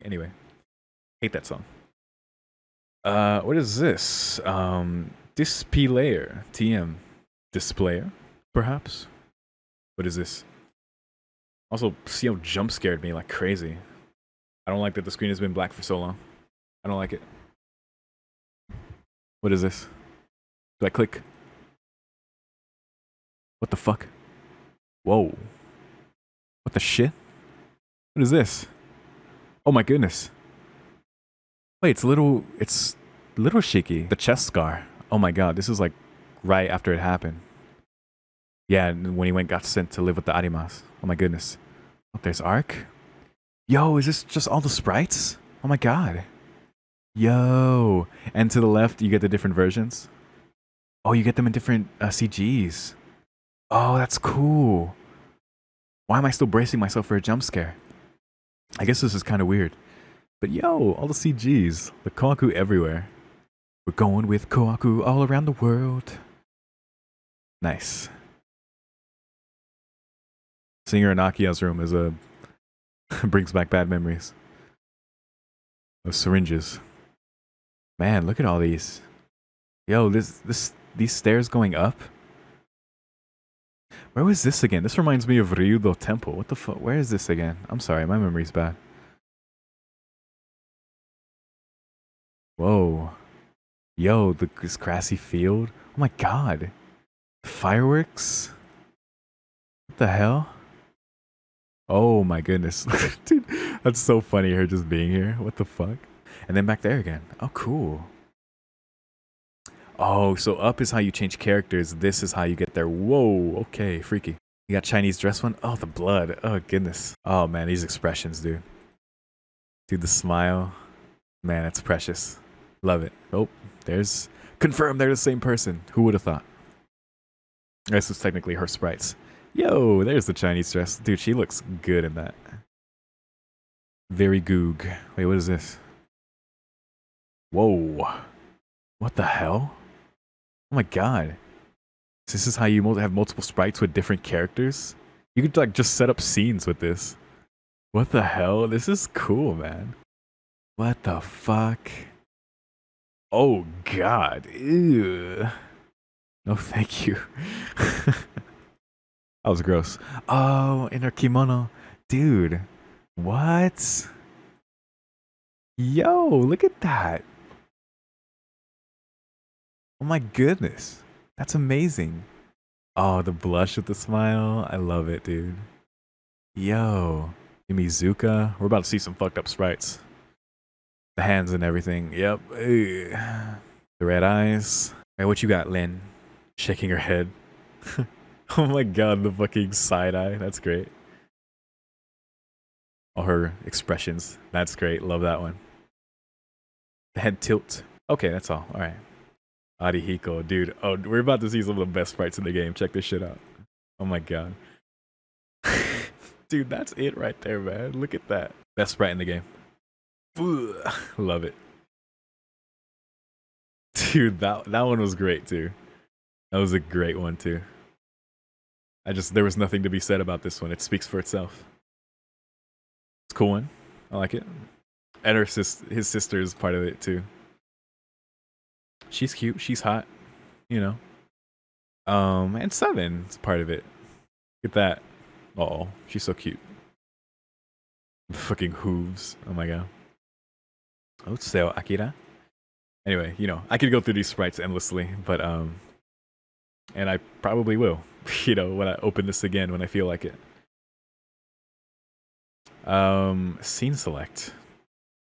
Anyway, hate that song. What is this? Displayer. TM. Displayer, perhaps? What is this? Also, CO jump scared me like crazy. I don't like that the screen has been black for so long. I don't like it. What is this? Do I click? What the fuck? Whoa. What the shit? What is this? Oh my goodness. Wait, it's little shaky. The chest scar. Oh my god, this is like right after it happened. Yeah, when he got sent to live with the Arimas. Oh my goodness. Oh, there's Ark. Yo, is this just all the sprites? Oh my god. Yo. And to the left, you get the different versions. Oh, you get them in different CGs. Oh, that's cool. Why am I still bracing myself for a jump scare? I guess this is kind of weird. But yo, all the CGs. The Kohaku everywhere. We're going with Kohaku all around the world. Nice. Seeing her in Akia's room is brings back bad memories. Of syringes. Man, look at all these. Yo, these stairs going up. Where was this again? This reminds me of Ryudo Temple. What the fuck? Where is this again? I'm sorry, my memory's bad. Whoa. Yo, this grassy field. Oh my god. Fireworks? What the hell? Oh my goodness. Dude, that's so funny, her just being here. What the fuck? And then back there again. Oh, cool. Oh, so up is how you change characters. This is how you get there. Whoa, okay, freaky. You got Chinese dress one? Oh, the blood. Oh, goodness. Oh, man, these expressions, dude. Dude, the smile. Man, it's precious. Love it. Oh, there's... Confirmed they're the same person. Who would have thought? This is technically her sprites. Yo, there's the Chinese dress. Dude, she looks good in that. Very goog. Wait, what is this? Whoa. What the hell? Oh my god. This is how you have multiple sprites with different characters? You could like just set up scenes with this. What the hell? This is cool, man. What the fuck? Oh god. Ew. No thank you. That was gross. Oh, in her kimono. Dude. What? Yo, look at that. Oh my goodness. That's amazing. Oh, the blush with the smile. I love it, dude. Yo. Mizuka. We're about to see some fucked up sprites. The hands and everything. Yep. Ugh. The red eyes. Hey, what you got, Lynn? Shaking her head. Oh my god, the fucking side eye. That's great. All her expressions. That's great. Love that one. The head tilt. Okay, that's all. All right. Arihiko, dude. Oh, we're about to see some of the best sprites in the game. Check this shit out. Oh my god. Dude, that's it right there, man. Look at that. Best sprite in the game. Love it. Dude, that one was great too. That was a great one too. There was nothing to be said about this one. It speaks for itself. It's a cool one. I like it. And his sister is part of it too. She's cute. She's hot. You know. And Seven is part of it. Look at that. Oh, she's so cute. The fucking hooves. Oh my god. Oh, Seo Akira. Anyway, you know, I could go through these sprites endlessly, but and I probably will. You know, when I open this again when I feel like it. Scene select.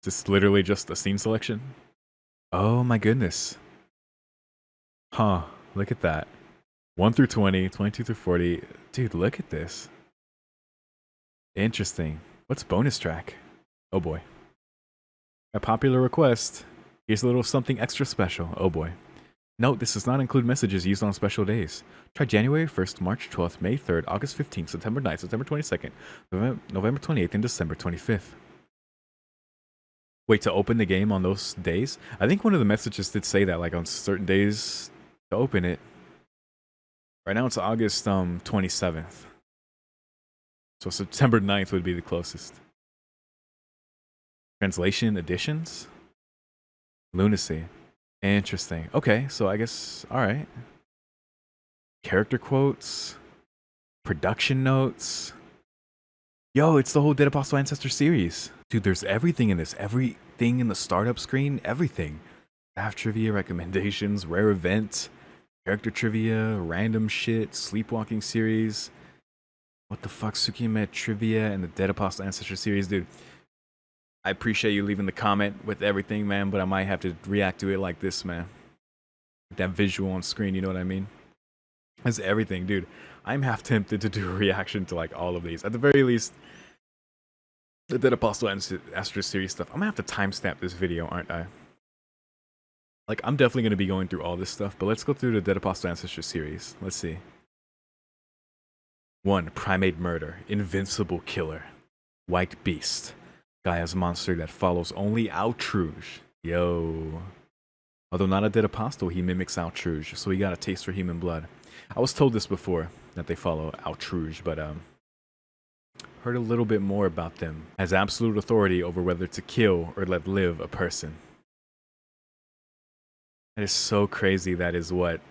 Is this literally just a scene selection? Oh my goodness. Huh, look at that. 1 through 20, 22 through 40. Dude, look at this. Interesting. What's bonus track? Oh boy. A popular request. Here's a little something extra special. Oh boy. Note, this does not include messages used on special days. Try January 1st, March 12th, May 3rd, August 15th, September 9th, September 22nd, November 28th, and December 25th. Wait, to open the game on those days? I think one of the messages did say that, like on certain days to open it. Right now it's August 27th. So September 9th would be the closest. Translation editions? Lunacy. Interesting. Okay, so I guess, alright. Character quotes. Production notes. Yo, it's the whole Dead Apostle Ancestor series. Dude, there's everything in this. Everything in the startup screen. Everything. Staff trivia, recommendations, rare events, character trivia, random shit, sleepwalking series. What the fuck, Tsukihime trivia and the Dead Apostle Ancestor series, dude. I appreciate you leaving the comment with everything, man, but I might have to react to it like this, man. That visual on screen, you know what I mean? That's everything, dude. I'm half tempted to do a reaction to like all of these. At the very least, the Dead Apostle Ancestor series stuff. I'm gonna have to timestamp this video, aren't I? Like, I'm definitely gonna be going through all this stuff, but let's go through the Dead Apostle Ancestor series. Let's see. 1. Primate Murder. Invincible Killer. White Beast. Gaia's monster that follows only Outruge. Yo. Although not a Dead Apostle, he mimics Outruge, so he got a taste for human blood. I was told this before, that they follow Outruge, but heard a little bit more about them. Has absolute authority over whether to kill or let live a person. That is so crazy. That is what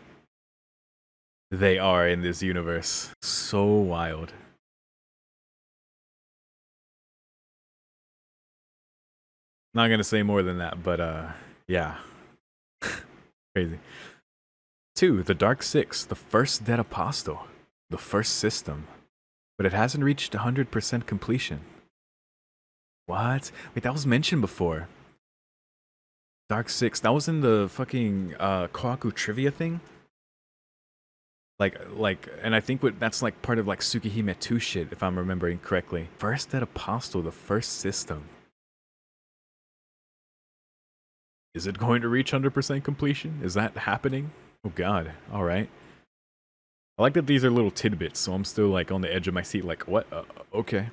they are in this universe. So wild. Not gonna say more than that, but yeah. Crazy. 2. The Dark Six, the first Dead Apostle, the first system, but it hasn't reached 100% completion. What? Wait, that was mentioned before. Dark Six, that was in the fucking Kohaku trivia thing? Like, and I think that's like part of like Tsukihime 2 shit, if I'm remembering correctly. First Dead Apostle, the first system. Is it going to reach 100% completion? Is that happening? Oh god, alright. I like that these are little tidbits, so I'm still like on the edge of my seat like, what? Okay.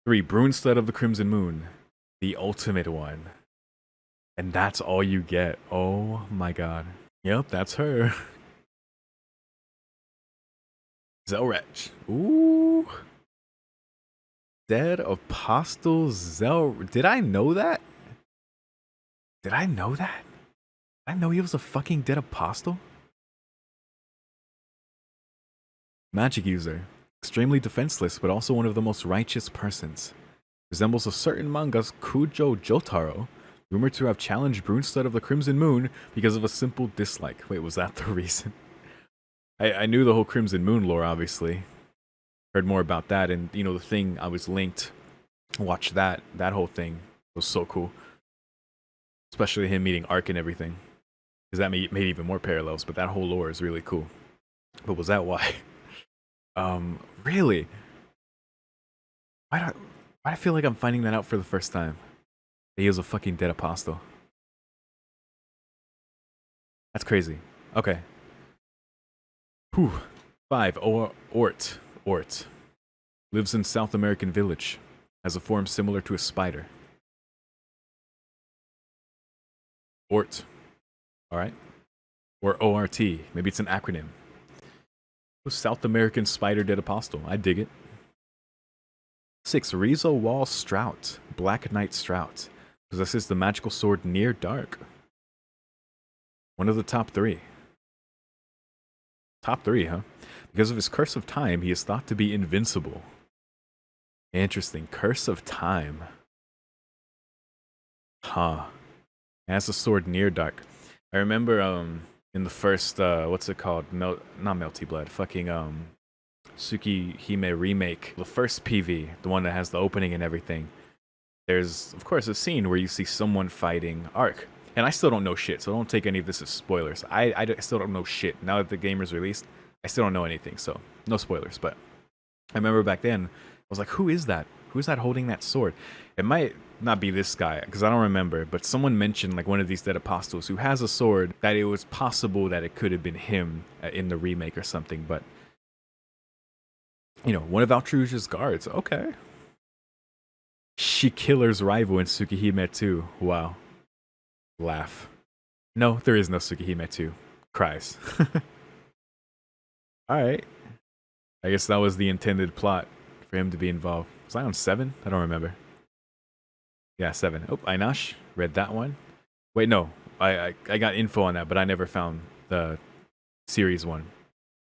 3. Brunstead of the Crimson Moon. The ultimate one. And that's all you get. Oh my god. Yep, that's her. Zelrech. Ooh. Dead Apostle Zelrech. Did I know that? Did I know that? Did I know he was a fucking Dead Apostle? Magic user. Extremely defenseless, but also one of the most righteous persons. Resembles a certain manga's Kujo Jotaro, rumored to have challenged Brunstead of the Crimson Moon because of a simple dislike. Wait, was that the reason? I knew the whole Crimson Moon lore, obviously. Heard more about that, and you know, the thing I was linked. Watched that whole thing. It was so cool. Especially him meeting Ark and everything. Because that made even more parallels, but that whole lore is really cool. But was that why? Really? Why do I feel like I'm finding that out for the first time? That he was a fucking Dead Apostle. That's crazy. Okay. Whew. 5. Ort. Lives in South American village. Has a form similar to a spider. Ort. Alright. Or ORT. Maybe it's an acronym. South American Spider Dead Apostle. I dig it. 6. Rizo Wall Strout. Black Knight Strout. Possesses the magical sword Near Dark. One of the top 3. Top 3, huh? Because of his Curse of Time, he is thought to be invincible. Interesting. Curse of Time. Huh. Has the sword Near Dark. I remember in the first what's it called? Not Melty Blood. Fucking Tsukihime remake. The first PV, the one that has the opening and everything. There's of course a scene where you see someone fighting Ark. And I still don't know shit, so don't take any of this as spoilers. I still don't know shit. Now that the game is released, I still don't know anything, so no spoilers. But I remember back then, I was like, who is that? Who's that holding that sword? It might not be this guy, because I don't remember, but someone mentioned like one of these Dead Apostles who has a sword, that it was possible that it could have been him in the remake or something, but you know, one of Outruge's guards. Okay. She killer's rival in Tsukihime 2. Wow. Laugh. No, there is no Tsukihime 2. Cries. Alright. I guess that was the intended plot for him to be involved. Was I on 7? I don't remember. Yeah, 7. Oh, Einash. Read that one. Wait, no. I got info on that, but I never found the series one.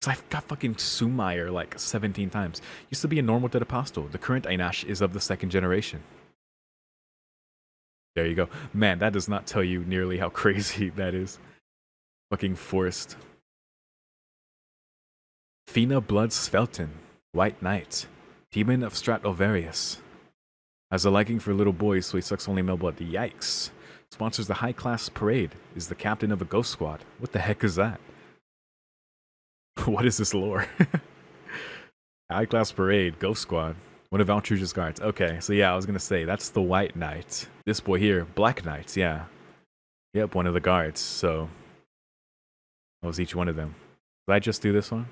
So I've got fucking Sumayer like 17 times. Used to be a normal dead apostle. The current Einash is of the 2nd generation. There you go. Man, that does not tell you nearly how crazy that is. Fucking forced. Fina Blood Svelten. White Knight. Demon of Stratovarius. Has a liking for little boys, so he sucks only male blood. Yikes. Sponsors the high class parade. Is the captain of a ghost squad. What the heck is that? What is this lore? High class parade, ghost squad. One of Altruge's guards. Okay, so yeah, I was gonna say that's the White Knight. This boy here, Black Knights. Yeah, yep, one of the guards. So that was each one of them. Did I just do this one?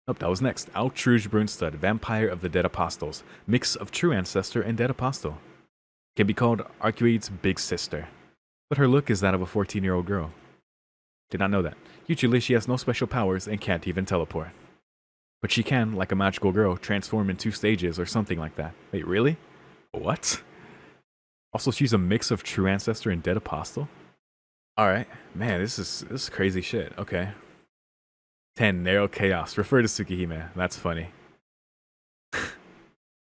Oh, that was next. Altruge Brunstud, Vampire of the Dead Apostles. Mix of true ancestor and dead apostle. Can be called Arcueid's big sister, but her look is that of a 14-year-old girl. Did not know that. Usually she has no special powers and can't even teleport. But she can, like a magical girl, transform in 2 stages or something like that. Wait, really? What? Also, she's a mix of true ancestor and dead apostle? Alright. Man, this is crazy shit. Okay. 10. Narrow Chaos. Refer to Tsukihime. That's funny. I'm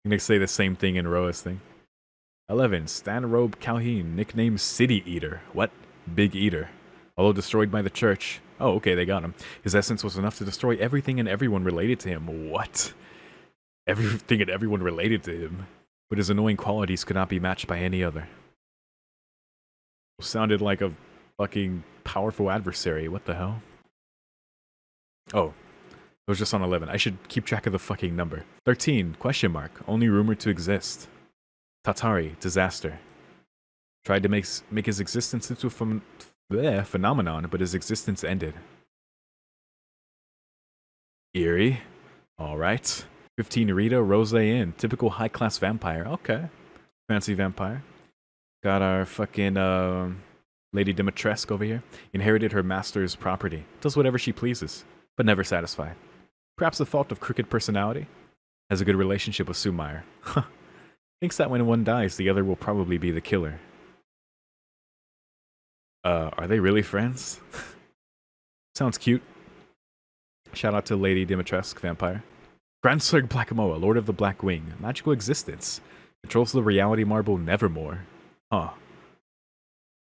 gonna say the same thing in Roa's thing. 11. Stanrobe Calhoun. Nickname City Eater. What? Big Eater. Although destroyed by the church. Oh, okay, they got him. His essence was enough to destroy everything and everyone related to him. What? Everything and everyone related to him. But his annoying qualities could not be matched by any other. Sounded like a fucking powerful adversary. What the hell? Oh. It was just on 11. I should keep track of the fucking number. 13. Question mark. Only rumored to exist. Tatari. Disaster. Tried to make his existence into a phenomenon, but his existence ended. Eerie. Alright. 15. Rita Rose Inn. Typical high-class vampire. Okay. Fancy vampire. Got our fucking Lady Dimitrescu over here. Inherited her master's property. Does whatever she pleases, but never satisfied. Perhaps the fault of crooked personality? Has a good relationship with Sumayer. Thinks that when one dies, the other will probably be the killer. Are they really friends? Sounds cute. Shout out to Lady Dimitrescu, vampire. Grandsurg Blackamoa, Lord of the Black Wing. Magical existence. Controls the reality marble Nevermore. Huh.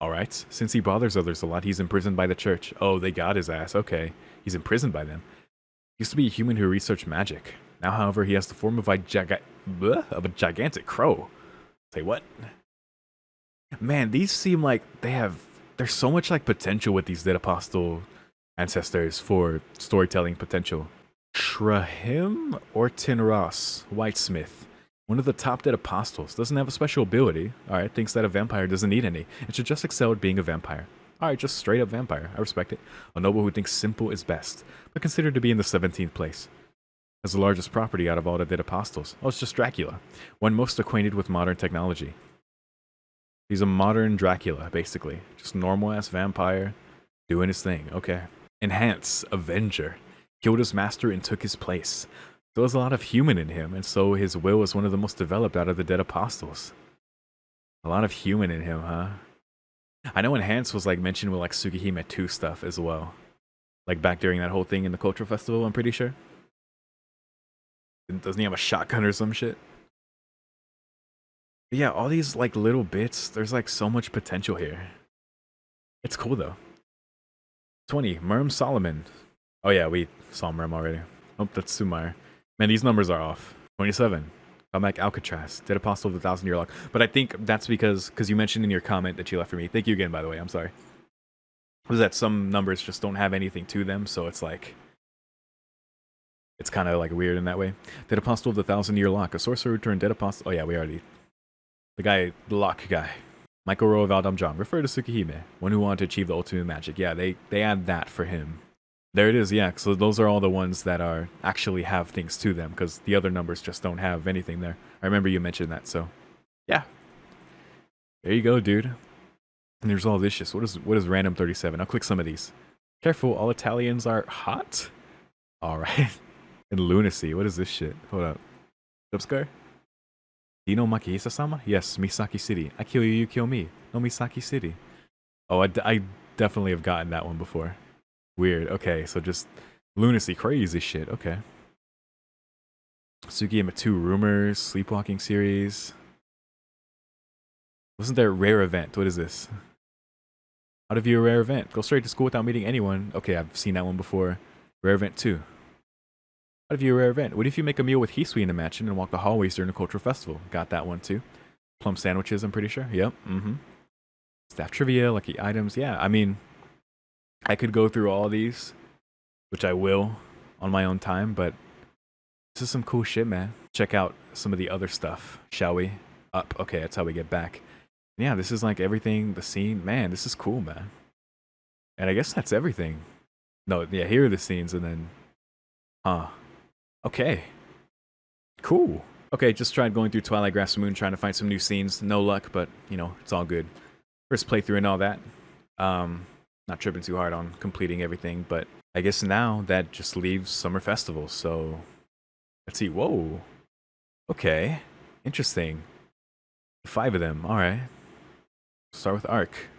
Alright. Since he bothers others a lot, he's imprisoned by the church. Oh, they got his ass. Okay. He's imprisoned by them. Used to be a human who researched magic. Now, however, he has the form of a gigantic crow. Say what? Man, these seem like there's so much like potential with these dead apostle ancestors for storytelling potential. Trahim Orton Ross, Whitesmith. One of the top dead apostles. Doesn't have a special ability. Alright, thinks that a vampire doesn't need any. And should just excel at being a vampire. Alright, just straight up vampire. I respect it. A noble who thinks simple is best, but considered to be in the 17th place. Has the largest property out of all the dead apostles. Oh, it's just Dracula. One most acquainted with modern technology. He's a modern Dracula, basically. Just normal-ass vampire, doing his thing. Okay. Enhance, Avenger. Killed his master and took his place. So there's a lot of human in him, and so his will is one of the most developed out of the dead apostles. A lot of human in him, huh? I know Enhance was like mentioned with like Tsukihime 2 stuff as well. Like back during that whole thing in the Cultural Festival, I'm pretty sure. Doesn't he have a shotgun or some shit? But yeah, all these like little bits, there's like so much potential here. It's cool though. 20, Merm Solomon. Oh yeah, we saw Merm already. Oh, that's Sumayer. Man, these numbers are off. 27, Comeback Alcatraz, Dead Apostle of the 1,000-Year Lock. But I think that's because you mentioned in your comment that you left for me. Thank you again, by the way, I'm sorry. Was that some numbers just don't have anything to them, so it's like... It's kind of like weird in that way. Dead Apostle of the 1,000-Year Lock, a sorcerer who turned Dead Apostle... Oh yeah, we already... The lock guy. Michael Rowe of Aldam refer to Tsukihime, one who wanted to achieve the ultimate magic. Yeah, they add that for him. There it is, yeah. So those are all the ones that are actually have things to them, because the other numbers just don't have anything there. I remember you mentioned that, so yeah. There you go, dude. And there's all this shit. What is random 37? I'll click some of these. Careful, all Italians are hot. All right. And lunacy. What is this shit? Hold up. Subscar? Do you know Makihisa-sama? Yes, Misaki City. I kill you, you kill me. No Misaki City. Oh, I definitely have gotten that one before. Weird. Okay, so just lunacy, crazy shit. Okay. Tsukiyama 2 Rumors, Sleepwalking series. Wasn't there a rare event? What is this? How to view a rare event. Go straight to school without meeting anyone. Okay, I've seen that one before. Rare event 2. How to view a rare event. What if you make a meal with Hisui in the mansion and walk the hallways during a cultural festival? Got that one too. Plum sandwiches, I'm pretty sure. Yep. Staff trivia, lucky items. Yeah, I mean, I could go through all these, which I will on my own time, but this is some cool shit, man. Check out some of the other stuff, shall we? Up. Okay, that's how we get back. Yeah, this is like everything, the scene. Man, this is cool, man. And I guess that's everything. No, yeah, here are the scenes, and then... Okay. Cool. Okay, just tried going through Twilight Grass Moon, trying to find some new scenes. No luck, but, you know, it's all good. First playthrough and all that. Not tripping too hard on completing everything, but I guess now that just leaves Summer Festival, so... Let's see. Whoa. Okay. Interesting. 5 of them. Alright. Start with Arc.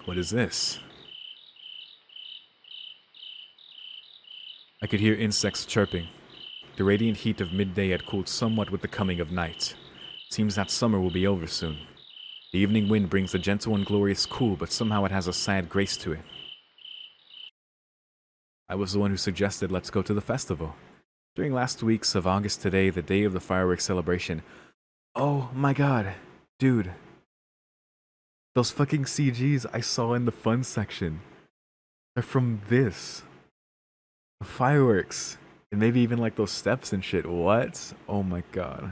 What is this? I could hear insects chirping. The radiant heat of midday had cooled somewhat with the coming of night. Seems that summer will be over soon. The evening wind brings a gentle and glorious cool, but somehow it has a sad grace to it. I was the one who suggested let's go to the festival. During last week's of August today, the day of the fireworks celebration. Oh my god, dude. Those fucking CGs I saw in the fun section. They're from this. The fireworks. And maybe even like those steps and shit. What? Oh my god.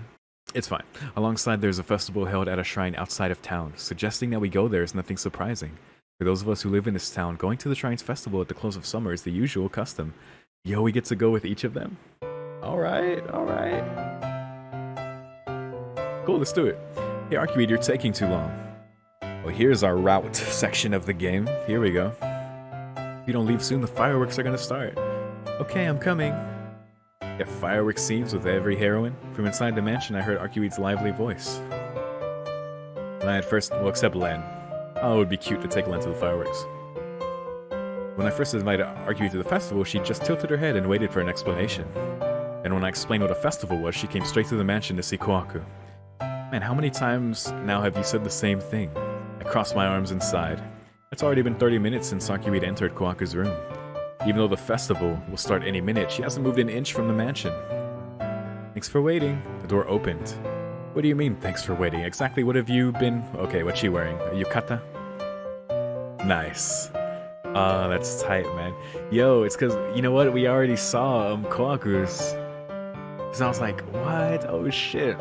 It's fine. Alongside there's a festival held at a shrine outside of town. Suggesting that we go there is nothing surprising. For those of us who live in this town, going to the shrine's festival at the close of summer is the usual custom. Yo, we get to go with each of them? Alright, alright. Cool, let's do it. Hey Archimedes, you're taking too long. Well, here's our route section of the game. Here we go. If you don't leave soon, the fireworks are gonna start. Okay, I'm coming. Get fireworks scenes with every heroine. From inside the mansion, I heard Archimedes' lively voice. And I at first, well, except Len. Oh, it would be cute to take Len to the fireworks. When I first invited Archimedes to the festival, she just tilted her head and waited for an explanation. And when I explained what a festival was, she came straight to the mansion to see Kohaku. Man, how many times now have you said the same thing? I crossed my arms and sighed. It's already been 30 minutes since Archimedes entered Kohaku's room. Even though the festival will start any minute, she hasn't moved an inch from the mansion. Thanks for waiting. The door opened. What do you mean, thanks for waiting? Exactly what have you been... Okay, what's she wearing? A yukata? Nice. Ah, that's tight, man. Yo, it's because, you know what? We already saw Kohaku's. Because I was like, what? Oh, shit.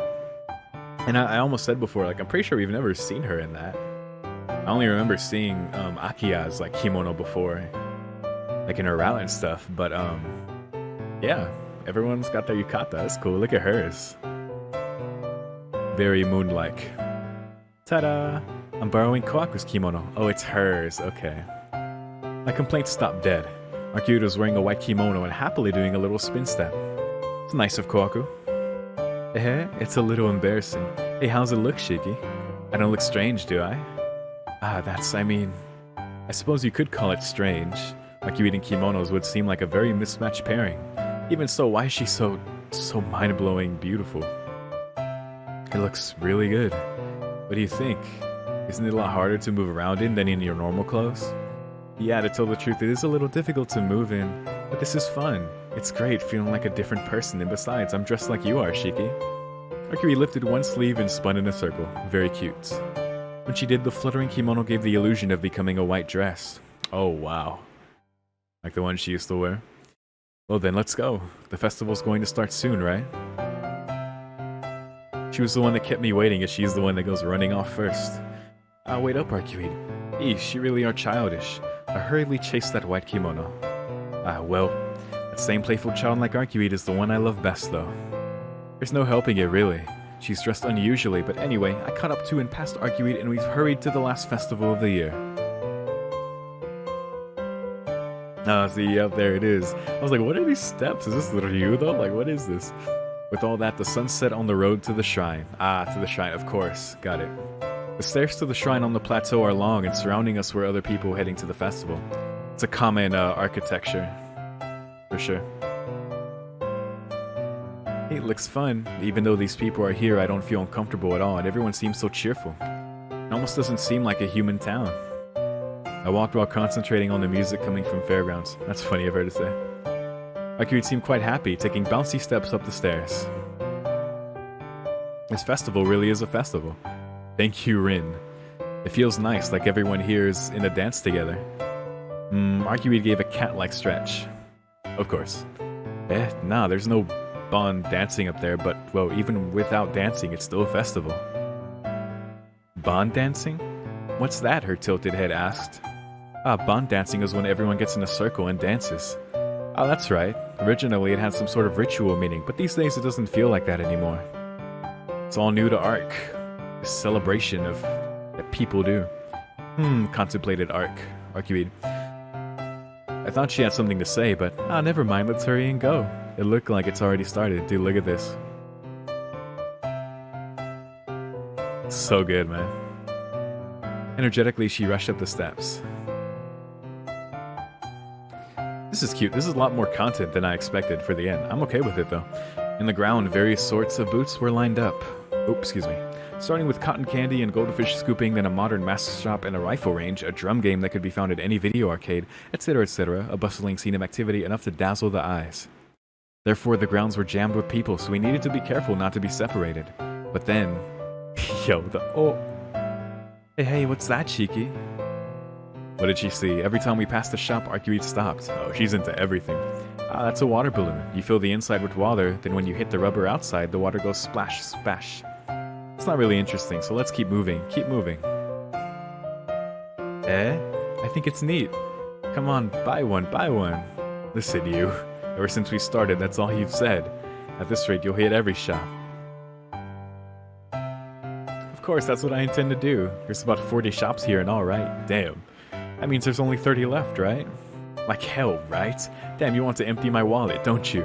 And I almost said before, like, I'm pretty sure we've never seen her in that. I only remember seeing Akiya's, like, kimono before. Like, in her route and stuff. But, yeah. Everyone's got their yukata. That's cool. Look at hers. Very moon-like. Ta-da! I'm borrowing Kohaku's kimono. Oh, it's hers. Okay. My complaints stopped dead. Archimedes was wearing a white kimono and happily doing a little spin step. It's nice of Kohaku. It's a little embarrassing. Hey, how's it look, Shiki? I don't look strange, do I? I suppose you could call it strange. Archimedes in kimonos would seem like a very mismatched pairing. Even so, why is she so mind-blowing beautiful? It looks really good. What do you think? Isn't it a lot harder to move around in than in your normal clothes? Yeah, to tell the truth, it is a little difficult to move in, but this is fun. It's great feeling like a different person, and besides, I'm dressed like you are, Shiki. Archimedes lifted one sleeve and spun in a circle. Very cute. When she did, the fluttering kimono gave the illusion of becoming a white dress. Oh, wow. Like the one she used to wear? Well then, let's go. The festival's going to start soon, right? She was the one that kept me waiting, and she's the one that goes running off first. Wait up, Archimedes. Eesh, you really are childish. I hurriedly chased that white kimono. Well, that same playful childlike Archimedes is the one I love best, though. There's no helping it, really. She's dressed unusually, but anyway, I caught up to and passed Archimedes, and we've hurried to the last festival of the year. See, yep, there it is. I was like, what are these steps? Is this Ryu, though? Like, what is this? With all that, the sun set on the road to the shrine. Ah, to the shrine, of course. Got it. The stairs to the shrine on the plateau are long, and surrounding us were other people heading to the festival. It's a common architecture, for sure. Hey, it looks fun. Even though these people are here, I don't feel uncomfortable at all, and everyone seems so cheerful. It almost doesn't seem like a human town. I walked while concentrating on the music coming from fairgrounds. That's funny of her to say. Akiri seemed quite happy, taking bouncy steps up the stairs. This festival really is a festival. Thank you, Rin. It feels nice, like everyone here is in a dance together. Akiri gave a cat-like stretch. Of course. Nah, there's no Bond dancing up there, but, well, even without dancing, it's still a festival. Bond dancing? What's that? Her tilted head asked. Bond dancing is when everyone gets in a circle and dances. Oh, that's right. Originally, it had some sort of ritual meaning, but these days it doesn't feel like that anymore. It's all new to Ark. This celebration of that people do. Contemplated Arcuid. I thought she had something to say, but never mind, let's hurry and go. It looked like it's already started. Dude, look at this. So good, man. Energetically, she rushed up the steps. This is cute. This is a lot more content than I expected for the end. I'm okay with it, though. In the ground, various sorts of boots were lined up. Oh, excuse me. Starting with cotton candy and goldfish scooping, then a modern mask shop and a rifle range, a drum game that could be found at any video arcade, etc., a bustling scene of activity enough to dazzle the eyes. Therefore, the grounds were jammed with people, so we needed to be careful not to be separated. But then... Hey, what's that, Cheeky? What did she see? Every time we passed the shop, Arcuid stopped. Oh, she's into everything. That's a water balloon. You fill the inside with water, then when you hit the rubber outside, the water goes splash, splash. It's not really interesting, so let's keep moving. Keep moving. I think it's neat. Come on, buy one, buy one. Listen, you. Ever since we started, that's all you've said. At this rate, you'll hit every shop. Of course, that's what I intend to do. There's about 40 shops here and all, right? Damn. That means there's only 30 left, right? Like hell, right? Damn, you want to empty my wallet, don't you?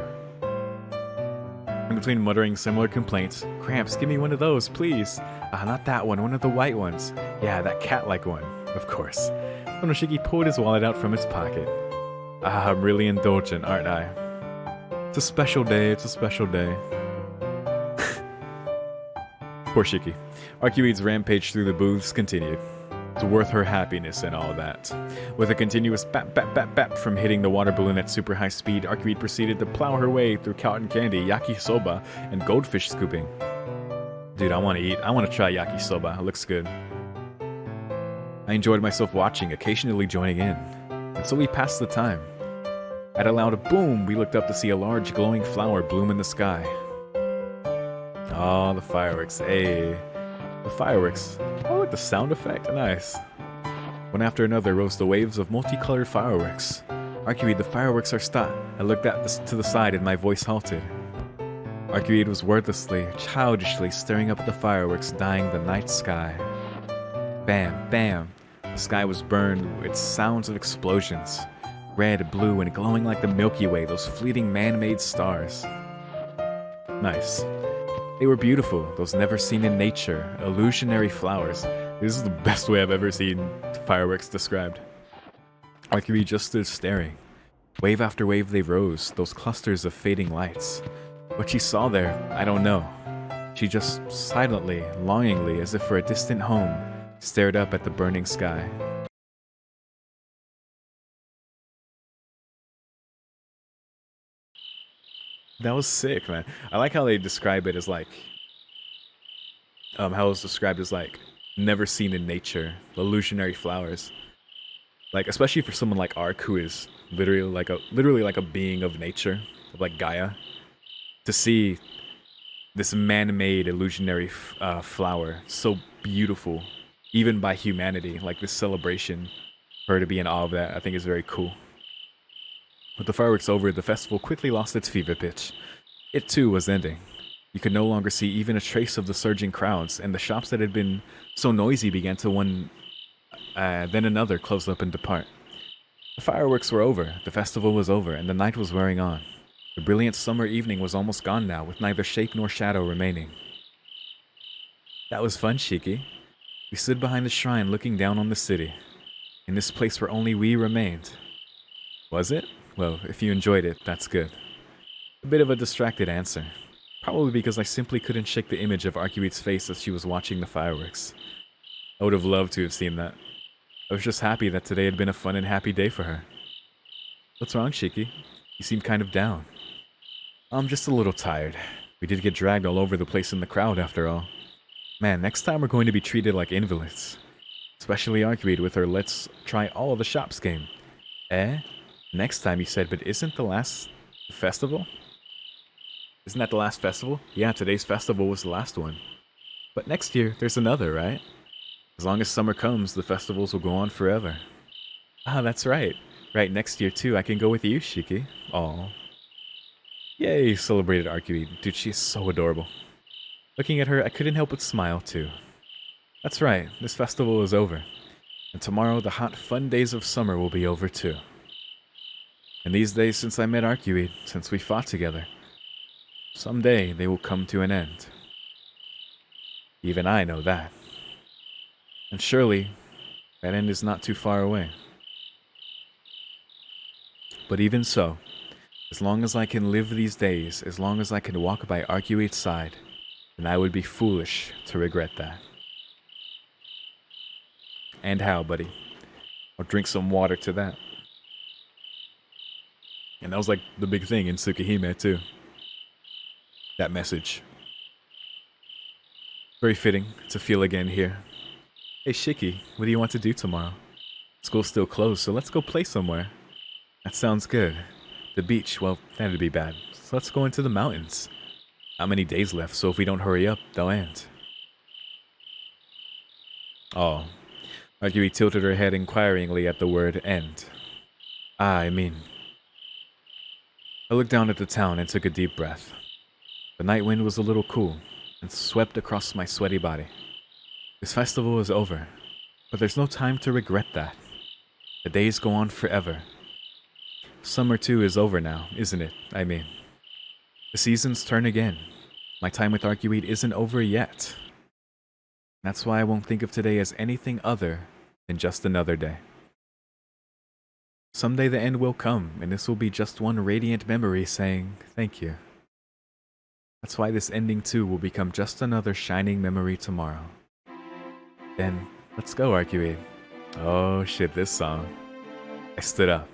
In between muttering similar complaints, Cramps, give me one of those, please. Not that one of the white ones. Yeah, that cat-like one. Of course. Onoshiki pulled his wallet out from his pocket. I'm really indulgent, aren't I? It's a special day, it's a special day. Poor Shiki. Arcuid's rampage through the booths continued. It's worth her happiness and all that. With a continuous bap bap bap bap from hitting the water balloon at super high speed, Arcuid proceeded to plow her way through cotton candy, yakisoba, and goldfish scooping. Dude, I want to try yakisoba. It looks good. I enjoyed myself watching, occasionally joining in. And so we passed the time. At a loud boom, we looked up to see a large glowing flower bloom in the sky. Oh, the fireworks. Hey. The fireworks. Oh, with the sound effect. Nice. One after another rose the waves of multicolored fireworks. Arcuid, the fireworks are stopped. I looked to the side and my voice halted. Arcuid was wordlessly, childishly staring up at the fireworks dyeing the night sky. Bam, bam. The sky was burned with sounds of explosions. Red, blue, and glowing like the Milky Way, those fleeting man-made stars. Nice. They were beautiful, those never seen in nature, illusionary flowers. This is the best way I've ever seen fireworks described. Arcuid just stood staring. Wave after wave they rose, those clusters of fading lights. What she saw there, I don't know. She just silently, longingly, as if for a distant home, stared up at the burning sky. That was sick, man. I like how they describe it as like, how it's described as like, never seen in nature, illusionary flowers. Like, especially for someone like Ark, who is literally like a being of nature, of like Gaia, to see this man-made illusionary flower, so beautiful, even by humanity, like this celebration, for her to be in awe of that, I think is very cool. With the fireworks over, the festival quickly lost its fever pitch. It too was ending. You could no longer see even a trace of the surging crowds, and the shops that had been so noisy began to one, then another close up and depart. The fireworks were over, the festival was over, and the night was wearing on. The brilliant summer evening was almost gone now, with neither shape nor shadow remaining. That was fun, Shiki. We stood behind the shrine looking down on the city, in this place where only we remained. Was it? Well, if you enjoyed it, that's good. A bit of a distracted answer. Probably because I simply couldn't shake the image of Arcuite's face as she was watching the fireworks. I would have loved to have seen that. I was just happy that today had been a fun and happy day for her. What's wrong, Shiki? You seem kind of down. I'm just a little tired. We did get dragged all over the place in the crowd after all. Man, next time we're going to be treated like invalids. Especially Arcuite with her let's try all of the shops game. Eh? Next time you said, but isn't the last festival? Isn't that the last festival? Yeah, today's festival was the last one. But next year, there's another, right? As long as summer comes, the festivals will go on forever. Ah, that's right. Right, next year too, I can go with you, Shiki. Aw. Yay, celebrated Arcuite. Dude, she is so adorable. Looking at her, I couldn't help but smile too. That's right, this festival is over. And tomorrow, the hot, fun days of summer will be over too. And these days since I met Arcuite, since we fought together, someday they will come to an end. Even I know that. And surely, that end is not too far away. But even so, as long as I can live these days, as long as I can walk by Arcuite's side, then I would be foolish to regret that. And how, buddy? I'll drink some water to that. And that was like the big thing in Tsukihime too. That message. Very fitting to feel again here. Hey Shiki, what do you want to do tomorrow? School's still closed, so let's go play somewhere. That sounds good. The beach, well, that'd be bad. So let's go into the mountains. Not many days left, so if we don't hurry up, they'll end. Oh. Arcuite tilted her head inquiringly at the word end. Ah, I mean. I looked down at the town and took a deep breath. The night wind was a little cool and swept across my sweaty body. This festival is over, but there's no time to regret that. The days go on forever. Summer too is over now, isn't it? I mean, the seasons turn again. My time with Arcuite isn't over yet. That's why I won't think of today as anything other than just another day. Someday the end will come, and this will be just one radiant memory saying thank you. That's why this ending too will become just another shining memory tomorrow. Then, let's go, Arcuite. Oh shit, this song. I stood up.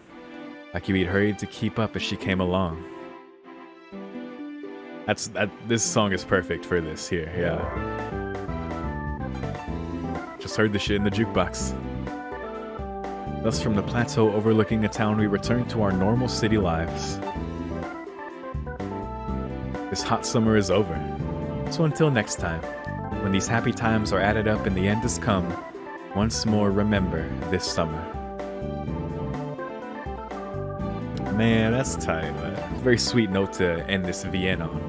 Arcuite hurried to keep up as she came along. This song is perfect for this here, yeah. Just heard the shit in the jukebox. Thus from the plateau overlooking the town we returned to our normal city lives. This hot summer is over. So until next time, when these happy times are added up and the end has come, once more remember this summer. Man, that's tight, man. Very sweet note to end this VN on.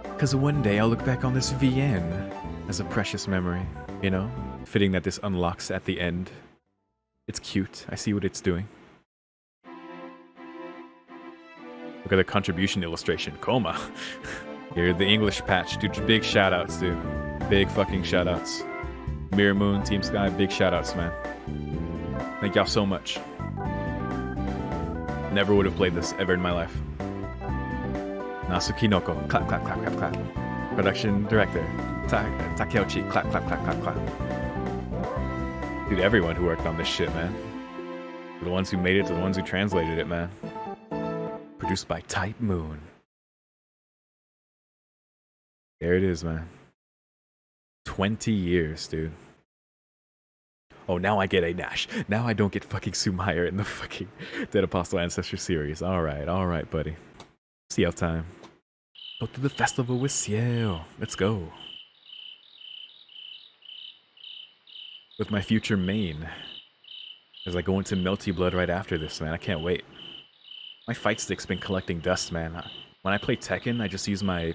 Because one day I'll look back on this VN as a precious memory, you know? Fitting that this unlocks at the end. It's cute. I see what it's doing. Look at the contribution illustration. Coma. Here, the English patch. Dude, big shoutouts, dude. Big fucking shoutouts. Mirror Moon, Team Sky, big shoutouts, man. Thank y'all so much. Never would have played this ever in my life. Nasukinoko. Clap, clap, clap, clap, clap. Production director. Takeuchi. Clap, clap, clap, clap, clap. Dude, everyone who worked on this shit, man. To the ones who made it, to the ones who translated it, man. Produced by Type Moon. There it is, man. 20 years, dude. Oh, now I get a Nash. Now I don't get fucking Sumire in the fucking Dead Apostle Ancestor series. Alright, buddy. Ciel time. Go to the festival with Ciel. Let's go. With my future main. As I go into Melty Blood right after this, man. I can't wait. My fight stick's been collecting dust, man. When I play Tekken, I just use my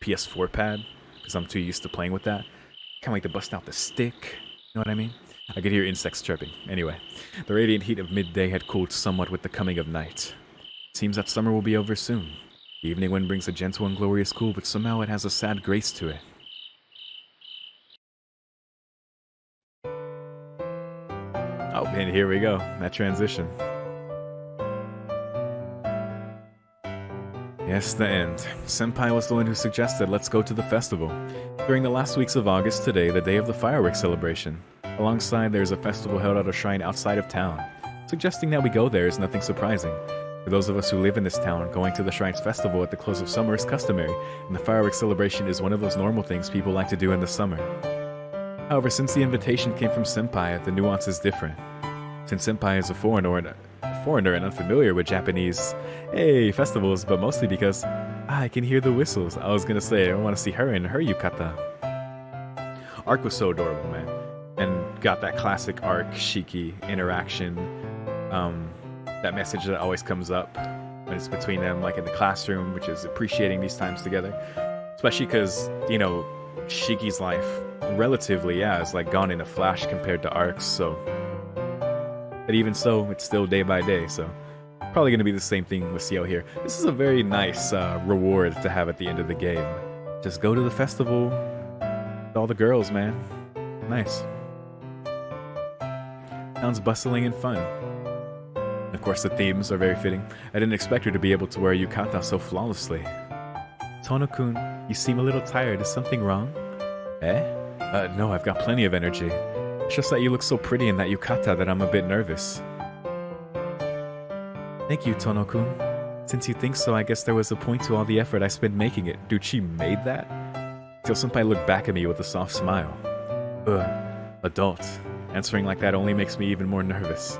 PS4 pad. Because I'm too used to playing with that. Can't wait to bust out the stick. You know what I mean? I could hear insects chirping. Anyway, the radiant heat of midday had cooled somewhat with the coming of night. Seems that summer will be over soon. The evening wind brings a gentle and glorious cool, but somehow it has a sad grace to it. Oh, and here we go. That transition. Yes, the end. Senpai was the one who suggested let's go to the festival. During the last weeks of August today, the day of the fireworks celebration. Alongside, there's a festival held at a shrine outside of town. Suggesting that we go there is nothing surprising. For those of us who live in this town, going to the shrine's festival at the close of summer is customary, and the fireworks celebration is one of those normal things people like to do in the summer. However, since the invitation came from Senpai, the nuance is different. Since Senpai is a foreigner and unfamiliar with Japanese, festivals, but mostly because I can hear the whistles. I was gonna say, I want to see her in her yukata. Arc was so adorable, man. And got that classic Arc Shiki interaction. That message that always comes up when it's between them, like in the classroom, which is appreciating these times together. Especially because, Shiki's life, relatively, is like gone in a flash compared to Arc's, so. But even so, it's still day by day, so. Probably gonna be the same thing with Ciel here. This is a very nice reward to have at the end of the game. Just go to the festival with all the girls, man. Nice. Sounds bustling and fun. Of course, the themes are very fitting. I didn't expect her to be able to wear a yukata so flawlessly. Tono-kun, you seem a little tired. Is something wrong? No, I've got plenty of energy. It's just that you look so pretty in that yukata that I'm a bit nervous. Thank you, Tono-kun. Since you think so, I guess there was a point to all the effort I spent making it. Dude, she made that? Senpai looked back at me with a soft smile. Adult. Answering like that only makes me even more nervous.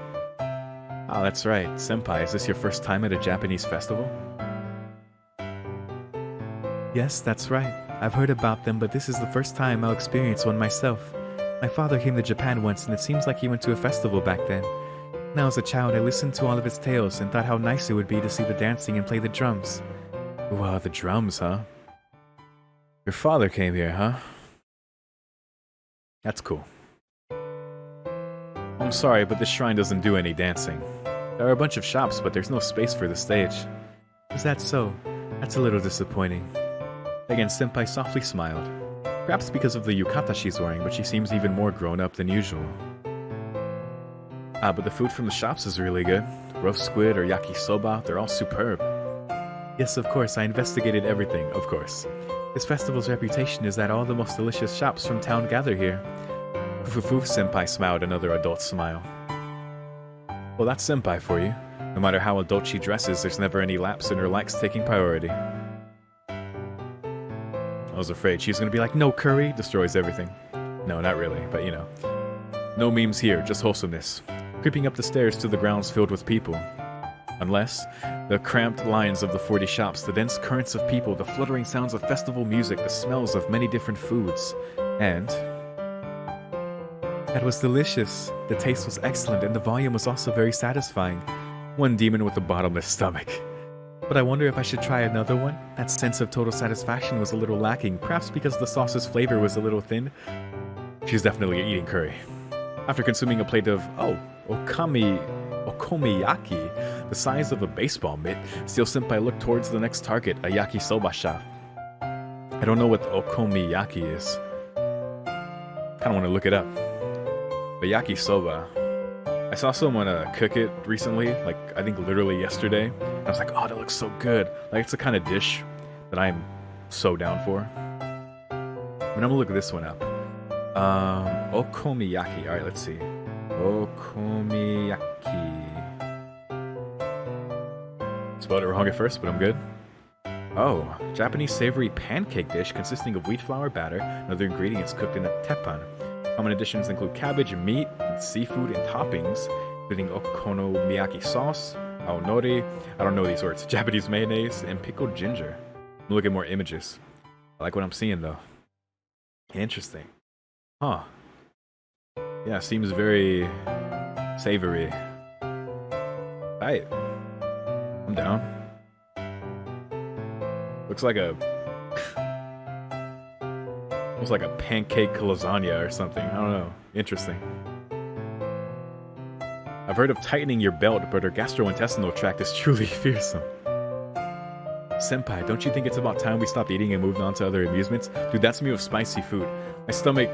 Oh, that's right. Senpai, is this your first time at a Japanese festival? Yes, that's right. I've heard about them, but this is the first time I'll experience one myself. My father came to Japan once, and it seems like he went to a festival back then. Now as a child, I listened to all of its tales and thought how nice it would be to see the dancing and play the drums. Wow, the drums, huh? Your father came here, huh? That's cool. I'm sorry, but this shrine doesn't do any dancing. There are a bunch of shops, but there's no space for the stage. Is that so? That's a little disappointing. Again, Senpai softly smiled. Perhaps because of the yukata she's wearing, but she seems even more grown up than usual. But the food from the shops is really good. Roast squid or yakisoba, they're all superb. Yes, of course, I investigated everything, of course. This festival's reputation is that all the most delicious shops from town gather here. Fufu Senpai smiled another adult smile. Well, that's Senpai for you. No matter how adult she dresses, there's never any lapse in her likes taking priority. I was afraid she was going to be like, no curry, destroys everything. No, not really, but No memes here, just wholesomeness. Creeping up the stairs to the grounds filled with people. Unless, the cramped lines of the 40 shops, the dense currents of people, the fluttering sounds of festival music, the smells of many different foods, and... That was delicious. The taste was excellent, and the volume was also very satisfying. One demon with a bottomless stomach. But I wonder if I should try another one? That sense of total satisfaction was a little lacking, perhaps because the sauce's flavor was a little thin. She's definitely eating curry. After consuming a plate of, okomiyaki, the size of a baseball mitt, Steel Senpai looked towards the next target, a yakisoba shop. I don't know what okomiyaki is. Kinda wanna look it up. But yakisoba, I saw someone cook it recently, like I think literally yesterday. I was like, oh, that looks so good. Like it's the kind of dish that I'm so down for. I'm gonna look this one up. Okomiyaki. All right, let's see. Okomiyaki. Spelled it wrong at first, but I'm good. Oh, Japanese savory pancake dish consisting of wheat flour batter and other ingredients cooked in a teppan. Common additions include cabbage, meat, and seafood and toppings, including okonomiyaki sauce, aonori, I don't know these words, Japanese mayonnaise, and pickled ginger. I'm gonna look at more images. I like what I'm seeing though. Interesting. Huh. Yeah, seems very savory. Right. I'm down. Looks like a... almost like a pancake lasagna or something. I don't know. Interesting. I I've heard of tightening your belt, but her gastrointestinal tract is truly fearsome. Senpai, don't you think it's about time we stopped eating and moved on to other amusements? Dude, that's me with spicy food. My stomach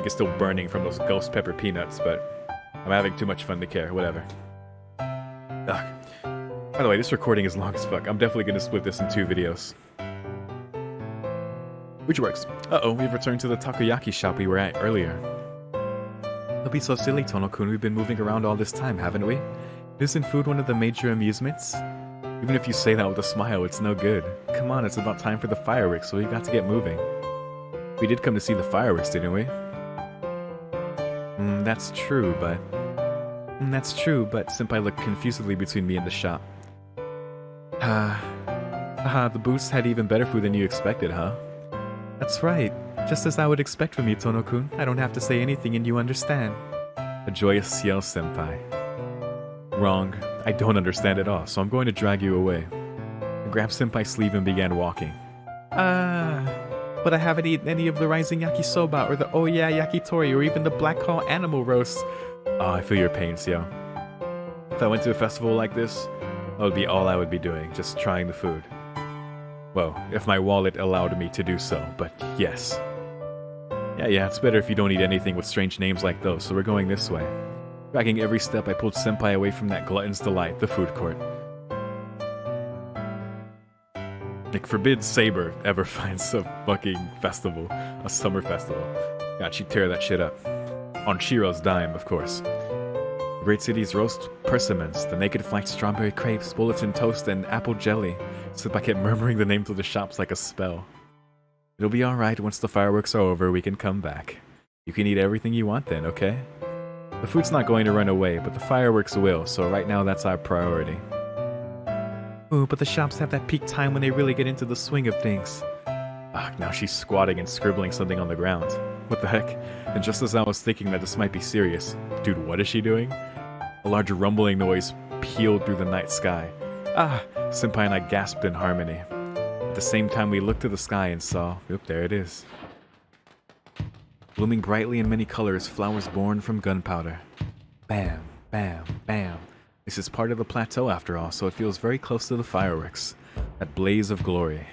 is still burning from those ghost pepper peanuts, but I'm having too much fun to care, whatever. Ugh. By the way, this recording is long as fuck. I'm definitely gonna split this in 2 videos. Which works. Uh-oh, we've returned to the takoyaki shop we were at earlier. Don't be so silly, Tono-kun. We've been moving around all this time, haven't we? Isn't food one of the major amusements? Even if you say that with a smile, it's no good. Come on, it's about time for the fireworks, so we got to get moving. We did come to see the fireworks, didn't we? That's true, but Senpai looked confusedly between me and the shop. The booths had even better food than you expected, huh? That's right. Just as I would expect from you, Tono-kun. I don't have to say anything and you understand. A joyous yell, Senpai. Wrong. I don't understand at all, so I'm going to drag you away. I grabbed Senpai's sleeve and began walking. But I haven't eaten any of the rising yakisoba or the oya yakitori or even the black hall animal roast. Oh, I feel your pains, yo. If I went to a festival like this, that would be all I would be doing, just trying the food. Well, if my wallet allowed me to do so, but yes. Yeah, it's better if you don't eat anything with strange names like those, so we're going this way. Dragging every step, I pulled Senpai away from that glutton's delight, the food court. Like, forbid Saber ever finds a fucking festival, a summer festival. God, she'd tear that shit up. On Shiro's dime, of course. Great City's roast persimmons, the Naked Flight strawberry crepes, bulletin toast, and apple jelly. Senpai kept murmuring the names of the shops like a spell. It'll be alright, once the fireworks are over, we can come back. You can eat everything you want then, okay? The food's not going to run away, but the fireworks will, so right now that's our priority. Ooh, but the shops have that peak time when they really get into the swing of things. Now she's squatting and scribbling something on the ground. What the heck? And just as I was thinking that this might be serious, dude, what is she doing? A large rumbling noise pealed through the night sky. Senpai and I gasped in harmony. At the same time, we looked to the sky and saw, oop, there it is. Blooming brightly in many colors, flowers born from gunpowder. Bam, bam, bam. This is part of the plateau after all, so it feels very close to the fireworks. That blaze of glory.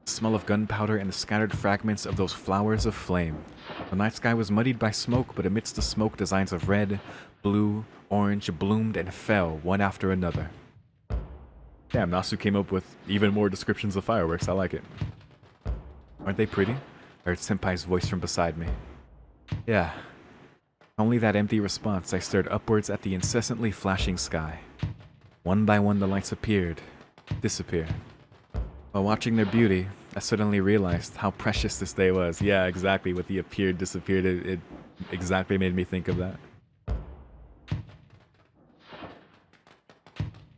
The smell of gunpowder and the scattered fragments of those flowers of flame. The night sky was muddied by smoke, but amidst the smoke designs of red, blue, orange bloomed and fell one after another. Damn, Nasu came up with even more descriptions of fireworks. I like it. Aren't they pretty? I heard Senpai's voice from beside me. Yeah. Only that empty response, I stared upwards at the incessantly flashing sky. One by one the lights appeared, disappeared. While watching their beauty, I suddenly realized how precious this day was. Yeah, exactly. With the appeared, disappeared, it exactly made me think of that.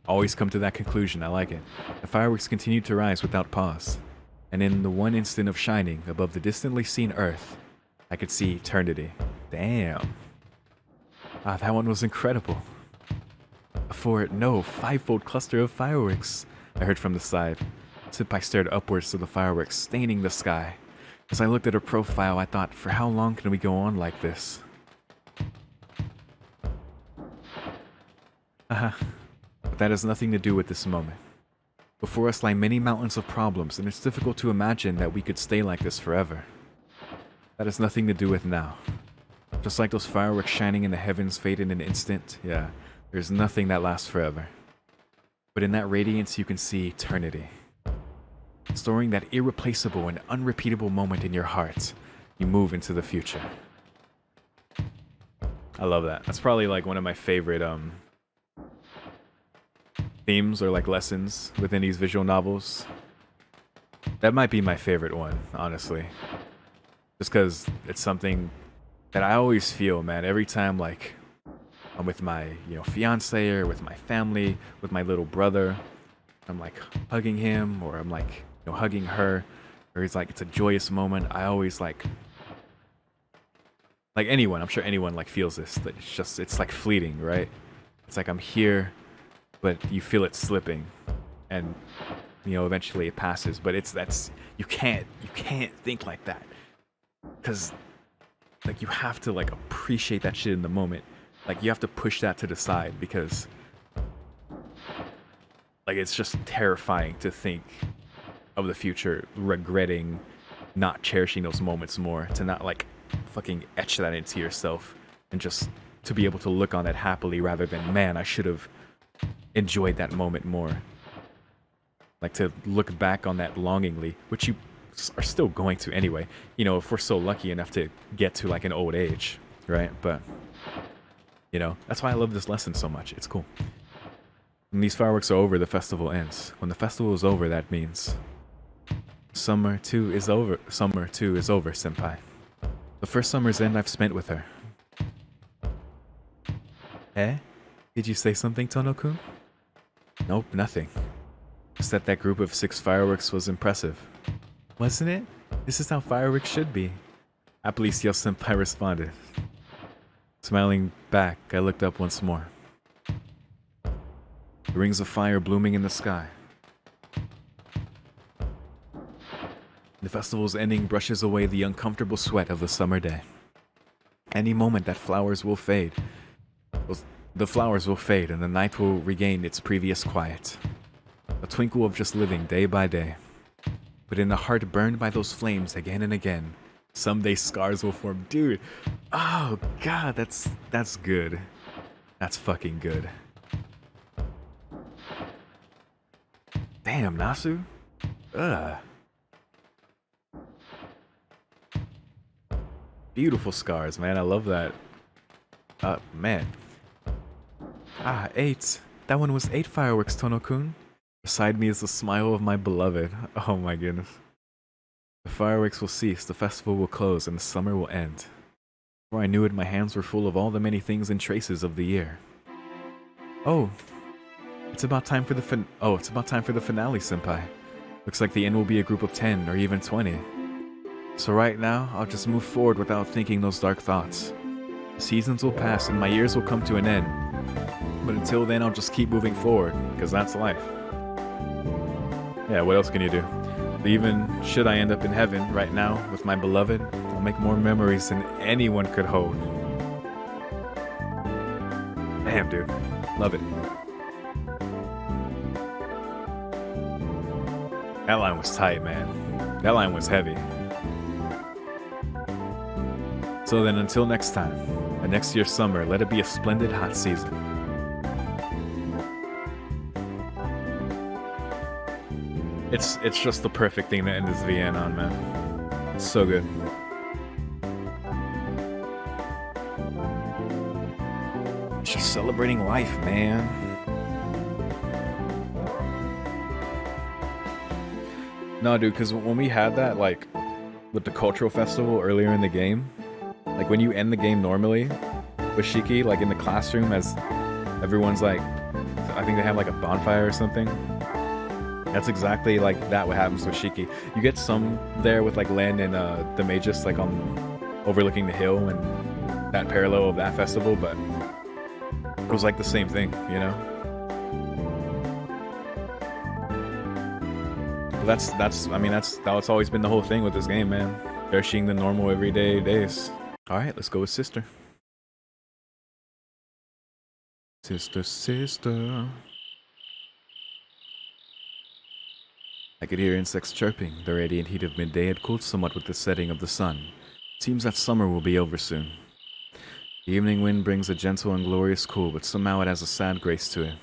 Always come to that conclusion, I like it. The fireworks continued to rise without pause. And in the one instant of shining above the distantly seen earth, I could see eternity. Damn. That one was incredible. A 5-fold cluster of fireworks, I heard from the side. Senpai stared upwards to the fireworks staining the sky. As I looked at her profile, I thought, for how long can we go on like this? But that has nothing to do with this moment. Before us lie many mountains of problems, and it's difficult to imagine that we could stay like this forever. That has nothing to do with now. Just like those fireworks shining in the heavens fade in an instant, yeah, there's nothing that lasts forever. But in that radiance you can see eternity. Storing that irreplaceable and unrepeatable moment in your heart, you move into the future. I love that. That's probably like one of my favorite themes or like lessons within these visual novels. That might be my favorite one, honestly. Just because it's something that I always feel, man, every time like I'm with my, fiance or with my family, with my little brother, I'm like hugging him or I'm like, hugging her, or it's like it's a joyous moment. I always like anyone, I'm sure anyone like feels this, that it's like fleeting, right? It's like I'm here, but you feel it slipping, and eventually it passes. But you can't think like that, because like you have to like appreciate that shit in the moment. Like, you have to push that to the side because, like, it's just terrifying to think of the future regretting not cherishing those moments more, to not, like, fucking etch that into yourself and just to be able to look on it happily rather than, man, I should have enjoyed that moment more. Like, to look back on that longingly, which you are still going to anyway, you know, if we're so lucky enough to get to, like, an old age, right? But, you know, that's why I love this lesson so much. It's cool. When these fireworks are over, the festival ends. When the festival is over, that means summer 2 is over. Summer 2 is over, senpai. The first summer's end I've spent with her. Eh? Did you say something, Tono-kun? Nope, nothing. Just that group of 6 fireworks was impressive. Wasn't it? This is how fireworks should be. Happily, Senpai responded. Smiling back, I looked up once more. The rings of fire blooming in the sky. The festival's ending brushes away the uncomfortable sweat of the summer day. Any moment that flowers will fade. The flowers will fade and the night will regain its previous quiet. A twinkle of just living day by day. But in a heart burned by those flames again and again, someday scars will form. Dude, oh god, that's good. That's fucking good. Damn, Nasu. Ugh. Beautiful scars, man. I love that. Man. 8. That one was 8 fireworks, Tono-kun. Beside me is the smile of my beloved. Oh my goodness. The fireworks will cease, the festival will close, and the summer will end. Before I knew it, my hands were full of all the many things and traces of the year. Oh. It's about time for the finale, senpai. Looks like the end will be a group of 10 or even 20. So right now, I'll just move forward without thinking those dark thoughts. Seasons will pass and my years will come to an end. But until then, I'll just keep moving forward, because that's life. Yeah, what else can you do? Even should I end up in heaven right now with my beloved, I'll make more memories than anyone could hold. Damn, dude. Love it. That line was tight, man. That line was heavy. So then until next time, and next year's summer, let it be a splendid hot season. It's just the perfect thing to end this VN on, man. It's so good. It's just celebrating life, man. No, dude, because when we had that, like, with the cultural festival earlier in the game, like, when you end the game normally with Shiki, like, in the classroom, as everyone's, like, I think they have, like, a bonfire or something. That's exactly, like, that what happens with Shiki. You get some there with, like, Len and the Magus, like, on overlooking the hill and that parallel of that festival, but it was, like, the same thing, you know? But that's always been the whole thing with this game, man. Cherishing the normal everyday days. Alright, let's go with Sister. Sister. I could hear insects chirping. The radiant heat of midday had cooled somewhat with the setting of the sun. It seems that summer will be over soon. The evening wind brings a gentle and glorious cool, but somehow it has a sad grace to it.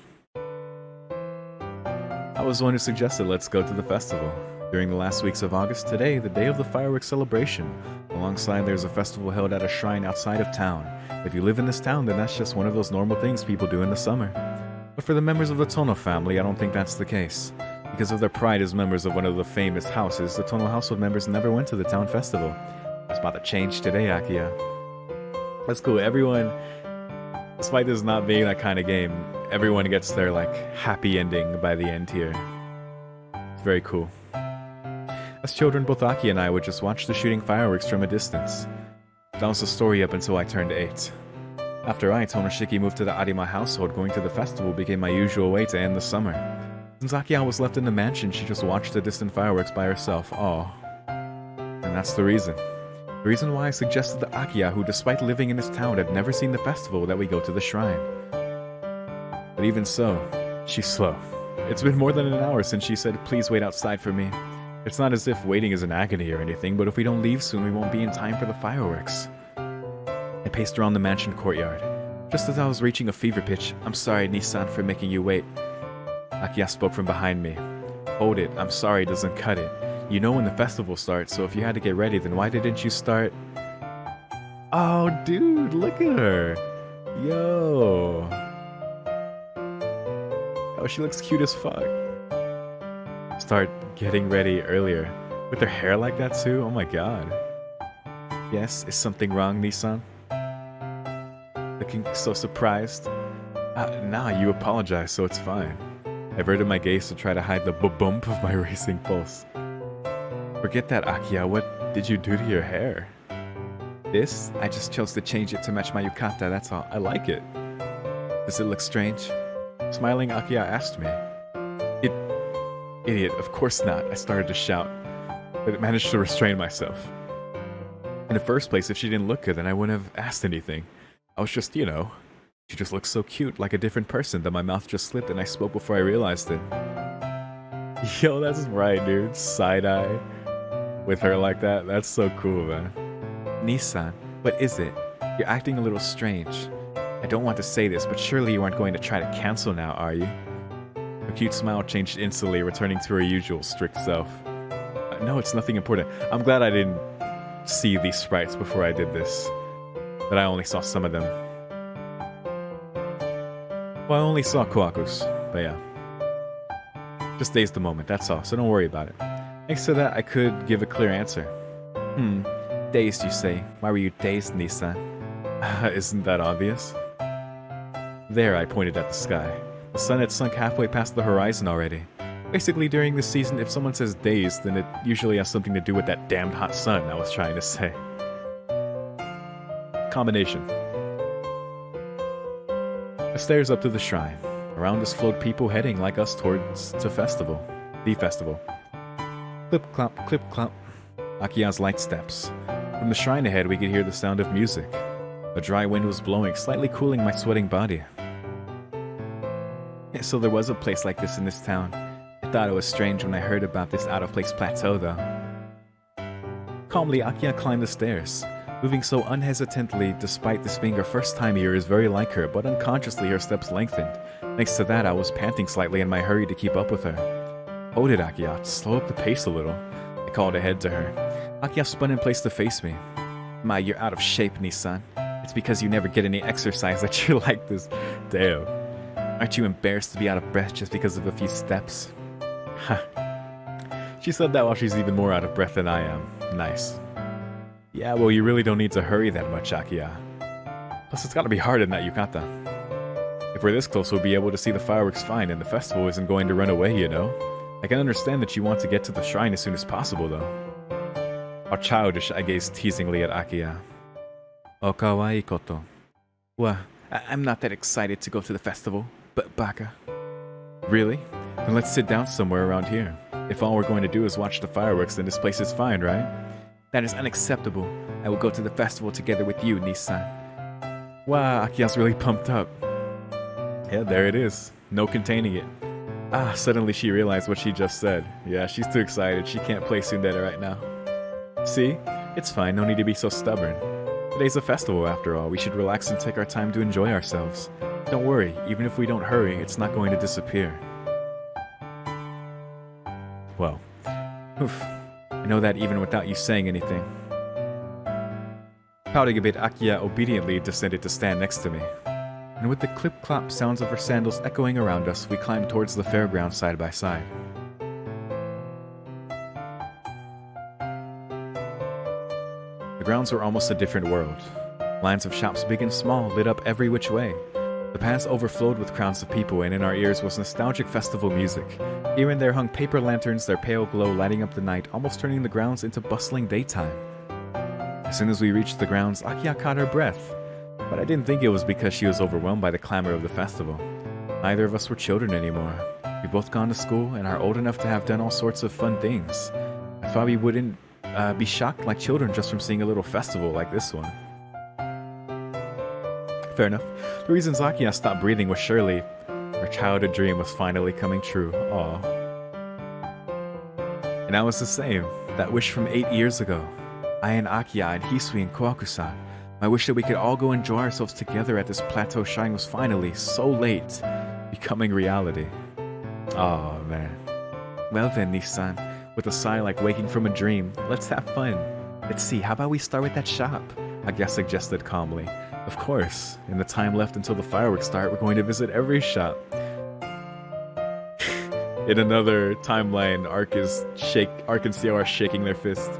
I was the one who suggested let's go to the festival. During the last weeks of August, today, the day of the fireworks celebration. Alongside, there's a festival held at a shrine outside of town. If you live in this town, then that's just one of those normal things people do in the summer. But for the members of the Tono family, I don't think that's the case. Because of their pride as members of one of the famous houses, the Tono household members never went to the town festival. It's about to change today, Akiya. That's cool. Everyone, despite this not being that kind of game, everyone gets their, like, happy ending by the end here. It's very cool. As children, both Aki and I would just watch the shooting fireworks from a distance. That was the story up until I turned 8. After Tonoshiki moved to the Arima household, going to the festival became my usual way to end the summer. Since Akiya was left in the mansion, she just watched the distant fireworks by herself. Aw. And that's the reason. The reason why I suggested to Akiya, who despite living in this town had never seen the festival, that we go to the shrine. But even so, she's slow. It's been more than an hour since she said, "Please wait outside for me." It's not as if waiting is an agony or anything, but if we don't leave soon, we won't be in time for the fireworks. I paced around the mansion courtyard. Just as I was reaching a fever pitch, "I'm sorry, Nissan, for making you wait." Akiya spoke from behind me. "Hold it, I'm sorry doesn't cut it. You know when the festival starts, so if you had to get ready, then why didn't you start?" Oh, dude, look at her. Yo. Oh, she looks cute as fuck. Start getting ready earlier. With her hair like that too? Oh my god. Yes, is something wrong, Nissan? Looking so surprised. Nah, you apologize, so it's fine. I averted my gaze to try to hide the bump of my racing pulse. Forget that, Akiya. What did you do to your hair? This? I just chose to change it to match my yukata, that's all. I like it. Does it look strange? Smiling, Akiya asked me. Idiot, of course not. I started to shout, but managed to restrain myself. In the first place, if she didn't look good, then I wouldn't have asked anything. I was just, she just looks so cute, like a different person, that my mouth just slipped and I spoke before I realized it. Yo, that's right, dude. Side-eye with her like that. That's so cool, man. Nissan, what is it? You're acting a little strange. I don't want to say this, but surely you aren't going to try to cancel now, are you? Her cute smile changed instantly, returning to her usual strict self. No, it's nothing important. I'm glad I didn't see these sprites before I did this. That I only saw some of them. Well, I only saw Koakus, but yeah. Just dazed the moment, that's all, so don't worry about it. Thanks to that, I could give a clear answer. Dazed, you say? Why were you dazed, Nissan? Isn't that obvious? There, I pointed at the sky. The sun had sunk halfway past the horizon already. Basically, during this season, if someone says dazed, then it usually has something to do with that damned hot sun, I was trying to say. Combination. The stairs up to the shrine. Around us flowed people heading like us towards the festival. Clip-clop, clip-clop. Akiya's light steps. From the shrine ahead, we could hear the sound of music. A dry wind was blowing, slightly cooling my sweating body. So there was a place like this in this town. I thought it was strange when I heard about this out-of-place plateau, though. Calmly, Akiya climbed the stairs. Moving so unhesitantly, despite this being her first time here, is very like her, but unconsciously her steps lengthened. Thanks to that, I was panting slightly in my hurry to keep up with her. Hold it, Akiya. Slow up the pace a little. I called ahead to her. Akiya spun in place to face me. My, you're out of shape, Nissan. It's because you never get any exercise that you're like this. Damn. Aren't you embarrassed to be out of breath just because of a few steps? Ha. She said that while she's even more out of breath than I am. Nice. Yeah, well, you really don't need to hurry that much, Akiya. Plus, it's gotta be hard in that yukata. If we're this close, we'll be able to see the fireworks fine, and the festival isn't going to run away, you know? I can understand that you want to get to the shrine as soon as possible, though. How childish, I gazed teasingly at Akiya. O kawaii koto. Well, I'm not that excited to go to the festival, but baka. Really? Then let's sit down somewhere around here. If all we're going to do is watch the fireworks, then this place is fine, right? That is unacceptable. I will go to the festival together with you, Nissan. Wow, Akiya's really pumped up. Yeah, there it is. No containing it. Suddenly she realized what she just said. Yeah, she's too excited. She can't play tsundere right now. See? It's fine. No need to be so stubborn. Today's a festival after all. We should relax and take our time to enjoy ourselves. Don't worry. Even if we don't hurry, it's not going to disappear. Well, oof. I know that even without you saying anything. Pouting a bit, Akiya obediently descended to stand next to me. And with the clip-clop sounds of her sandals echoing around us, we climbed towards the fairground side by side. The grounds were almost a different world. Lines of shops big and small lit up every which way. The paths overflowed with crowds of people, and in our ears was nostalgic festival music. Here and there hung paper lanterns, their pale glow lighting up the night, almost turning the grounds into bustling daytime. As soon as we reached the grounds, Akiya caught her breath. But I didn't think it was because she was overwhelmed by the clamor of the festival. Neither of us were children anymore. We've both gone to school and are old enough to have done all sorts of fun things. I thought we wouldn't be shocked like children just from seeing a little festival like this one. Fair enough. The reason Zakia stopped breathing was surely her childhood dream was finally coming true. Aw. And I was the same. That wish from 8 years ago. I and Akiya and Hisui and Koaku-san. My wish that we could all go enjoy ourselves together at this plateau shrine was finally, so late, becoming reality. Oh man. Well then, Nissan, with a sigh like waking from a dream, let's have fun. Let's see, how about we start with that shop? Akiya suggested calmly. Of course, in the time left until the fireworks start, we're going to visit every shop. In another timeline, Ark and CO are shaking their fist.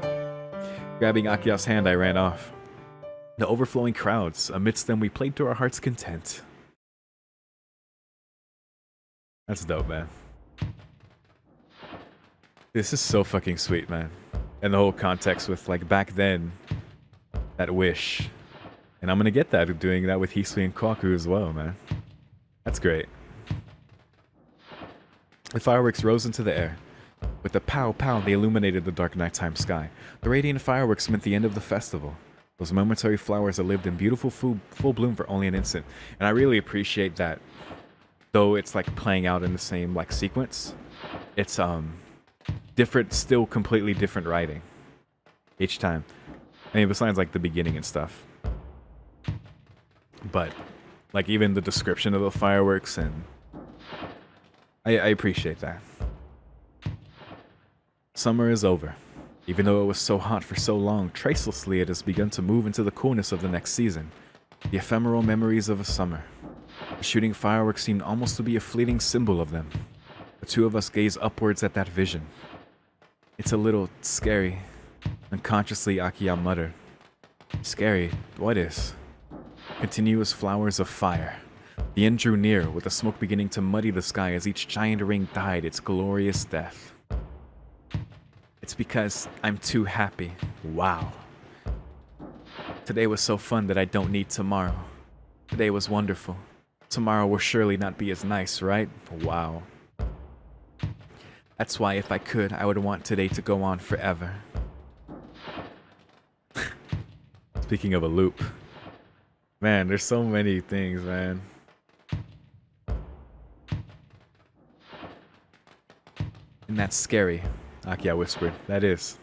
Grabbing Akiya's hand, I ran off. The overflowing crowds, amidst them we played to our heart's content. That's dope, man. This is so fucking sweet, man. And the whole context with, like, back then, that wish. And I'm gonna get that, doing that with Hisui and Koaku as well, man. That's great. The fireworks rose into the air. With a pow-pow, they illuminated the dark nighttime sky. The radiant fireworks meant the end of the festival. Those momentary flowers that lived in beautiful full bloom for only an instant. And I really appreciate that. Though it's like playing out in the same like sequence, it's different, still completely different writing each time. I mean, besides like the beginning and stuff. But like even the description of the fireworks, and I appreciate that. Summer is over. Even though it was so hot for so long, tracelessly it has begun to move into the coolness of the next season. The ephemeral memories of a summer. The shooting fireworks seemed almost to be a fleeting symbol of them. The two of us gaze upwards at that vision. It's a little scary. Unconsciously, Akiya muttered. Scary? What is? Continuous flowers of fire. The end drew near, with the smoke beginning to muddy the sky as each giant ring died its glorious death. It's because I'm too happy. Wow. Today was so fun that I don't need tomorrow. Today was wonderful. Tomorrow will surely not be as nice, right? Wow. That's why if I could, I would want today to go on forever. Speaking of a loop. Man, there's so many things, man. And that's scary. Akiya whispered. That is.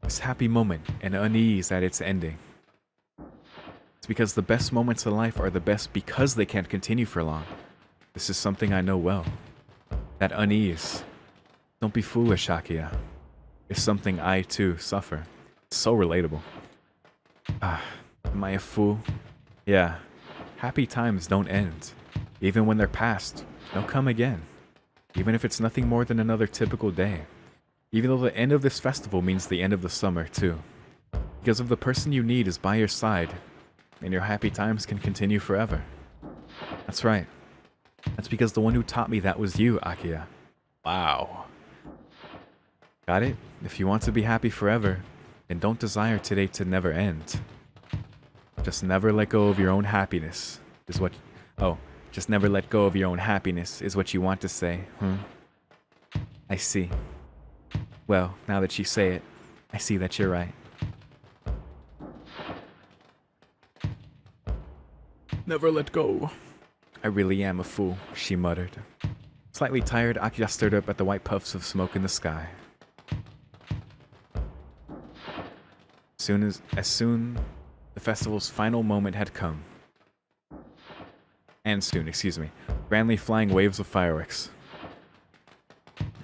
This happy moment and unease at its ending. It's because the best moments in life are the best because they can't continue for long. This is something I know well. That unease. Don't be foolish, Akiya. It's something I too suffer. It's so relatable. Am I a fool? Yeah. Happy times don't end. Even when they're past, they'll come again. Even if it's nothing more than another typical day. Even though the end of this festival means the end of the summer, too. Because if the person you need is by your side, then your happy times can continue forever. That's right. That's because the one who taught me that was you, Akiya. Wow. Got it? If you want to be happy forever, then don't desire today to never end. Just never let go of your own happiness, is what... Oh. Just never let go of your own happiness, is what you want to say, I see. Well, now that you say it, I see that you're right. Never let go. I really am a fool, she muttered. Slightly tired, Akiya stared up at the white puffs of smoke in the sky. As soon the festival's final moment had come. Grandly flying waves of fireworks.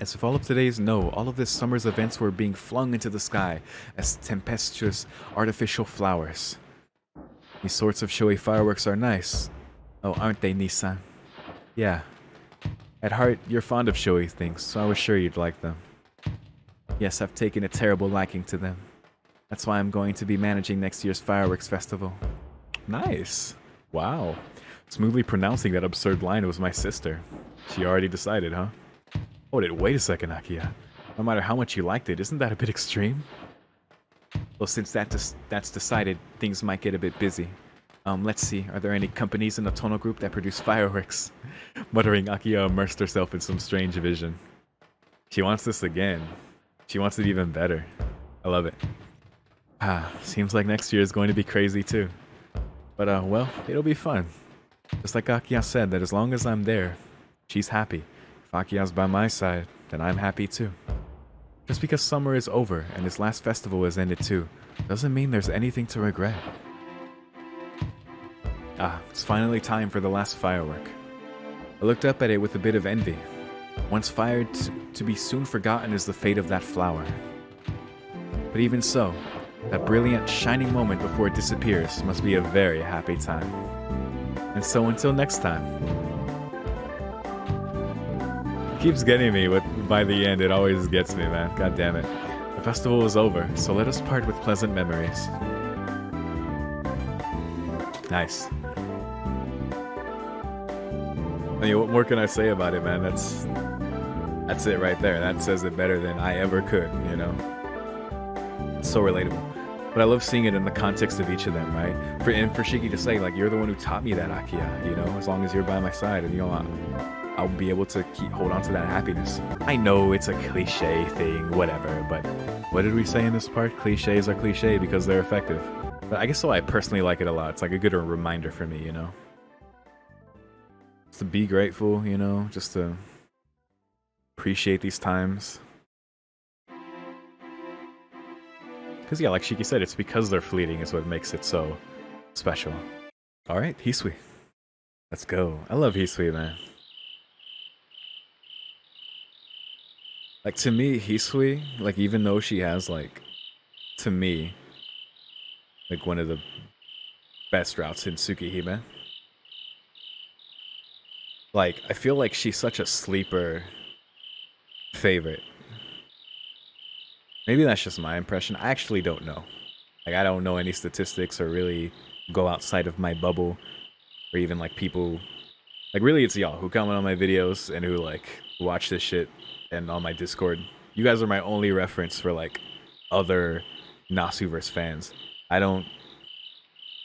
As if all of today's all of this summer's events were being flung into the sky as tempestuous artificial flowers. These sorts of showy fireworks are nice. Oh, aren't they, Nissan? Yeah. At heart, you're fond of showy things, so I was sure you'd like them. Yes, I've taken a terrible liking to them. That's why I'm going to be managing next year's fireworks festival. Nice. Wow. Smoothly pronouncing that absurd line was my sister. She already decided, huh? Wait a second, Akiya. No matter how much you liked it, isn't that a bit extreme? Well, since that's decided, things might get a bit busy. Let's see, are there any companies in the Tono group that produce fireworks? Muttering, Akiya immersed herself in some strange vision. She wants this again. She wants it even better. I love it. Seems like next year is going to be crazy too. But well, it'll be fun. Just like Akiya said, that as long as I'm there, she's happy. If Akiya's by my side, then I'm happy too. Just because summer is over and this last festival has ended too, doesn't mean there's anything to regret. It's finally time for the last firework. I looked up at it with a bit of envy. Once fired, to be soon forgotten is the fate of that flower. But even so, that brilliant, shining moment before it disappears must be a very happy time. And so until next time. It keeps getting me, but by the end it always gets me, man. God damn it. The festival is over, so let us part with pleasant memories. Nice. I mean, what more can I say about it, man? That's it right there. That says it better than I ever could, you know? It's so relatable. But I love seeing it in the context of each of them, right? For Shiki to say, like, you're the one who taught me that, Akiya, you know? As long as you're by my side, and, you know, I'll be able to hold on to that happiness. I know it's a cliche thing, whatever, but what did we say in this part? Cliches are cliche because they're effective. But I guess so I personally like it a lot. It's like a good reminder for me, you know? Just to be grateful, you know? Just to appreciate these times. Because, yeah, like Shiki said, it's because they're fleeting is what makes it so special. Alright, Hisui. Let's go. I love Hisui, man. Like, to me, Hisui, like, even though she has, like, to me, like, one of the best routes in Tsukihime. Like, I feel like she's such a sleeper favorite. Maybe that's just my impression. I actually don't know. Like, I don't know any statistics or really go outside of my bubble. Or even, like, people... Like, really, it's y'all who comment on my videos and who, like, watch this shit and on my Discord. You guys are my only reference for, like, other Nasuverse fans. I don't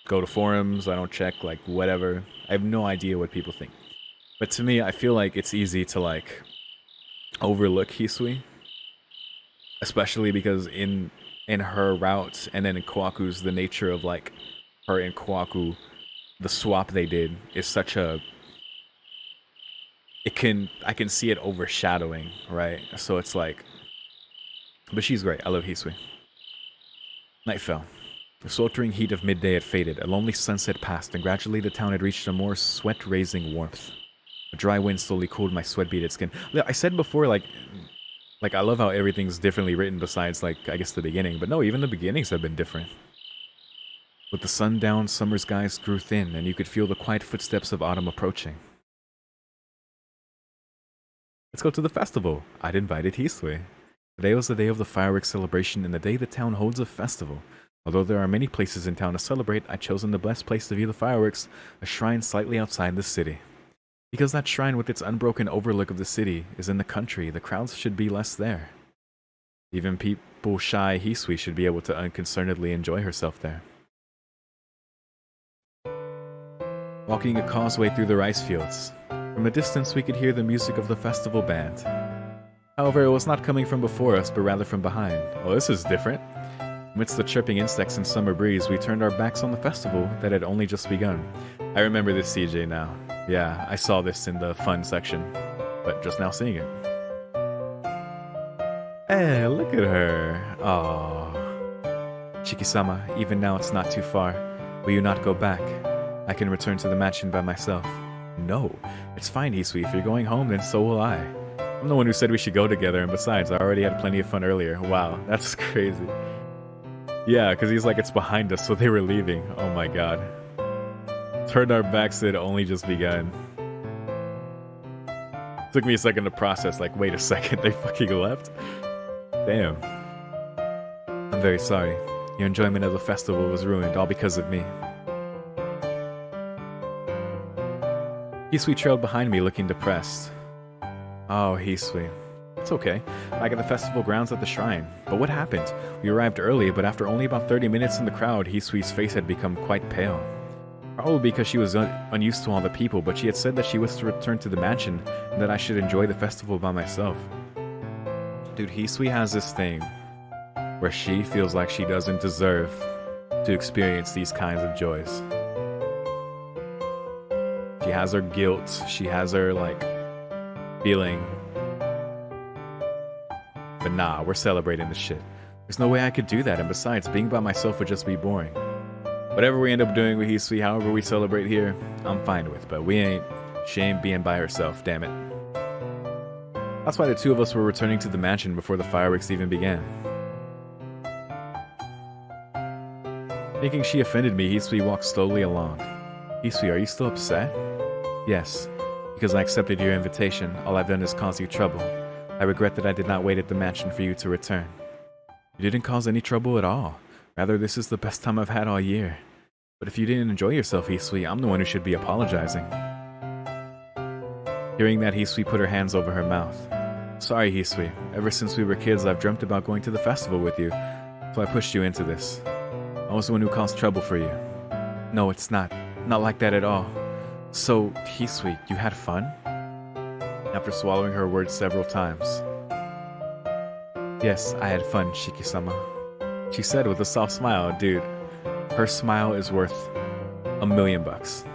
go to forums. I don't check, like, whatever. I have no idea what people think. But to me, I feel like it's easy to, like, overlook Hisui. Especially because in her route, and then in Kwaku's, the nature of, like, her and Kwaku, the swap they did is such a... I can see it overshadowing, right? So it's like... But she's great. I love Hisui. Night fell. The sweltering heat of midday had faded. A lonely sunset passed, and gradually the town had reached a more sweat-raising warmth. A dry wind slowly cooled my sweat-beaded skin. I said before, like, I love how everything's differently written besides, like, I guess the beginning. But no, even the beginnings have been different. With the sun down, summer skies grew thin, and you could feel the quiet footsteps of autumn approaching. Let's go to the festival. I'd invited Hisui. Today was the day of the fireworks celebration and the day the town holds a festival. Although there are many places in town to celebrate, I'd chosen the best place to view the fireworks, a shrine slightly outside the city. Because that shrine with its unbroken overlook of the city is in the country, the crowds should be less there. Even people shy Hisui should be able to unconcernedly enjoy herself there. Walking a causeway through the rice fields. From a distance we could hear the music of the festival band. However, it was not coming from before us, but rather from behind. Oh, this is different. Amidst the chirping insects and summer breeze, we turned our backs on the festival that had only just begun. I remember this CJ now. Yeah, I saw this in the fun section, but just now seeing it. Hey, look at her. Aww. Shiki-sama, even now it's not too far. Will you not go back? I can return to the mansion by myself. No, it's fine, Hisui. If you're going home, then so will I. I'm the one who said we should go together, and besides, I already had plenty of fun earlier. Wow, that's crazy. Yeah, because he's like, it's behind us, so they were leaving. Oh my god. Turned our backs, it had only just begun. Took me a second to process, like, wait a second, they fucking left? Damn. I'm very sorry. Your enjoyment of the festival was ruined, all because of me. Hisui trailed behind me, looking depressed. Oh, Hisui. It's okay. Back at the festival grounds at the shrine. But what happened? We arrived early, but after only about 30 minutes in the crowd, Hisui's face had become quite pale. Probably because she was unused to all the people, but she had said that she was to return to the mansion and that I should enjoy the festival by myself. Dude, Hisui has this thing where she feels like she doesn't deserve to experience these kinds of joys. She has her guilt, she has her, like, feeling. But nah, we're celebrating this shit. There's no way I could do that, and besides, being by myself would just be boring. Whatever we end up doing with Hisui, however we celebrate here, I'm fine with, but she ain't being by herself, damn it. That's why the two of us were returning to the mansion before the fireworks even began. Thinking she offended me, Hisui walked slowly along. Hisui, are you still upset? Yes, because I accepted your invitation. All I've done is cause you trouble. I regret that I did not wait at the mansion for you to return. You didn't cause any trouble at all. Rather, this is the best time I've had all year. But if you didn't enjoy yourself, Hisui, I'm the one who should be apologizing. Hearing that, Hisui put her hands over her mouth. Sorry, Hisui. Ever since we were kids, I've dreamt about going to the festival with you, so I pushed you into this. I was the one who caused trouble for you. No, it's not. Not like that at all. So, Hisui, you had fun? After swallowing her words several times. Yes, I had fun, Shiki-sama. She said with a soft smile. Dude, her smile is worth $1,000,000.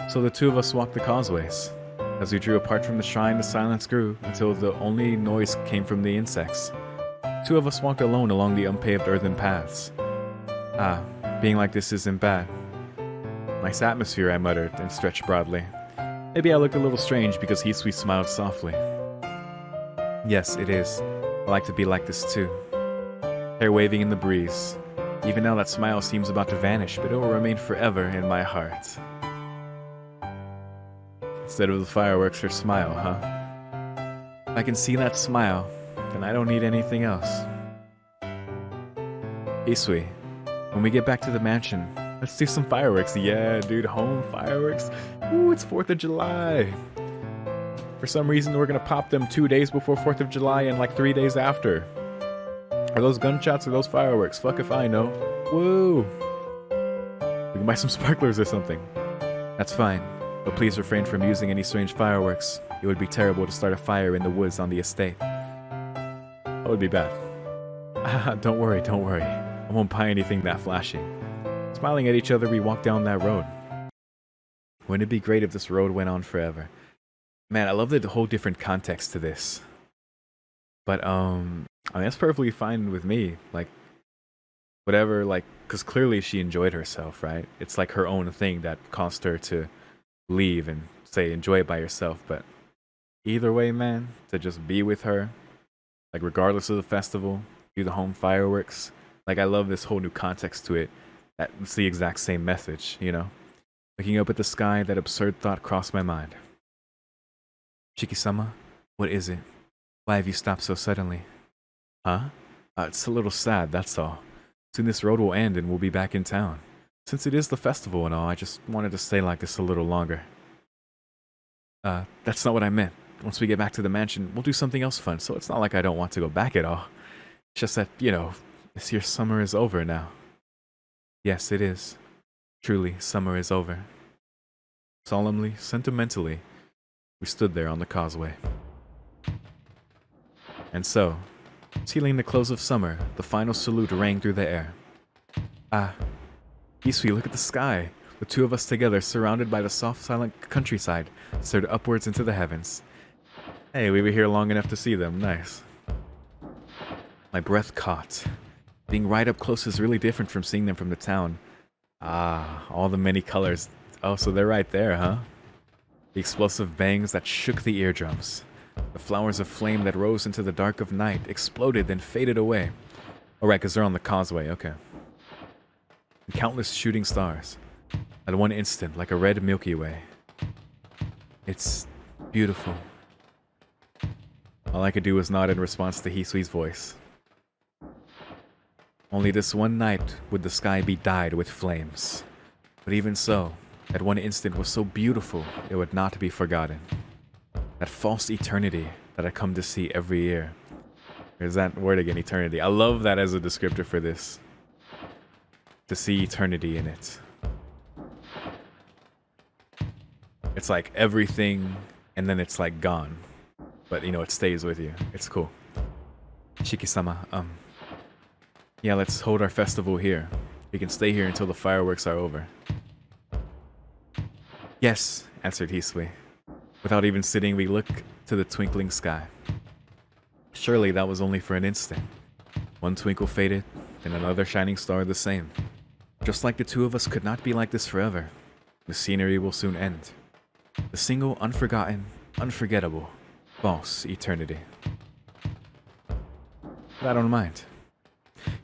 So the two of us walked the causeways. As we drew apart from the shrine, the silence grew until the only noise came from the insects. Two of us walked alone along the unpaved earthen paths. Ah, being like this isn't bad. Nice atmosphere, I muttered and stretched broadly. Maybe I looked a little strange because Hisui smiled softly. Yes, it is. I like to be like this too. Hair waving in the breeze. Even now that smile seems about to vanish, but it will remain forever in my heart. Instead of the fireworks, her smile, huh? If I can see that smile, then I don't need anything else. Hisui, when we get back to the mansion, let's do some fireworks. Yeah, dude, home fireworks. Ooh, it's 4th of July. For some reason, we're gonna pop them 2 days before 4th of July and like 3 days after. Are those gunshots or those fireworks? Fuck if I know. Woo! We can buy some sparklers or something. That's fine, but please refrain from using any strange fireworks. It would be terrible to start a fire in the woods on the estate. That would be bad. Don't worry, don't worry. I won't buy anything that flashy. Smiling at each other, we walked down that road. Wouldn't it be great if this road went on forever? Man, I love the whole different context to this. But, I mean, that's perfectly fine with me. Like, whatever, like, because clearly she enjoyed herself, right? It's like her own thing that caused her to leave and say, enjoy it by yourself. But either way, man, to just be with her, like, regardless of the festival, do the home fireworks. Like, I love this whole new context to it. That's the exact same message, you know? Looking up at the sky, that absurd thought crossed my mind. Shiki-sama, what is it? Why have you stopped so suddenly? Huh? It's a little sad, that's all. Soon this road will end and we'll be back in town. Since it is the festival and all, I just wanted to stay like this a little longer. That's not what I meant. Once we get back to the mansion, we'll do something else fun, so it's not like I don't want to go back at all. It's just that, you know, this year's summer is over now. Yes, it is. Truly, summer is over. Solemnly, sentimentally, we stood there on the causeway. And so, sealing the close of summer, the final salute rang through the air. Ah, Hisui, look at the sky. The two of us together, surrounded by the soft, silent countryside, stared upwards into the heavens. Hey, we were here long enough to see them. Nice. My breath caught. Being right up close is really different from seeing them from the town. Ah, all the many colors. Oh, so they're right there, huh? The explosive bangs that shook the eardrums. The flowers of flame that rose into the dark of night exploded, then faded away. Oh, right, because they're on the causeway, okay. And countless shooting stars. At one instant, like a red Milky Way. It's beautiful. All I could do was nod in response to Hisui's voice. Only this one night would the sky be dyed with flames. But even so, that one instant was so beautiful, it would not be forgotten. That false eternity that I come to see every year. There's that word again, eternity. I love that as a descriptor for this. To see eternity in it. It's like everything, and then it's like gone. but you know, it stays with you. It's cool. Shiki-sama, yeah, let's hold our festival here. We can stay here until the fireworks are over. Yes, answered Hisui. Without even sitting, we look to the twinkling sky. Surely that was only for an instant. One twinkle faded, then another shining star the same. Just like the two of us could not be like this forever. The scenery will soon end. The single, unforgotten, unforgettable, false eternity. But I don't mind.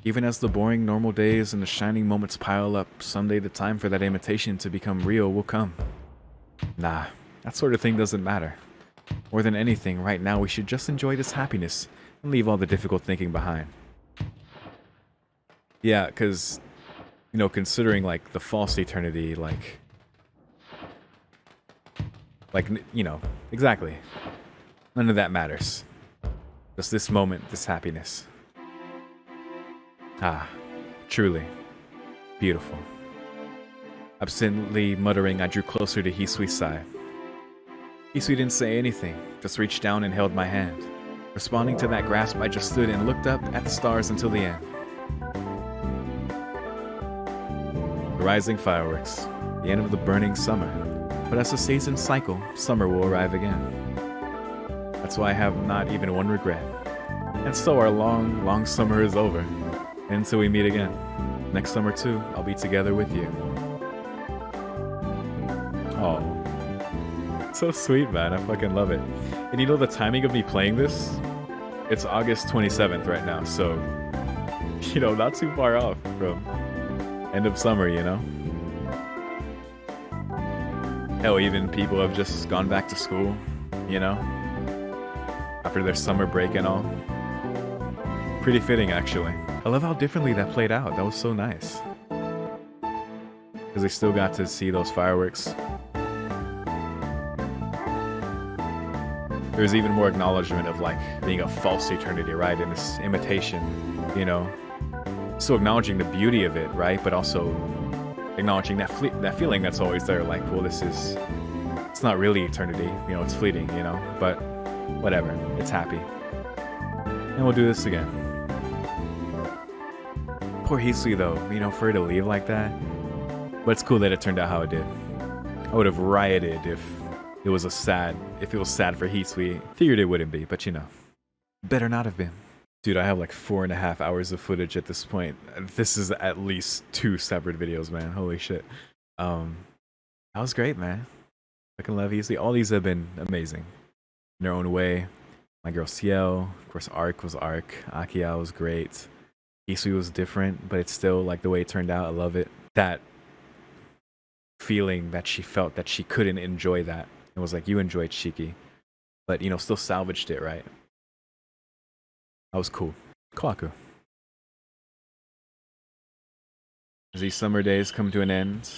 Even as the boring normal days and the shining moments pile up, someday the time for that imitation to become real will come. Nah, that sort of thing doesn't matter. More than anything, right now we should just enjoy this happiness and leave all the difficult thinking behind. Yeah, because, you know, considering, like, the false eternity, like, you know, exactly. None of that matters. Just this moment, this happiness. Ah, truly beautiful. Absently muttering, I drew closer to Hisui's side. Hisui didn't say anything, just reached down and held my hand. Responding to that grasp, I just stood and looked up at the stars until the end. The rising fireworks, the end of the burning summer. But as the seasons cycle, summer will arrive again. That's why I have not even one regret. And so our long, long summer is over. And until we meet again. Next summer too, I'll be together with you. Oh. So sweet, man. I fucking love it. And you know the timing of me playing this? It's August 27th right now, so, you know, not too far off from end of summer, you know? Hell, even people have just gone back to school, you know? After their summer break and all. Pretty fitting, actually. I love how differently that played out. That was so nice. Because they still got to see those fireworks. There's even more acknowledgement of, like, being a false eternity, right? In this imitation, you know? Still acknowledging the beauty of it, right? But also acknowledging that that feeling that's always there, like, well, it's not really eternity, you know, it's fleeting, you know? But whatever, it's happy. And we'll do this again. Poor Hisui, though, you know, for her to leave like that. But it's cool that it turned out how it did. I would have rioted if it was sad for Hisui. Figured it wouldn't be, but you know. Better not have been. Dude, I have like 4.5 hours of footage at this point. This is at least 2 separate videos, man. Holy shit. That was great, man. Fucking love Hisui. All these have been amazing. In their own way. My girl Ciel, of course, Arc was Arc. Akia was great. Hisui was different, but it's still like the way it turned out. I love it. That feeling that she felt that she couldn't enjoy that. It was like, you enjoyed Shiki, but, you know, still salvaged it, right? That was cool. Kohaku. As these summer days come to an end,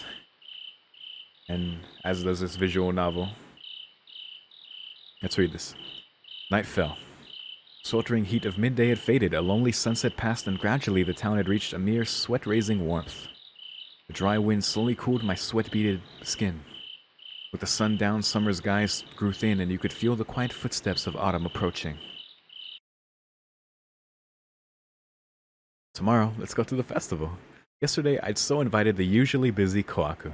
and as does this visual novel, let's read this. Night fell. Sweltering heat of midday had faded, a lonely sunset passed, and gradually the town had reached a mere sweat-raising warmth. The dry wind slowly cooled my sweat-beaded skin. With the sun down, summer's skies grew thin, and you could feel the quiet footsteps of autumn approaching. Tomorrow, let's go to the festival. Yesterday, I'd so invited the usually busy Kohaku.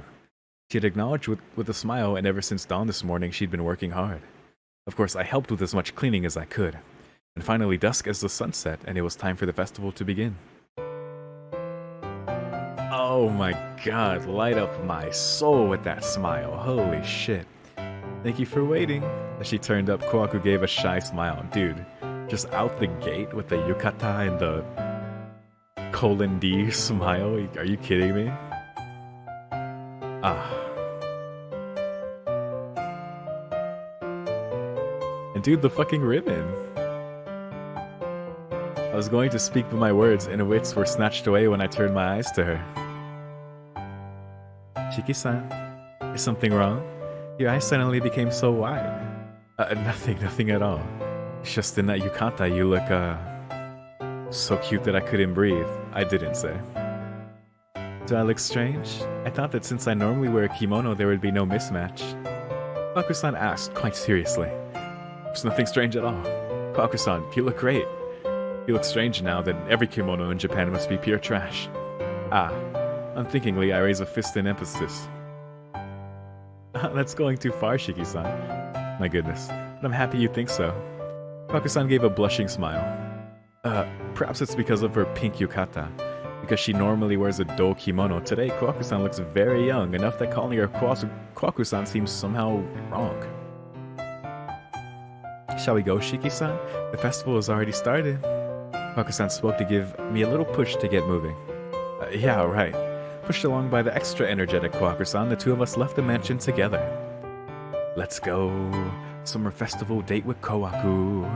She had acknowledged with a smile, and ever since dawn this morning, she'd been working hard. Of course, I helped with as much cleaning as I could. And finally dusk as the sun set, and it was time for the festival to begin. Oh my god, light up my soul with that smile. Holy shit. Thank you for waiting. As she turned up, Kohaku gave a shy smile. Dude, just out the gate with the yukata and the :D smile? Are you kidding me? Ah. And dude, the fucking ribbon. I was going to speak, but my words and wits were snatched away when I turned my eyes to her. Shiki-san, is something wrong? Your eyes suddenly became so wide. Nothing at all. It's just in that yukata you look, so cute that I couldn't breathe. I didn't say. Do I look strange? I thought that since I normally wear a kimono there would be no mismatch. Baku-san asked, quite seriously. There's nothing strange at all. Kwaku-san, you look great. You look strange now that every kimono in Japan must be pure trash. Ah, unthinkingly I raise a fist in emphasis. That's going too far, Shiki-san. My goodness, but I'm happy you think so. Kwaku-san gave a blushing smile. Perhaps it's because of her pink yukata. Because she normally wears a dull kimono, today Kwaku-san looks very young, enough that calling her Kwaku-san seems somehow wrong. Shall we go, Shiki-san? The festival has already started. Kwaku-san spoke to give me a little push to get moving. Yeah, right. Pushed along by the extra energetic Kwaku-san, the two of us left the mansion together. Let's go. Summer festival date with Kowaku.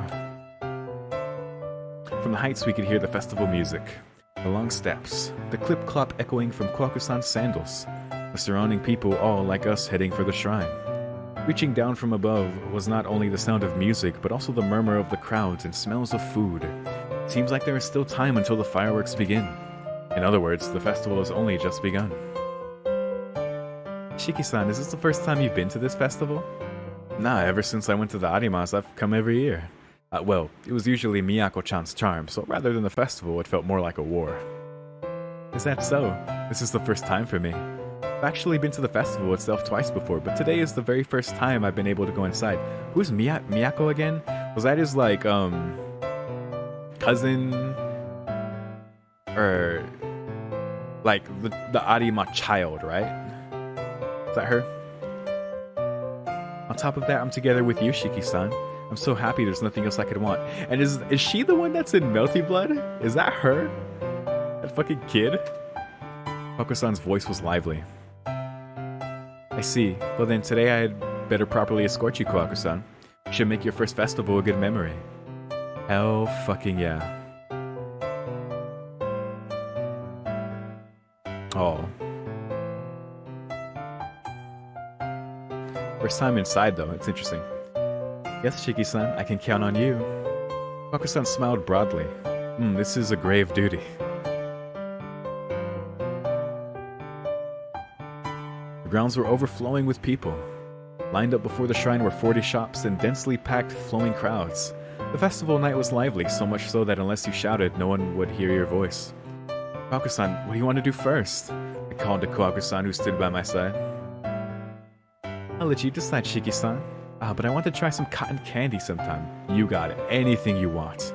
From the heights we could hear the festival music. The long steps, the clip-clop echoing from Kwaku-san's sandals. The surrounding people all like us heading for the shrine. Reaching down from above was not only the sound of music, but also the murmur of the crowds and smells of food. Seems like there is still time until the fireworks begin. In other words, the festival has only just begun. Shiki-san, is this the first time you've been to this festival? Nah, ever since I went to the Arimas, I've come every year. Well, it was usually Miyako-chan's charm, so rather than the festival, it felt more like a war. Is that so? This is the first time for me. I've actually been to the festival itself twice before, but today is the very first time I've been able to go inside. Who's Miyako again? Was that his, like, cousin? Or, like, the Arima child, right? Is that her? On top of that, I'm together with you, Shiki-san. I'm so happy there's nothing else I could want. And is she the one that's in Melty Blood? Is that her? That fucking kid? Kwaku-san's voice was lively. I see. Well then, today I had better properly escort you, Kwaku-san. Should make your first festival a good memory. Hell fucking yeah. Oh. First time inside though, it's interesting. Yes, Shiki-san, I can count on you. Kwaku-san smiled broadly. This is a grave duty. The grounds were overflowing with people. Lined up before the shrine were 40 shops and densely packed, flowing crowds. The festival night was lively, so much so that unless you shouted, no one would hear your voice. Kwaku-san, what do you want to do first? I called to Kwaku-san, who stood by my side. I'll let you decide, Shiki-san. But I want to try some cotton candy sometime. You got it. Anything you want.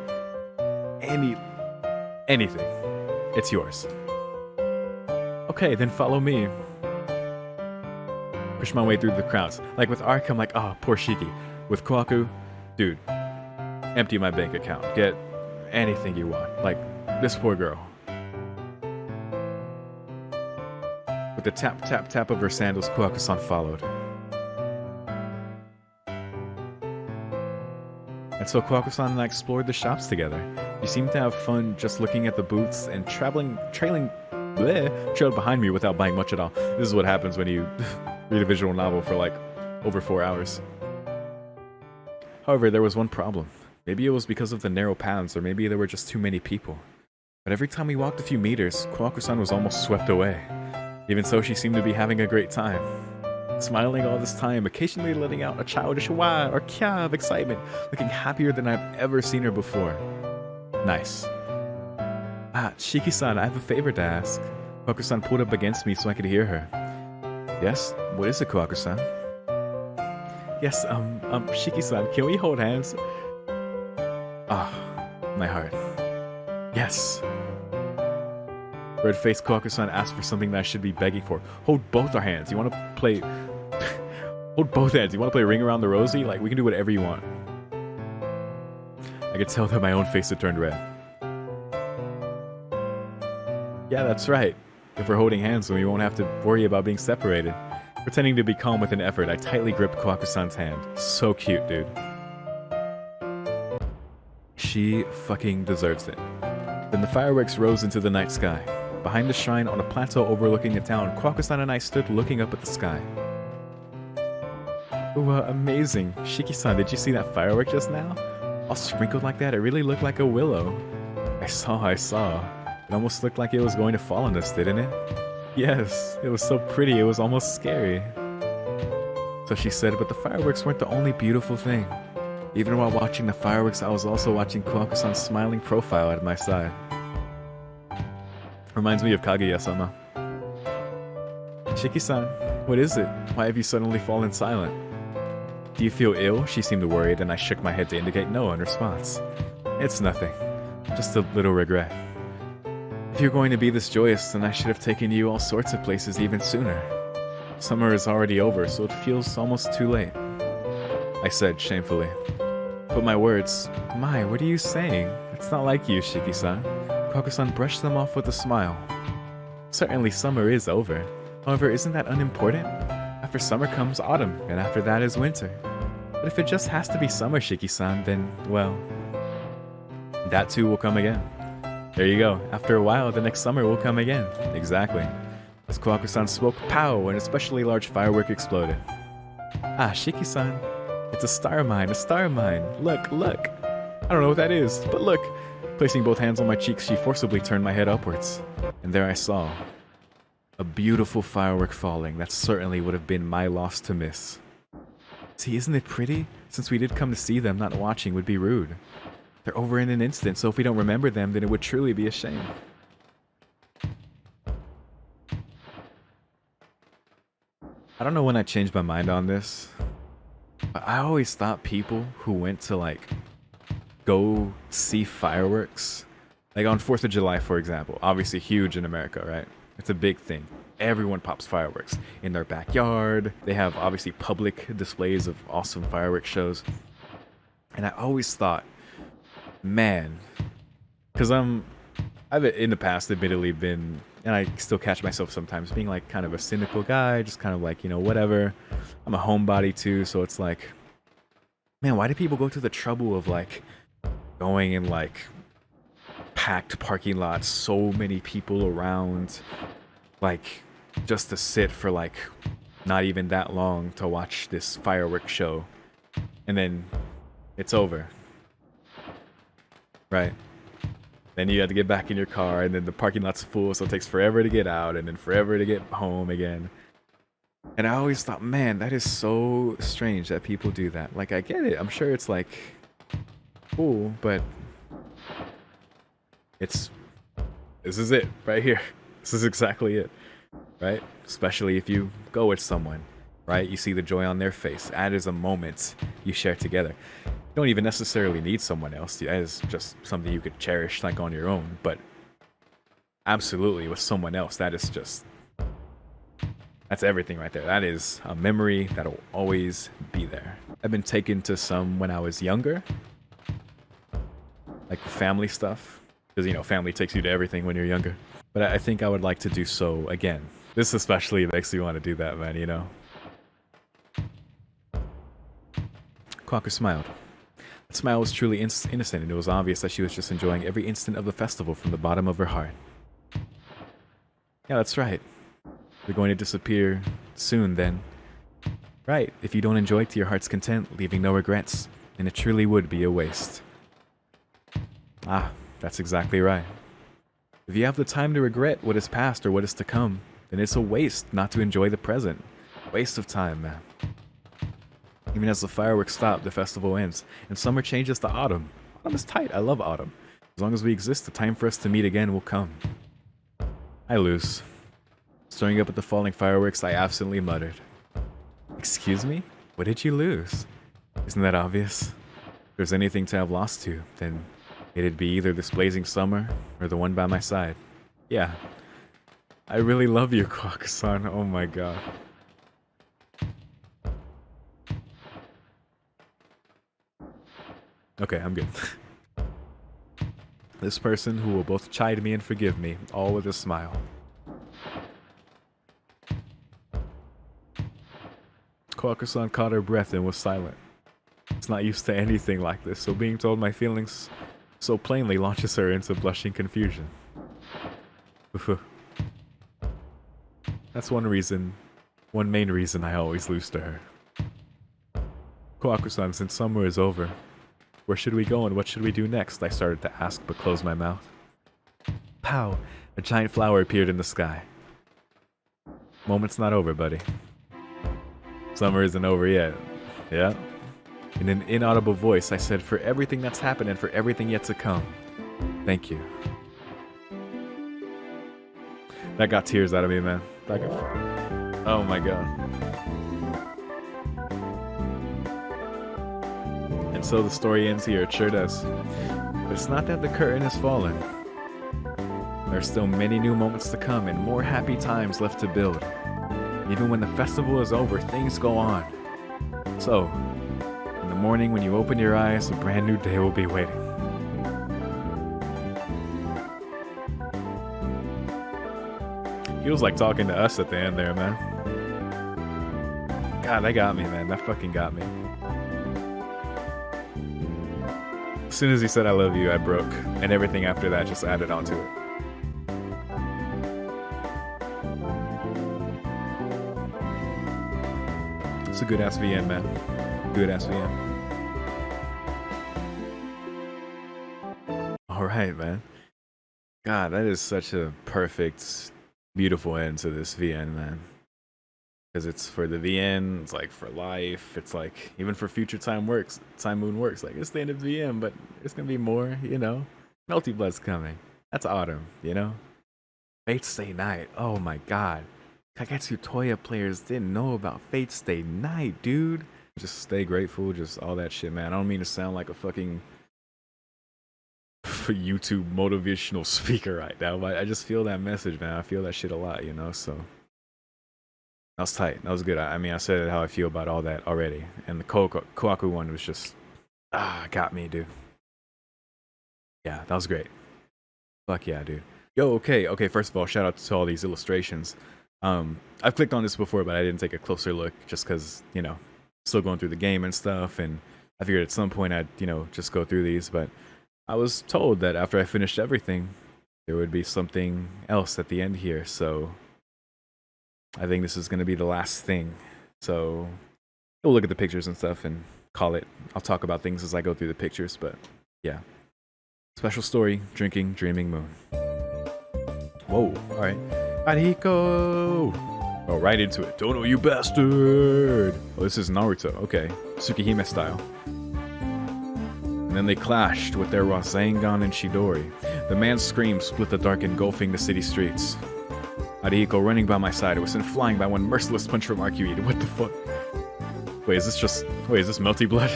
Anything. It's yours. Okay, then follow me. Push my way through the crowds. Like with Ark, I'm like, oh, poor Shiki. With Kwaku, dude, empty my bank account. Get anything you want. Like this poor girl. With the tap, tap, tap of her sandals, Kwaku-san followed. And so Kwaku-san and I explored the shops together. You seemed to have fun just looking at the booths and trailed behind me without buying much at all. This is what happens when you read a visual novel for like over 4 hours. However, there was one problem. Maybe it was because of the narrow paths, or maybe there were just too many people. But every time we walked a few meters, Kwaku-san was almost swept away. Even so, she seemed to be having a great time. Smiling all this time, occasionally letting out a childish wah or kya of excitement, looking happier than I've ever seen her before. Nice. Shiki-san, I have a favor to ask. Kwaku-san pulled up against me so I could hear her. Yes? What is it, Kwaku-san? Yes, Shiki-san, can we hold hands? My heart. Yes. Red-faced Kwaku-san asked for something that I should be begging for. Hold both our hands. You want to play... Hold both hands. You want to play Ring Around the Rosie? Like, we can do whatever you want. I could tell that my own face had turned red. Yeah, that's right. If we're holding hands, then we won't have to worry about being separated. Pretending to be calm with an effort, I tightly gripped Kwaku-san's hand. So cute, dude. She fucking deserves it. Then the fireworks rose into the night sky. Behind the shrine, on a plateau overlooking the town, Kwaku-san and I stood looking up at the sky. Ooh, amazing. Shiki-san, did you see that firework just now? All sprinkled like that, it really looked like a willow. I saw. It almost looked like it was going to fall on us, didn't it? Yes, it was so pretty, it was almost scary. So she said, but the fireworks weren't the only beautiful thing. Even while watching the fireworks, I was also watching Kuwaku-san's smiling profile at my side. Reminds me of Kaguya-sama. Shiki-san, what is it? Why have you suddenly fallen silent? Do you feel ill? She seemed worried, and I shook my head to indicate no in response. It's nothing. Just a little regret. If you're going to be this joyous, then I should have taken you all sorts of places even sooner. Summer is already over, so it feels almost too late. I said shamefully. But my words, my, what are you saying? It's not like you, Shiki-san. Kuwaku-san brushed them off with a smile. Certainly summer is over. However, isn't that unimportant? After summer comes autumn, and after that is winter. But if it just has to be summer, Shiki-san, then, well, that too will come again. There you go. After a while, the next summer will come again. Exactly. As Kuwaku-san spoke, pow, an especially large firework exploded. Ah, Shiki-san. It's a star mine, a star mine. Look, look. I don't know what that is, but look. Placing both hands on my cheeks, she forcibly turned my head upwards. And there I saw a beautiful firework falling that certainly would have been my loss to miss. See, isn't it pretty? Since we did come to see them, not watching would be rude. They're over in an instant, so if we don't remember them, then it would truly be a shame. I don't know when I changed my mind on this, but I always thought people who went to, like, go see fireworks, like on 4th of July, for example, obviously huge in America, right? It's a big thing. Everyone pops fireworks in their backyard. They have obviously public displays of awesome fireworks shows. And I always thought, man, because I've in the past admittedly been, and I still catch myself sometimes being like kind of a cynical guy, just kind of like, you know, whatever. I'm a homebody too, so it's like, man, why do people go to the trouble of like going in like packed parking lots, so many people around, like just to sit for like not even that long to watch this fireworks show, and then it's over, right? Then you have to get back in your car, and then the parking lot's full, so it takes forever to get out, and then forever to get home again. And I always thought, man, that is so strange that people do that. Like, I get it. I'm sure it's like cool, but this is it right here. This is exactly it, right? Especially if you go with someone, right? You see the joy on their face. That is a moment you share together. You don't even necessarily need someone else. That is just something you could cherish like on your own, but absolutely with someone else, that is just, that's everything right there. That is a memory that'll always be there. I've been taken to some when I was younger, like family stuff, because, you know, family takes you to everything when you're younger. But I think I would like to do so again. This especially makes me want to do that, man, you know? Kuwaku smiled. That smile was truly innocent, and it was obvious that she was just enjoying every instant of the festival from the bottom of her heart. Yeah, that's right. You're going to disappear soon, then. Right, if you don't enjoy it to your heart's content, leaving no regrets, then it truly would be a waste. Ah, that's exactly right. If you have the time to regret what is past or what is to come, then it's a waste not to enjoy the present. Waste of time, man. Even as the fireworks stop, the festival ends, and summer changes to autumn. Autumn is tight. I love autumn. As long as we exist, the time for us to meet again will come. I lose. Staring up at the falling fireworks, I absently muttered. Excuse me? What did you lose? Isn't that obvious? If there's anything to have lost to, then it'd be either this blazing summer or the one by my side. Yeah. I really love you, Kuwaku-san. Oh my god. Okay, I'm good. This person who will both chide me and forgive me, all with a smile. Kuwaku-san caught her breath and was silent. It's not used to anything like this, so being told my feelings so plainly launches her into blushing confusion. That's one main reason I always lose to her. Kuwaku-san, since summer is over, where should we go and what should we do next? I started to ask, but closed my mouth. Pow! A giant flower appeared in the sky. Moment's not over, buddy. Summer isn't over yet. Yeah? In an inaudible voice, I said, for everything that's happened and for everything yet to come, thank you. That got tears out of me, man. Oh my god. And so the story ends here, it sure does. But it's not that the curtain has fallen. There are still many new moments to come and more happy times left to build. Even when the festival is over, things go on. So, in the morning when you open your eyes, a brand new day will be waiting. Feels like talking to us at the end there, man. God, that got me, man. That fucking got me. As soon as he said I love you, I broke. And everything after that just added onto it. It's a good ass VN, man. Good ass VN. Alright, man. God, that is such a perfect, beautiful end to this VN, man. Because it's for the VN, it's like for life, it's like even for future Time Moon works. Like it's the end of the VN, but there's gonna be more, you know. Melty Blood's coming. That's autumn, you know. Fate Stay Night. Oh my god. Kagetsu Tohya players didn't know about Fate Stay Night, dude. Just stay grateful, just all that shit, man. I don't mean to sound like a fucking YouTube motivational speaker right now, but I just feel that message, man. I feel that shit a lot, you know, so. That was tight. That was good. I mean, I said how I feel about all that already. And the Koaku one was just, got me, dude. Yeah, that was great. Fuck yeah, dude. Yo, okay, first of all, shout out to all these illustrations. I've clicked on this before, but I didn't take a closer look just because, you know, still going through the game and stuff. And I figured at some point I'd, you know, just go through these. But I was told that after I finished everything, there would be something else at the end here. So I think this is going to be the last thing. So we'll look at the pictures and stuff and call it. I'll talk about things as I go through the pictures, but yeah. Special story, drinking, dreaming moon. Whoa, alright. Arihiko! Oh, right into it. Dono, you bastard! Oh, this is Naruto. Okay. Tsukihime style. And then they clashed with their Rasengan and Chidori. The man's scream split the dark, engulfing the city streets. Arihiko running by my side was sent flying by one merciless punch from Arcuede. What the fuck? Wait, is this Melty Blood?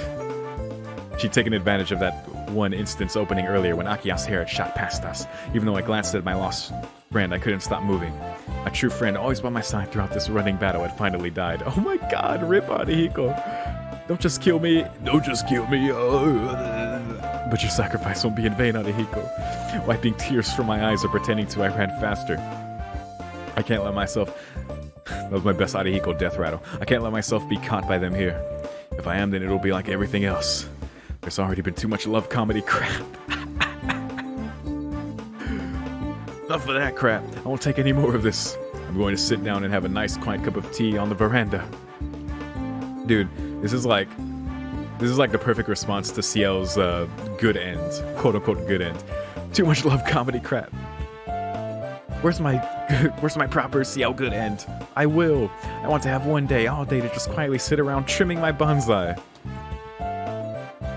She'd taken advantage of that one instance opening earlier when Akiya's hair had shot past us. Even though I glanced at my lost friend, I couldn't stop moving. My true friend, always by my side throughout this running battle, had finally died. Oh my god, rip Arihiko. Don't just kill me. Don't just kill me. But your sacrifice won't be in vain, Arihiko. Wiping tears from my eyes or pretending to, I ran faster. I can't let myself... That was my best Arihiko death rattle. I can't let myself be caught by them here. If I am, then it'll be like everything else. There's already been too much love comedy crap. Enough of that crap. I won't take any more of this. I'm going to sit down and have a nice quiet cup of tea on the veranda. Dude, this is like the perfect response to CL's good end. Quote unquote good end. Too much love comedy crap. Where's my proper CL good end? I want to have one day, all day, to just quietly sit around trimming my bonsai.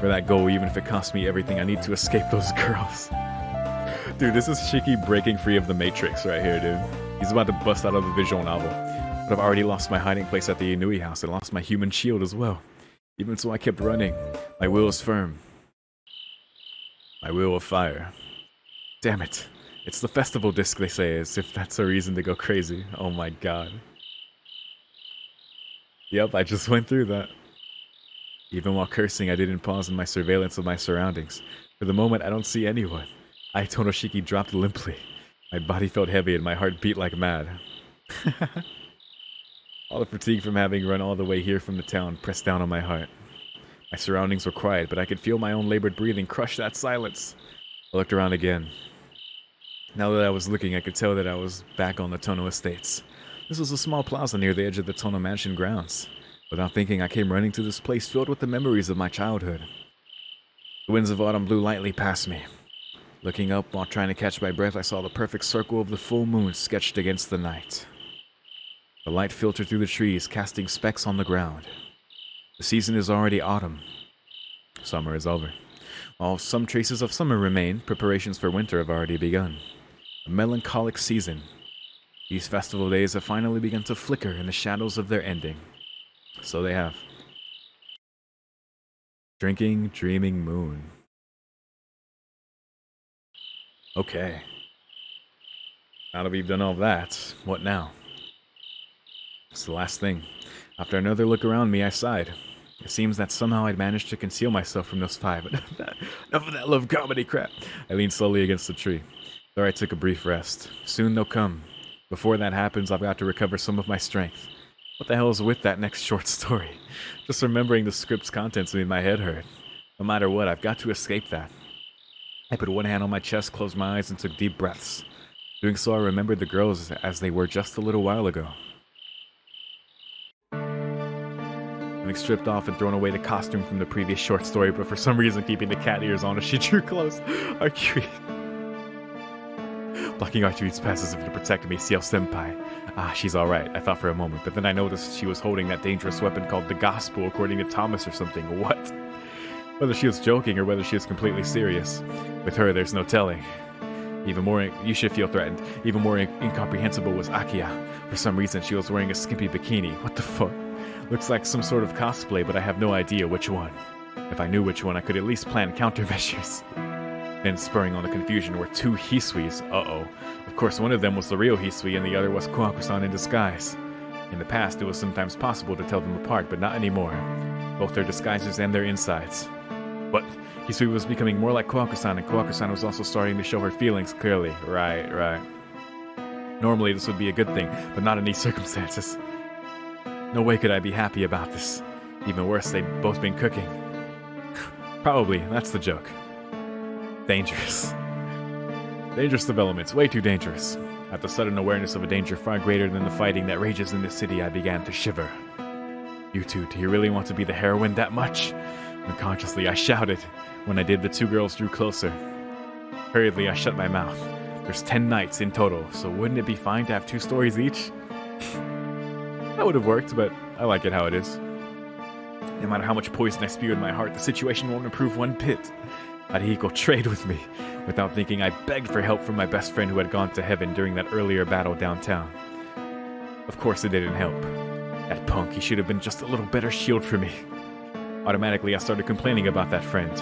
For that goal, even if it costs me everything, I need to escape those girls. Dude, this is Shiki breaking free of the Matrix right here, dude. He's about to bust out of a visual novel. But I've already lost my hiding place at the Inui house and lost my human shield as well. Even so, I kept running. My will is firm. My will of fire. Damn it. It's the festival disc, they say, as if that's a reason to go crazy. Oh my god. Yep, I just went through that. Even while cursing, I didn't pause in my surveillance of my surroundings. For the moment, I don't see anyone. Tonoshiki dropped limply. My body felt heavy and my heart beat like mad. All the fatigue from having run all the way here from the town pressed down on my heart. My surroundings were quiet, but I could feel my own labored breathing crush that silence. I looked around again. Now that I was looking, I could tell that I was back on the Tono Estates. This was a small plaza near the edge of the Tono Mansion grounds. Without thinking, I came running to this place filled with the memories of my childhood. The winds of autumn blew lightly past me. Looking up while trying to catch my breath, I saw the perfect circle of the full moon sketched against the night. The light filtered through the trees, casting specks on the ground. The season is already autumn. Summer is over. While some traces of summer remain, preparations for winter have already begun. A melancholic season. These festival days have finally begun to flicker in the shadows of their ending. So they have. Drinking, dreaming moon. Okay. Now that we've done all that, what now? It's the last thing. After another look around me, I sighed. It seems that somehow I'd managed to conceal myself from those five. Enough of that love comedy crap. I leaned slowly against the tree. There I took a brief rest. Soon they'll come. Before that happens, I've got to recover some of my strength. What the hell is with that next short story? Just remembering the script's contents made my head hurt. No matter what, I've got to escape that. I put one hand on my chest, closed my eyes, and took deep breaths. Doing so, I remembered the girls as they were just a little while ago. Having stripped off and thrown away the costume from the previous short story, but for some reason keeping the cat ears on as she drew close, Arcuri. Blocking Archuri's pass as if to protect me, Ciel Senpai. Ah, she's alright, I thought for a moment, but then I noticed she was holding that dangerous weapon called the Gospel, according to Thomas or something. What? Whether she was joking or whether she was completely serious. With her, there's no telling. Even more, you should feel threatened. Even more incomprehensible was Akia. For some reason, she was wearing a skimpy bikini. What the fuck? Looks like some sort of cosplay, but I have no idea which one. If I knew which one, I could at least plan countermeasures. Then, spurring on the confusion, were two Hisuis. Uh-oh. Of course, one of them was the real Hisui, and the other was Kwaku-san in disguise. In the past, it was sometimes possible to tell them apart, but not anymore. Both their disguises and their insides. But Hisui was becoming more like Kwaku-san, and Kwaku-san was also starting to show her feelings clearly. Right. Normally, this would be a good thing, but not in these circumstances. No way could I be happy about this. Even worse, they'd both been cooking. Probably, that's the joke. Dangerous. Dangerous developments, way too dangerous. At the sudden awareness of a danger far greater than the fighting that rages in this city, I began to shiver. You two, do you really want to be the heroine that much? Unconsciously, I shouted. When I did, the two girls drew closer. Hurriedly, I shut my mouth. There's 10 nights in total, so wouldn't it be fine to have 2 stories each? That would have worked, but I like it how it is. No matter how much poison I spew in my heart, the situation won't improve one bit. Arihiko trade with me. Without thinking, I begged for help from my best friend who had gone to heaven during that earlier battle downtown. Of course it didn't help. That punk, he should have been just a little better shield for me. Automatically, I started complaining about that friend.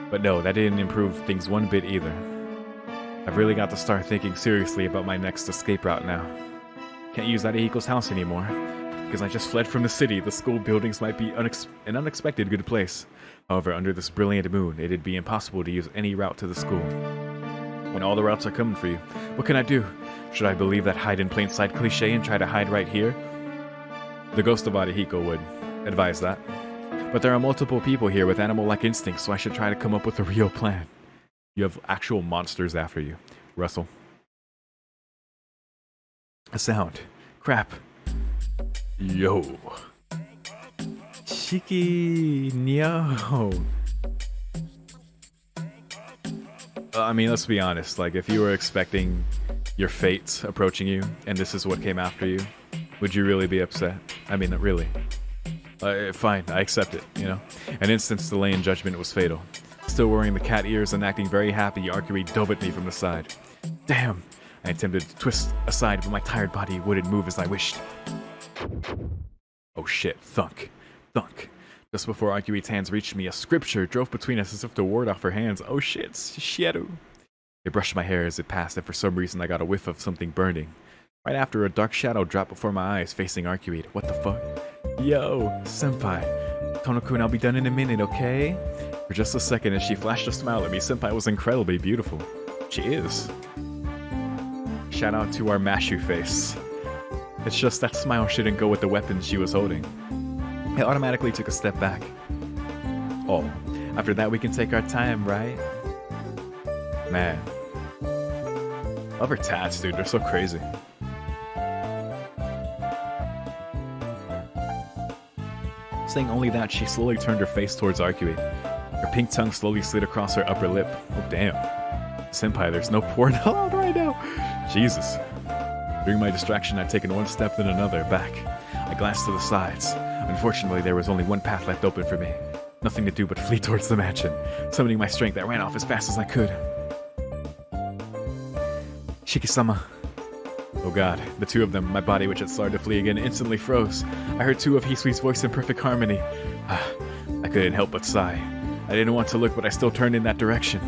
But no, that didn't improve things one bit either. I've really got to start thinking seriously about my next escape route now. Can't use Arihiko's house anymore. Because I just fled from the city, the school buildings might be an unexpected good place. However, under this brilliant moon, it'd be impossible to use any route to the school. When all the routes are coming for you, what can I do? Should I believe that hide in plain sight cliché and try to hide right here? The ghost of Arihiko would advise that. But there are multiple people here with animal-like instincts, so I should try to come up with a real plan. You have actual monsters after you. Russell. A sound. Crap. Yo. Shiki. No. I mean, let's be honest. Like, if you were expecting your fate approaching you, and this is what came after you, would you really be upset? I mean, really. Fine, I accept it, you know? An instant's delay in judgment was fatal. Still wearing the cat ears and acting very happy, Arcuri dove at me from the side. Damn! I attempted to twist aside, but my tired body wouldn't move as I wished. Oh shit, thunk. Thunk. Just before Arcuri's hands reached me, a scripture drove between us as if to ward off her hands. Oh shit, Shieru. It brushed my hair as it passed, and for some reason I got a whiff of something burning. Right after, a dark shadow dropped before my eyes, facing Arcuri. What the fuck? Yo, senpai. Tono-kun, I'll be done in a minute, okay? For just a second, as she flashed a smile at me, senpai was incredibly beautiful. She is. Shout out to our Mashu face. It's just that smile shouldn't go with the weapon she was holding. I automatically took a step back. Oh, after that we can take our time, right? Man. Love her tats, dude. They're so crazy. Saying only that, she slowly turned her face towards Arcuri. Her pink tongue slowly slid across her upper lip. Oh, damn. Senpai, there's no porn allowed right now. Jesus. During my distraction, I'd taken one step then another, back. I glanced to the sides. Unfortunately, there was only one path left open for me. Nothing to do but flee towards the mansion. Summoning my strength, I ran off as fast as I could. Shiki-sama. Oh god, the two of them, my body which had started to flee again, instantly froze. I heard two of Hisui's voice in perfect harmony. I couldn't help but sigh. I didn't want to look, but I still turned in that direction.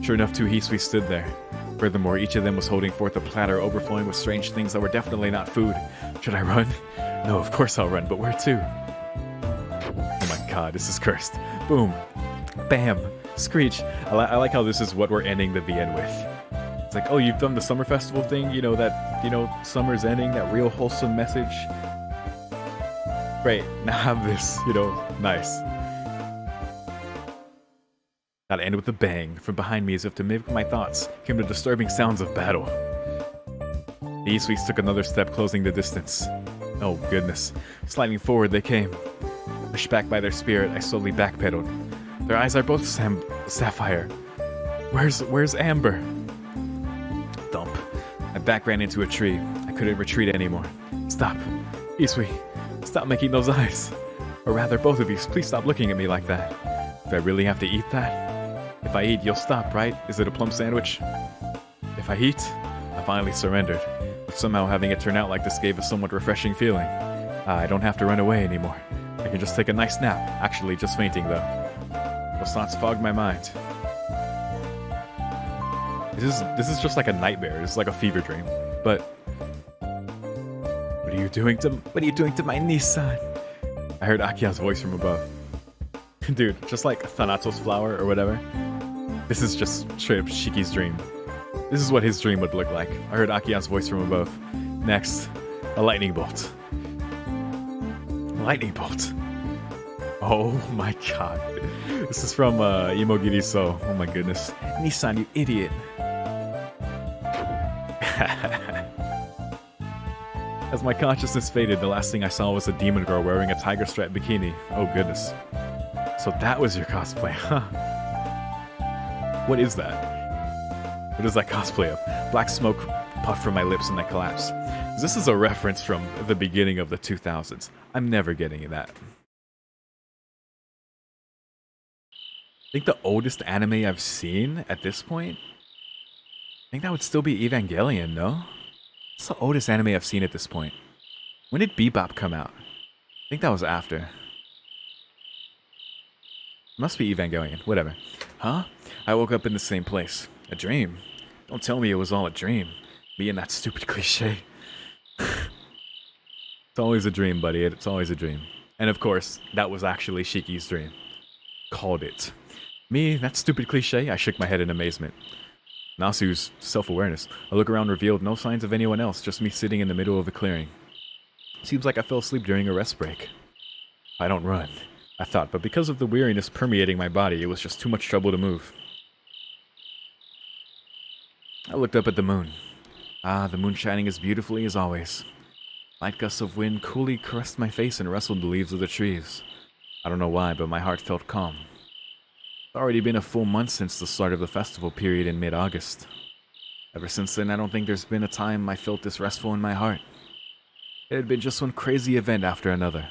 Sure enough, two Hisui stood there. Furthermore, each of them was holding forth a platter overflowing with strange things that were definitely not food. Should I run? No, of course I'll run, but where to? Oh my god, this is cursed. Boom. Bam. Screech. I like how this is what we're ending the VN with. It's like, oh, you've done the summer festival thing, summer's ending, that real wholesome message. Great, now have this, nice. That ended with a bang. From behind me, as if to mimic my thoughts, came the disturbing sounds of battle. The Isuis took another step, closing the distance. Oh goodness. Sliding forward they came. Pushed back by their spirit, I slowly backpedaled. Their eyes are both sapphire. Where's Amber? Thump. My back ran into a tree. I couldn't retreat anymore. Stop. Isui, stop making those eyes. Or rather, both of you, please stop looking at me like that. Do I really have to eat that? If I eat, you'll stop, right? Is it a plum sandwich? If I eat, I finally surrendered. But somehow having it turn out like this gave a somewhat refreshing feeling. I don't have to run away anymore. I can just take a nice nap. Actually, just fainting though. Those thoughts fogged my mind. This is just like a nightmare. This is like a fever dream. But what are you doing to my niece-san? I heard Akia's voice from above. Dude, just like Thanatos flower or whatever. This is just straight up Shiki's dream. This is what his dream would look like. I heard Akia's voice from above. Next, a lightning bolt. Lightning bolt. Oh my god. This is from Imogiri-so. Oh my goodness. Nissan, you idiot. As my consciousness faded, the last thing I saw was a demon girl wearing a tiger-striped bikini. Oh goodness. So that was your cosplay, huh? What is that? What is that cosplay of? Black smoke puffed from my lips and I collapsed. This is a reference from the beginning of the 2000s. I'm never getting that. I think the oldest anime I've seen at this point, I think that would still be Evangelion, no? What's the oldest anime I've seen at this point? When did Bebop come out? I think that was after. Must be Evangelion, whatever. Huh? I woke up in the same place. A dream? Don't tell me it was all a dream. Me and that stupid cliche. It's always a dream, buddy. It's always a dream. And of course, that was actually Shiki's dream. Called it. Me, that stupid cliche? I shook my head in amazement. Nasu's self-awareness. A look around revealed no signs of anyone else, just me sitting in the middle of a clearing. Seems like I fell asleep during a rest break. I don't run, I thought, but because of the weariness permeating my body, it was just too much trouble to move. I looked up at the moon. Ah, the moon shining as beautifully as always. Light gusts of wind coolly caressed my face and rustled the leaves of the trees. I don't know why, but my heart felt calm. It's already been a full month since the start of the festival period in mid-August. Ever since then, I don't think there's been a time I felt this restful in my heart. It had been just one crazy event after another.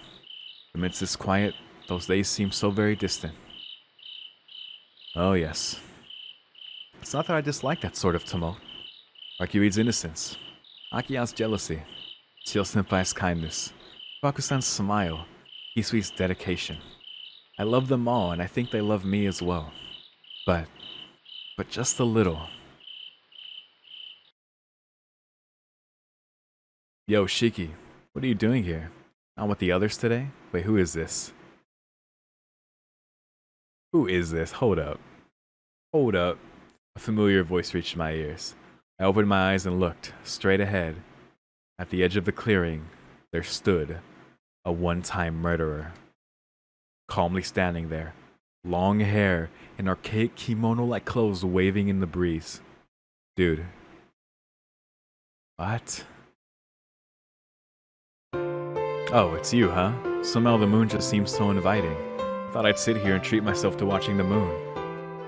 Amidst this quiet, those days seemed so very distant. Oh yes. It's not that I dislike that sort of tumult. Rakui's innocence, Akia's jealousy, Chio-senpai's kindness, Baku-san's smile, Hisui's dedication. I love them all, and I think they love me as well. But just a little. Yo, Shiki, what are you doing here? Not with the others today? Wait, who is this? Who is this? Hold up. Hold up. A familiar voice reached my ears. I opened my eyes and looked, straight ahead. At the edge of the clearing, there stood a one-time murderer. Calmly standing there, long hair and archaic kimono-like clothes waving in the breeze. Dude. What? Oh, it's you, huh? Somehow the moon just seems so inviting. Thought I'd sit here and treat myself to watching the moon.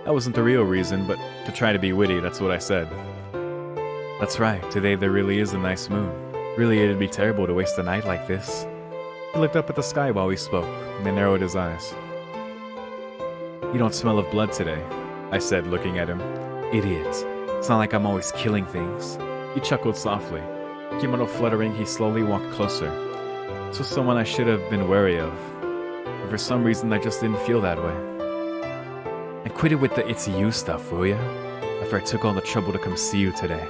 That wasn't the real reason, but to try to be witty, that's what I said. That's right, today there really is a nice moon. Really, it'd be terrible to waste a night like this. He looked up at the sky while we spoke, and then narrowed his eyes. You don't smell of blood today, I said, looking at him. Idiot. It's not like I'm always killing things. He chuckled softly. Kimono fluttering, he slowly walked closer. This was someone I should have been wary of. But for some reason, I just didn't feel that way. And quit it with the it's you stuff, will ya? After I took all the trouble to come see you today.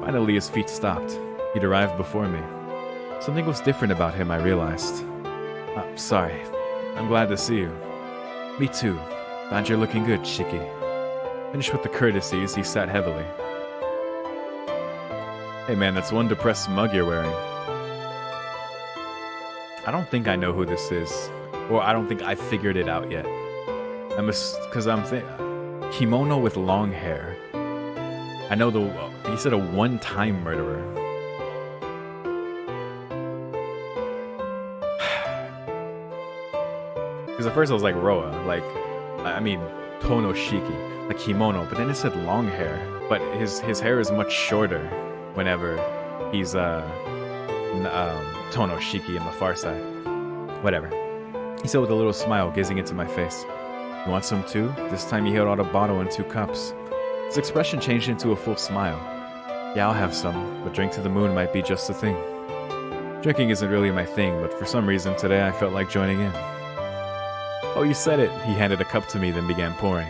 Finally, his feet stopped. He'd arrived before me. Something was different about him, I realized. Sorry. I'm glad to see you. Me too. Glad you're looking good, Shiki. Finished with the courtesies, he sat heavily. Hey man, that's one depressed mug you're wearing. I don't think I know who this is. Or I don't think I figured it out yet. Kimono with long hair. I know he said a one-time murderer. Because at first I was like Roa, Tonoshiki, like kimono, but then it said long hair. But his hair is much shorter whenever he's Tonoshiki in the far side. Whatever. He said with a little smile, gazing into my face. You want some too? This time he held out a bottle and 2 cups. His expression changed into a full smile. Yeah, I'll have some, but drink to the moon might be just the thing. Drinking isn't really my thing, but for some reason today I felt like joining in. Oh, you said it. He handed a cup to me, then began pouring.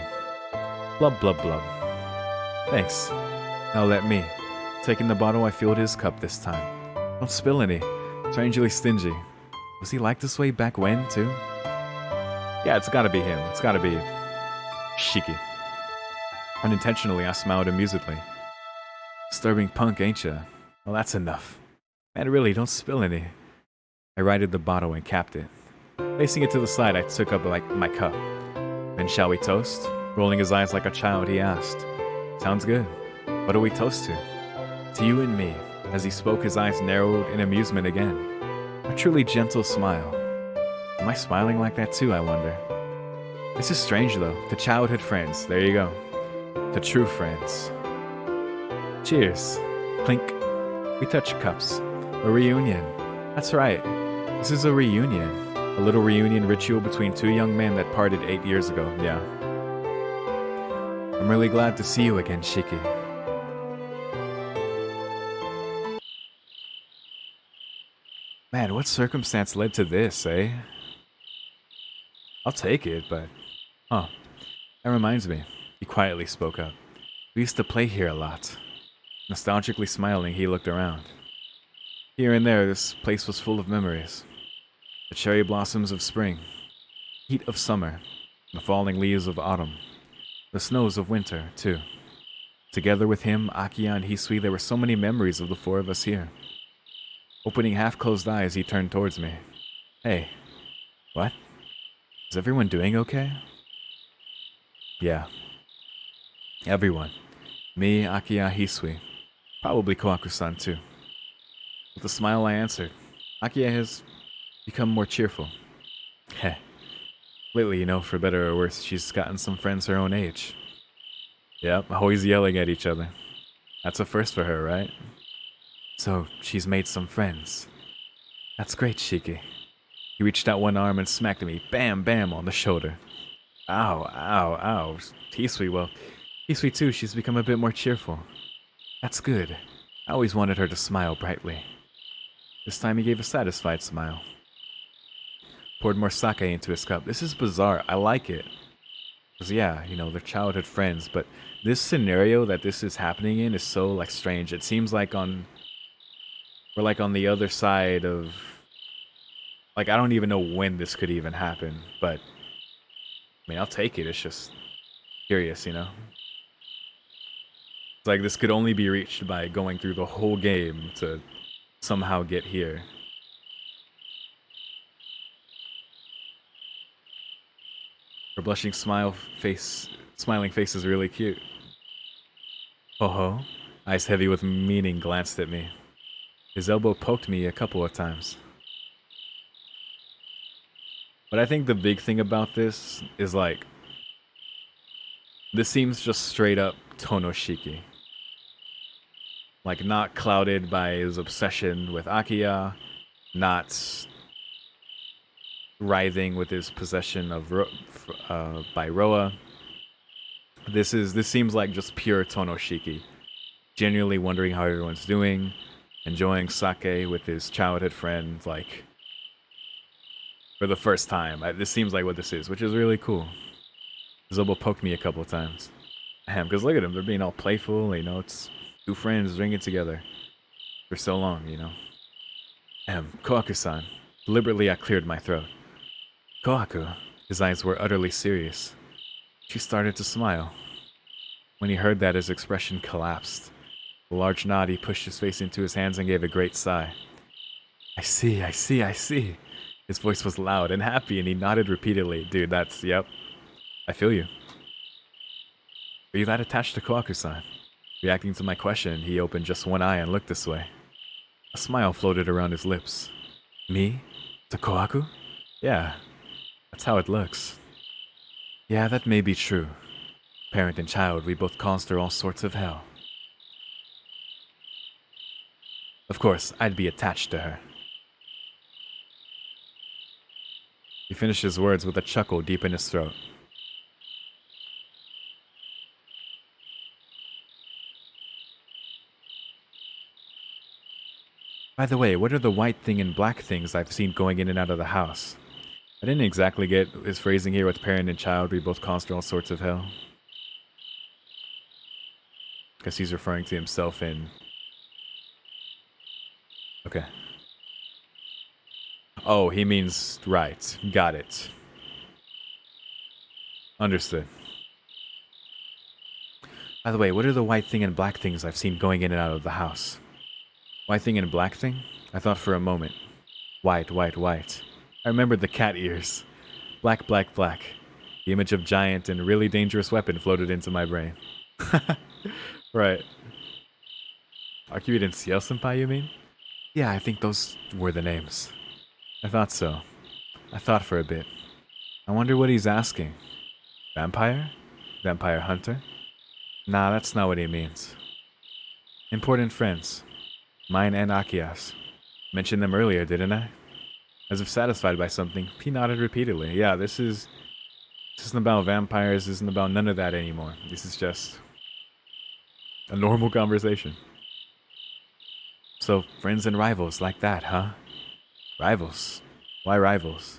Blub, blub, blub. Thanks. Now let me. Taking the bottle, I filled his cup this time. Don't spill any. Strangely stingy. Was he like this way back when, too? Yeah, it's gotta be him. It's gotta be Shiki. Unintentionally, I smiled amusedly. Disturbing punk, ain't ya? Well, that's enough. Man, really, don't spill any. I righted the bottle and capped it. Placing it to the side, I took up my cup. Then shall we toast? Rolling his eyes like a child, he asked. Sounds good. What do we toast to? To you and me. As he spoke, his eyes narrowed in amusement again. A truly gentle smile. Am I smiling like that too, I wonder? This is strange though. To childhood friends. There you go. To true friends. Cheers. Clink. We touch cups. A reunion. That's right. This is a reunion. A little reunion ritual between 2 young men that parted 8 years ago. Yeah. I'm really glad to see you again, Shiki. Man, what circumstance led to this, eh? I'll take it, but... Huh. That reminds me. He quietly spoke up. We used to play here a lot. Nostalgically smiling, he looked around. Here and there, this place was full of memories. The cherry blossoms of spring, heat of summer, the falling leaves of autumn, the snows of winter, too. Together with him, Akiya, and Hisui, there were so many memories of the 4 of us here. Opening half-closed eyes, he turned towards me. Hey. What? Is everyone doing okay? Yeah. Everyone. Me, Akiya, Hisui. Probably Kohaku-san, too. With a smile, I answered. Akiya has become more cheerful. Heh. Lately, for better or worse, she's gotten some friends her own age. Yep, always yelling at each other. That's a first for her, right? So, she's made some friends. That's great, Shiki. He reached out one arm and smacked me, bam, bam, on the shoulder. Ow, ow, ow. Hisui too, she's become a bit more cheerful. That's good. I always wanted her to smile brightly. This time he gave a satisfied smile. Poured more sake into his cup. This is bizarre. I like it. Because yeah, they're childhood friends, but this scenario that this is happening in is so, strange. It seems like we're, on the other side of... I don't even know when this could even happen, but... I'll take it. It's just curious, It's like this could only be reached by going through the whole game to somehow get here. Her blushing smiling face is really cute. Oh-ho. Eyes heavy with meaning glanced at me. His elbow poked me a couple of times. But I think the big thing about this is this seems just straight up Tonoshiki. Not clouded by his obsession with Akiya, not writhing with his possession of by Roa. This seems like just pure Tonoshiki. Genuinely wondering how everyone's doing, enjoying sake with his childhood friend, like for the first time. This seems like what this is, which is really cool. Zobo poked me a couple of times. Because look at them, they're being all playful, you know, it's two friends drinking together for so long, you know. Kohaku-san. Deliberately I cleared my throat. Kohaku. His eyes were utterly serious. She started to smile. When he heard that, his expression collapsed. With a large nod, he pushed his face into his hands and gave a great sigh. I see, I see, I see. His voice was loud and happy, and he nodded repeatedly. Dude, that's, yep. I feel you. Are you that attached to Kohaku-san? Reacting to my question, he opened just one eye and looked this way. A smile floated around his lips. Me? To Kohaku? Yeah, that's how it looks. Yeah, that may be true. Parent and child, we both caused her all sorts of hell. Of course, I'd be attached to her. He finished his words with a chuckle deep in his throat. By the way, what are the white thing and black things I've seen going in and out of the house? I didn't exactly get his phrasing here with parent and child, we both caused her all sorts of hell. Because he's referring to himself in... Okay. Oh, he means... Right. Got it. Understood. By the way, what are the white thing and black things I've seen going in and out of the house? White thing and black thing? I thought for a moment. White, white, white. I remembered the cat ears. Black, black, black. The image of giant and really dangerous weapon floated into my brain. Right. Akira and Ciel Senpai, you mean? Yeah, I think those were the names. I thought so. I thought for a bit. I wonder what he's asking. Vampire? Vampire hunter? Nah, that's not what he means. Important friends. Mine and Akia's. Mentioned them earlier, didn't I? As if satisfied by something, he nodded repeatedly. Yeah, this isn't about vampires, this isn't about none of that anymore. This is just a normal conversation. So, friends and rivals like that, huh? Rivals? Why rivals?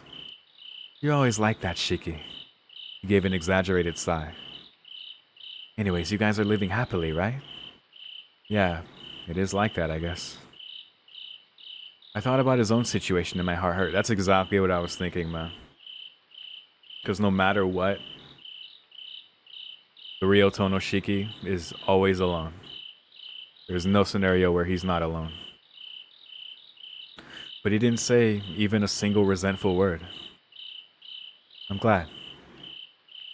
You're always like that, Shiki. He gave an exaggerated sigh. Anyways, you guys are living happily, right? Yeah, it is like that, I guess. I thought about his own situation and my heart hurt. That's exactly what I was thinking, man. Because no matter what, the real Tonoshiki is always alone. There's no scenario where he's not alone. But he didn't say even a single resentful word. I'm glad.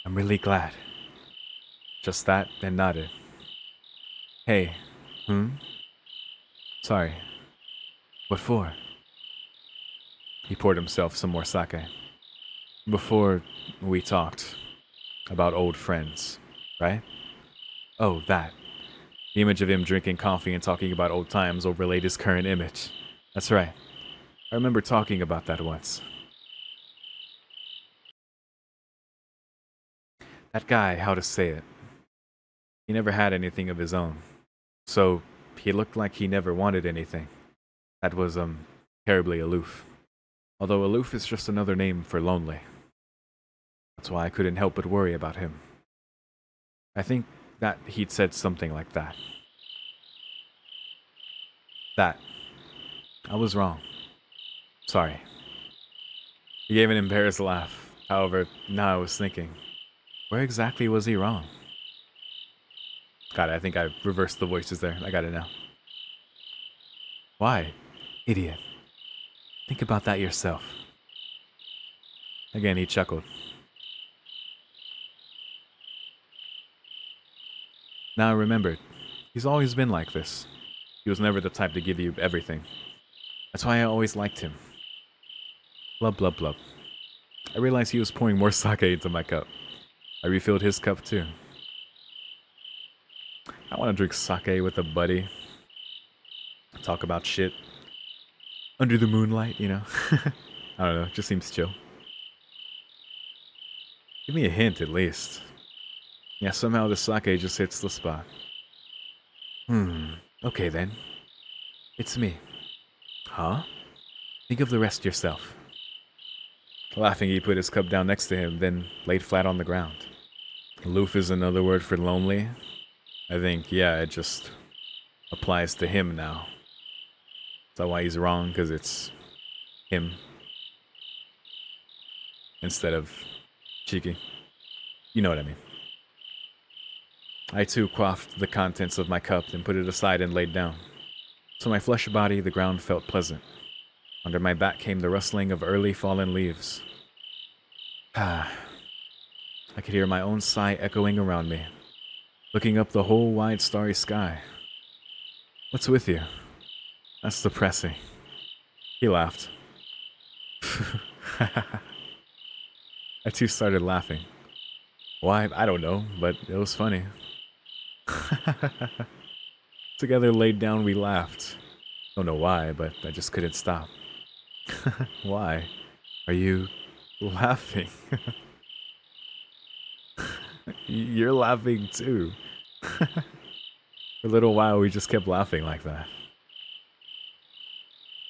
I'm really glad. Just that and nodded. Hey, Sorry. What for? He poured himself some more sake. Before we talked about old friends, right? Oh, that. The image of him drinking coffee and talking about old times overlaid his current image. That's right. I remember talking about that once. That guy, how to say it. He never had anything of his own. So, he looked like he never wanted anything. That was, terribly aloof. Although aloof is just another name for lonely. That's why I couldn't help but worry about him. I think that he'd said something like that. That. I was wrong. Sorry. He gave an embarrassed laugh. However, now I was thinking, where exactly was he wrong? God, I think I reversed the voices there. I got it now. Why? Idiot. Think about that yourself. Again, he chuckled. Now I remembered. He's always been like this. He was never the type to give you everything. That's why I always liked him. Blub, blub, blub. I realized he was pouring more sake into my cup. I refilled his cup too. I want to drink sake with a buddy. Talk about shit. Under the moonlight, you know? I don't know, it just seems chill. Give me a hint, at least. Yeah, somehow the sake just hits the spot. Okay then. It's me. Huh? Think of the rest yourself. Laughing, he put his cup down next to him, then laid flat on the ground. Aloof is another word for lonely. I think, yeah, it just applies to him now. Is that why he's wrong? Because it's him instead of Cheeky. You know what I mean. I too quaffed the contents of my cup, then put it aside and laid down. To my flesh body, the ground felt pleasant. Under my back came the rustling of early fallen leaves. I could hear my own sigh echoing around me, looking up the whole wide starry sky. What's with you? That's depressing. He laughed. I too started laughing. Why? I don't know, but it was funny. Together laid down, we laughed. Don't know why, but I just couldn't stop. Why? Are you laughing? You're laughing too. For a little while, we just kept laughing like that.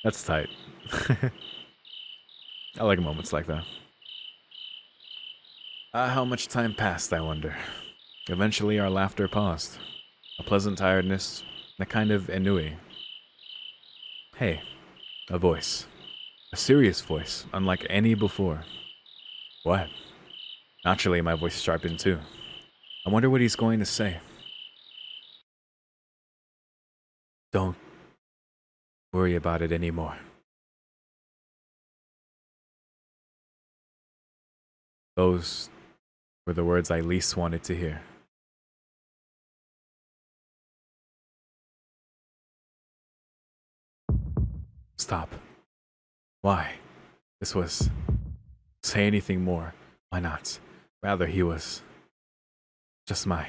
That's tight. I like moments like that. How much time passed, I wonder. Eventually, our laughter paused. A pleasant tiredness, and a kind of ennui. Hey, a voice. A serious voice, unlike any before. What? Naturally, my voice sharpened too. I wonder what he's going to say. Don't worry about it anymore. Those were the words I least wanted to hear. Stop. Why? This was... Say anything more. Why not? Rather, he was... just my...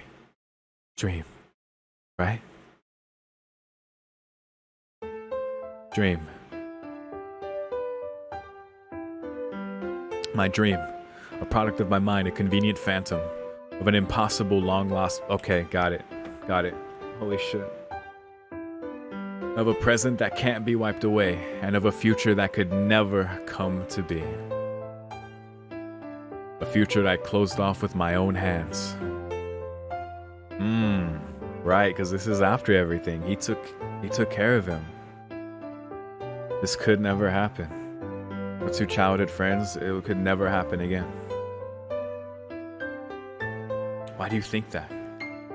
dream. Right? Dream. My dream. A product of my mind, a convenient phantom. Of an impossible long-lost... Okay, got it. Got it. Holy shit. Of a present that can't be wiped away, and of a future that could never come to be. A future that I closed off with my own hands. Right, because this is after everything. He took care of him. This could never happen. Our two childhood friends, it could never happen again. Why do you think that?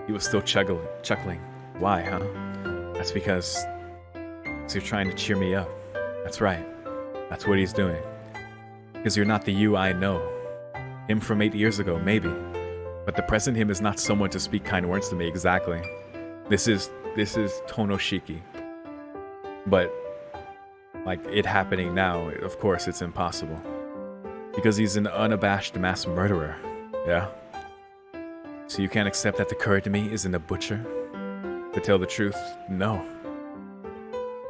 He was still chuckling. Why, huh? That's because you're trying to cheer me up. That's right. That's what he's doing. Because you're not the you I know. Him from 8 years ago, maybe. But the present him is not someone to speak kind words to me, exactly. This is Tonoshiki. But, like, it happening now, of course it's impossible. Because he's an unabashed mass murderer. Yeah? So you can't accept that the current me isn't a butcher? To tell the truth, no.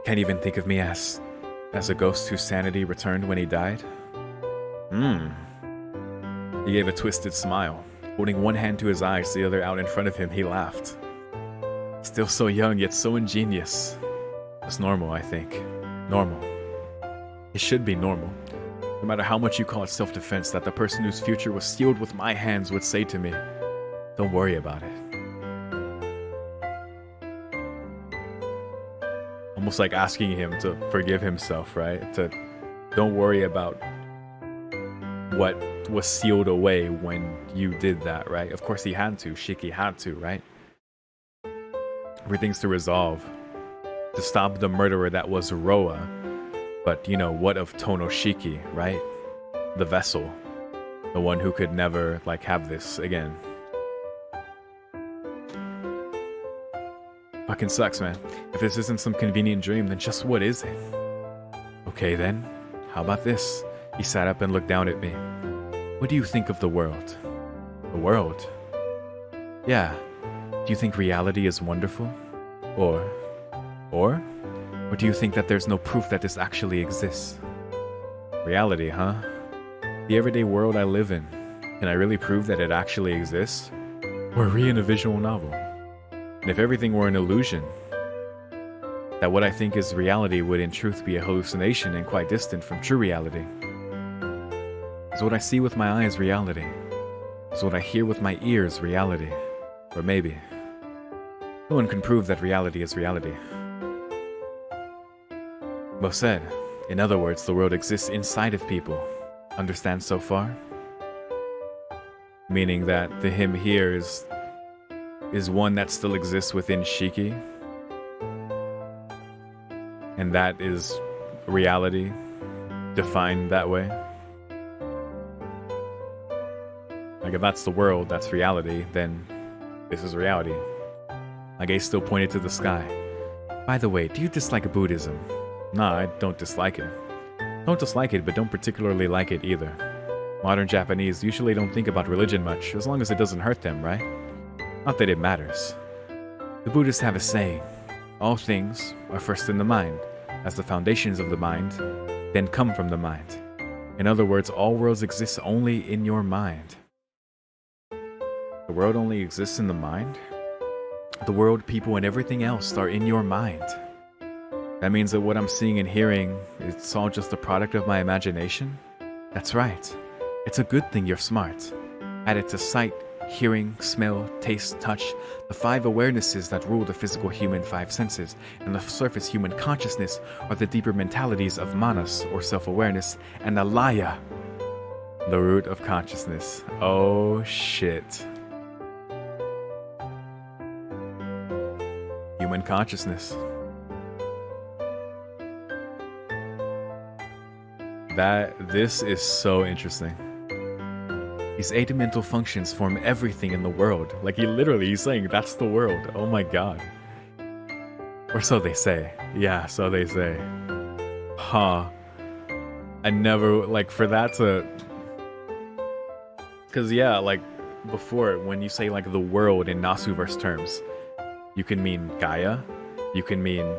Can't even think of me as a ghost whose sanity returned when he died? He gave a twisted smile. Holding one hand to his eyes, the other out in front of him, he laughed. Still so young, yet so ingenious. It's normal, I think. Normal. It should be normal. No matter how much you call it self-defense, that the person whose future was sealed with my hands would say to me, don't worry about it. Almost like asking him to forgive himself, right? To don't worry about what was sealed away when you did that, right? Of course he had to. Shiki had to, right? Everything's to resolve. To stop the murderer that was Roa. But, you know, what of Tonoshiki, right? The vessel. The one who could never, like, have this again. Fucking sucks, man. If this isn't some convenient dream, then just what is it? Okay then, how about this? He sat up and looked down at me. What do you think of the world? The world? Yeah. Do you think reality is wonderful? Or do you think that there's no proof that this actually exists? Reality, huh? The everyday world I live in. Can I really prove that it actually exists? Or are we in a visual novel? And if everything were an illusion, that what I think is reality would in truth be a hallucination and quite distant from true reality. Is what I see with my eyes reality? Is what I hear with my ears reality? Or maybe. No one can prove that reality is reality. Well said. In other words, the world exists inside of people. Understand so far? Meaning that the him here is one that still exists within Shiki. And that is reality, defined that way. Like if that's the world, that's reality, then this is reality. My gaze still pointed to the sky. By the way, do you dislike Buddhism? Nah, I don't dislike it. Don't dislike it, but don't particularly like it either. Modern Japanese usually don't think about religion much, as long as it doesn't hurt them, right? Not that it matters. The Buddhists have a saying, all things are first in the mind, as the foundations of the mind then come from the mind. In other words, all worlds exist only in your mind. The world only exists in the mind? The world, people, and everything else are in your mind. That means that what I'm seeing and hearing, it's all just a product of my imagination? That's right. It's a good thing you're smart. Added to sight, hearing, smell, taste, touch, the 5 awarenesses that rule the physical human 5 senses, and the surface human consciousness are the deeper mentalities of manas, or self-awareness, and alaya, the root of consciousness. Oh shit. Human consciousness. This is so interesting. These 8 mental functions form everything in the world. Like he's saying that's the world. Oh my god. Or so they say. Yeah, so they say. Huh. I never, like, for that to... Because yeah, like, before, when you say like the world in Nasuverse terms, you can mean Gaia, you can mean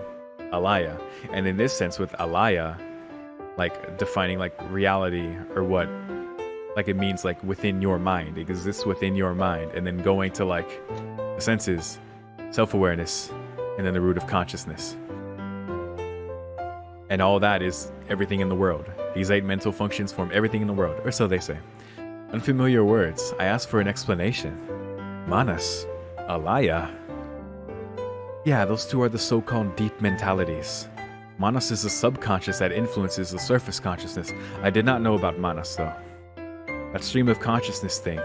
Alaya. And in this sense with Alaya, like defining like reality or what, like it means like within your mind, it exists within your mind, and then going to like the senses, self-awareness, and then the root of consciousness. And all that is everything in the world. These 8 mental functions form everything in the world, or so they say. Unfamiliar words. I asked for an explanation. Manas, Alaya. Yeah, those 2 are the so-called deep mentalities. Manas is the subconscious that influences the surface consciousness. I did not know about Manas though. That stream of consciousness thing.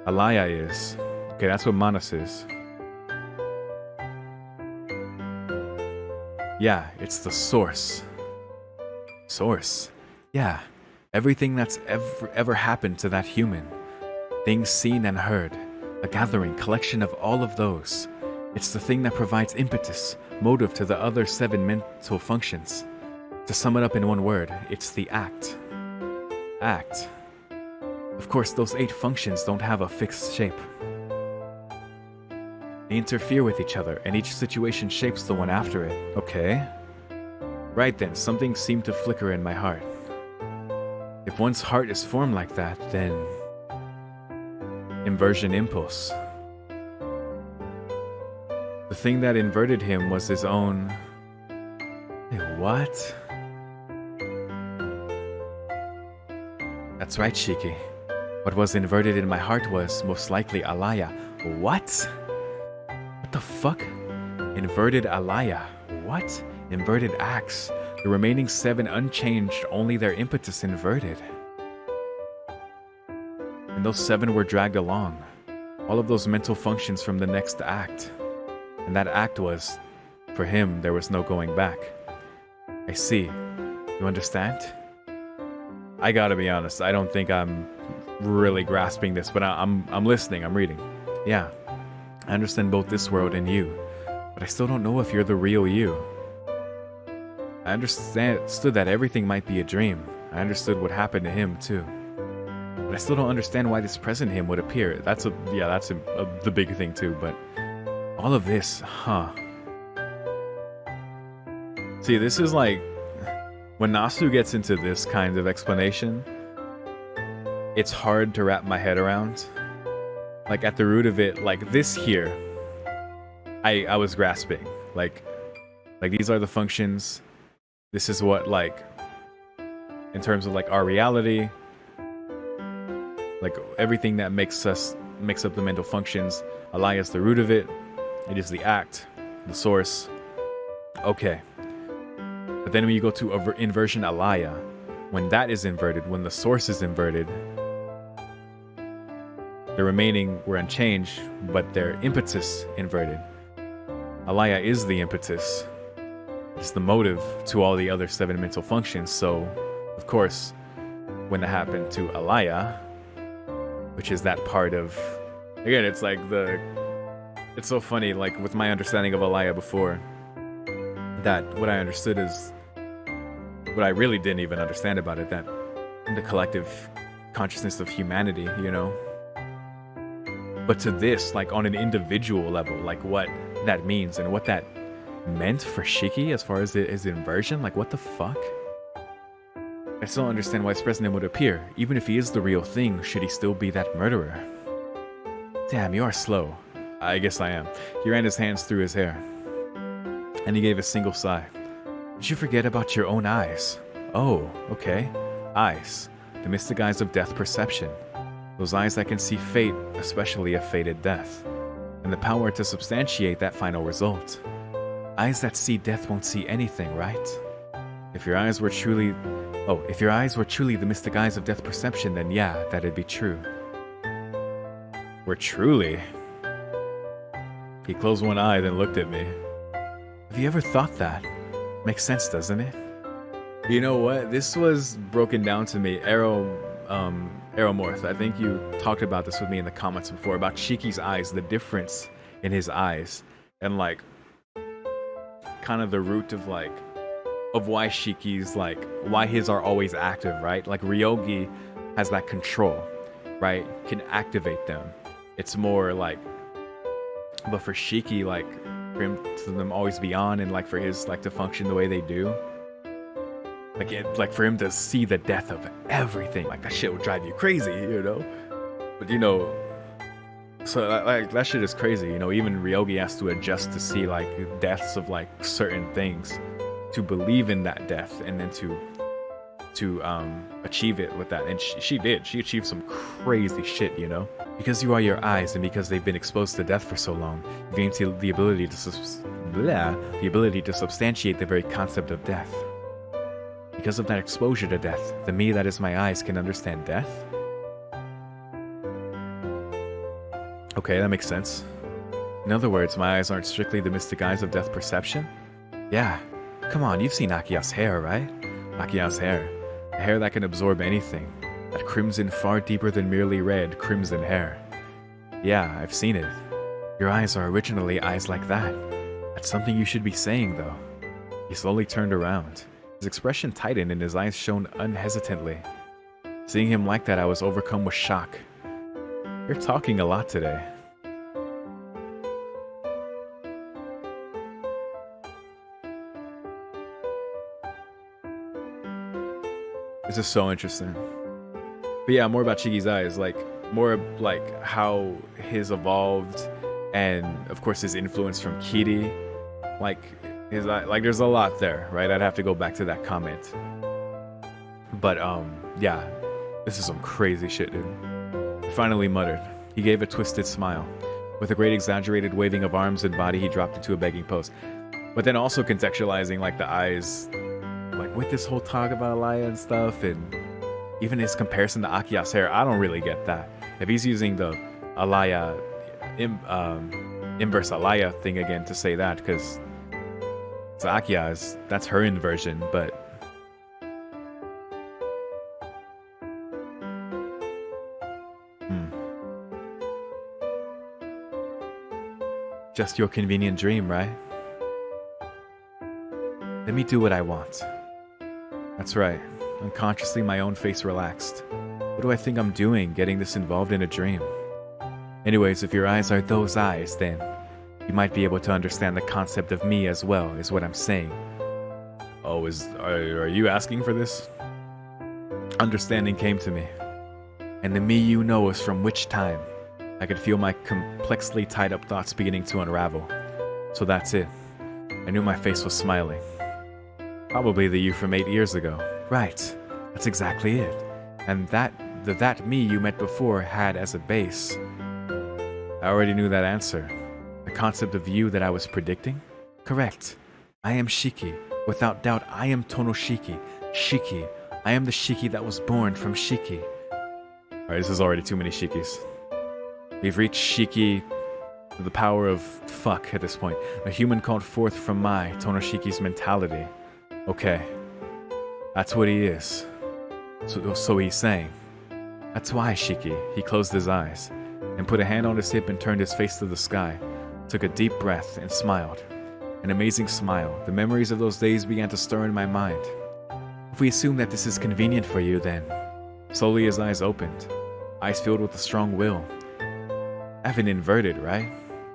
Alaya is. Okay, that's what Manas is. Yeah, it's the source. Source. Yeah, everything that's ever happened to that human. Things seen and heard. A gathering, collection of all of those. It's the thing that provides impetus, motive to the other 7 mental functions. To sum it up in one word, it's the act. Act. Of course, those 8 functions don't have a fixed shape. They interfere with each other, and each situation shapes the one after it. Okay. Right then, something seemed to flicker in my heart. If one's heart is formed like that, then... Inversion impulse. The thing that inverted him was his own... Wait, what? That's right, Shiki. What was inverted in my heart was most likely Alaya. What? What the fuck? Inverted Alaya. What? Inverted acts. The remaining 7 unchanged, only their impetus inverted. And those 7 were dragged along. All of those mental functions from the next act. And that act was, for him, there was no going back. I see. You understand? I gotta be honest, I don't think I'm really grasping this, but I'm listening, I'm reading. Yeah, I understand both this world and you, but I still don't know if you're the real you. I understood that everything might be a dream. I understood what happened to him too. But I still don't understand why this present him would appear. That's the big thing too, but all of this, huh? See, this is like, when Nasu gets into this kind of explanation, it's hard to wrap my head around. Like at the root of it, like this here, I was grasping. Like these are the functions. This is what, like, in terms of like our reality, like everything that makes up the mental functions. Alaya is the root of it. It is the act, the source. Okay. But then when you go to inversion alaya, when that is inverted, when the source is inverted, the remaining were unchanged, but their impetus inverted. Alaya is the impetus. It's the motive to all the other 7 mental functions. So, of course, when that happened to alaya, which is that part of, again, it's like it's so funny, like with my understanding of alaya before, that what I understood is what I really didn't even understand about it, that the collective consciousness of humanity, you know? But to this, like on an individual level, like what that means and what that meant for Shiki as far as his inversion, like what the fuck? I still don't understand why this president would appear. Even if he is the real thing, should he still be that murderer? Damn, you are slow. I guess I am. He ran his hands through his hair, and he gave a single sigh. Did you forget about your own eyes? Oh, okay. Eyes. The mystic eyes of death perception. Those eyes that can see fate, especially a fated death. And the power to substantiate that final result. Eyes that see death won't see anything, right? If your eyes were truly the mystic eyes of death perception, then yeah, that'd be true. Were truly? He closed one eye, then looked at me. Have you ever thought that? Makes sense, doesn't it? You know what? This was broken down to me. Aeromorph, I think you talked about this with me in the comments before, about Shiki's eyes, the difference in his eyes, and like kind of the root of why Shiki's, like, why his are always active, right? Like Ryogi has that control, right? Can activate them. It's more like, but for Shiki, like, for him to them always be on, and like for his like to function the way they do, like for him to see the death of everything, like that shit would drive you crazy, you know? But you know, so like that shit is crazy, you know? Even Ryogi has to adjust to see like deaths of like certain things, to believe in that death, and then to achieve it with that. And she did. She achieved some crazy shit, you know? Because you are your eyes, and because they've been exposed to death for so long, you've gained the ability to substantiate the very concept of death. Because of that exposure to death, the me that is my eyes can understand death? Okay, that makes sense. In other words, my eyes aren't strictly the mystic eyes of death perception? Yeah. Come on, you've seen Akiya's hair, right? Akiya's hair. A hair that can absorb anything. That crimson far deeper than merely red, crimson hair. Yeah, I've seen it. Your eyes are originally eyes like that. That's something you should be saying, though. He slowly turned around. His expression tightened and his eyes shone unhesitantly. Seeing him like that, I was overcome with shock. You're talking a lot today. This is so interesting. But yeah, more about Shiki's eyes, like more like how his evolved, and of course his influence from Kiri. Like his like there's a lot there, right? I'd have to go back to that comment. But yeah, this is some crazy shit, dude. He finally muttered. He gave a twisted smile. With a great exaggerated waving of arms and body, he dropped into a begging pose. But then also contextualizing like the eyes, like with this whole talk about Alaya and stuff, and even his comparison to Akiya's hair, I don't really get that. If he's using the Alaya, inverse Alaya thing again to say that, because it's Akiya's, that's her inversion, but just your convenient dream, right? Let me do what I want. That's right. Unconsciously, my own face relaxed. What do I think I'm doing, getting this involved in a dream? Anyways, if your eyes are those eyes, then you might be able to understand the concept of me as well, is what I'm saying. Oh, are you asking for this? Understanding came to me. And the me you know is from which time? I could feel my complexly tied up thoughts beginning to unravel. So that's it. I knew my face was smiling. Probably the you from 8 years ago. Right, that's exactly it. And that me you met before had as a base. I already knew that answer. The concept of you that I was predicting? Correct. I am Shiki. Without doubt, I am Tonoshiki. Shiki. I am the Shiki that was born from Shiki. Alright, this is already too many Shikis. We've reached Shiki, the power of fuck at this point. A human called forth from my, Tonoshiki's mentality. Okay. That's what he is. So he's saying. That's why, Shiki. He closed his eyes and put a hand on his hip and turned his face to the sky, took a deep breath and smiled. An amazing smile. The memories of those days began to stir in my mind. If we assume that this is convenient for you, then... Slowly his eyes opened, eyes filled with a strong will. I've been inverted, right?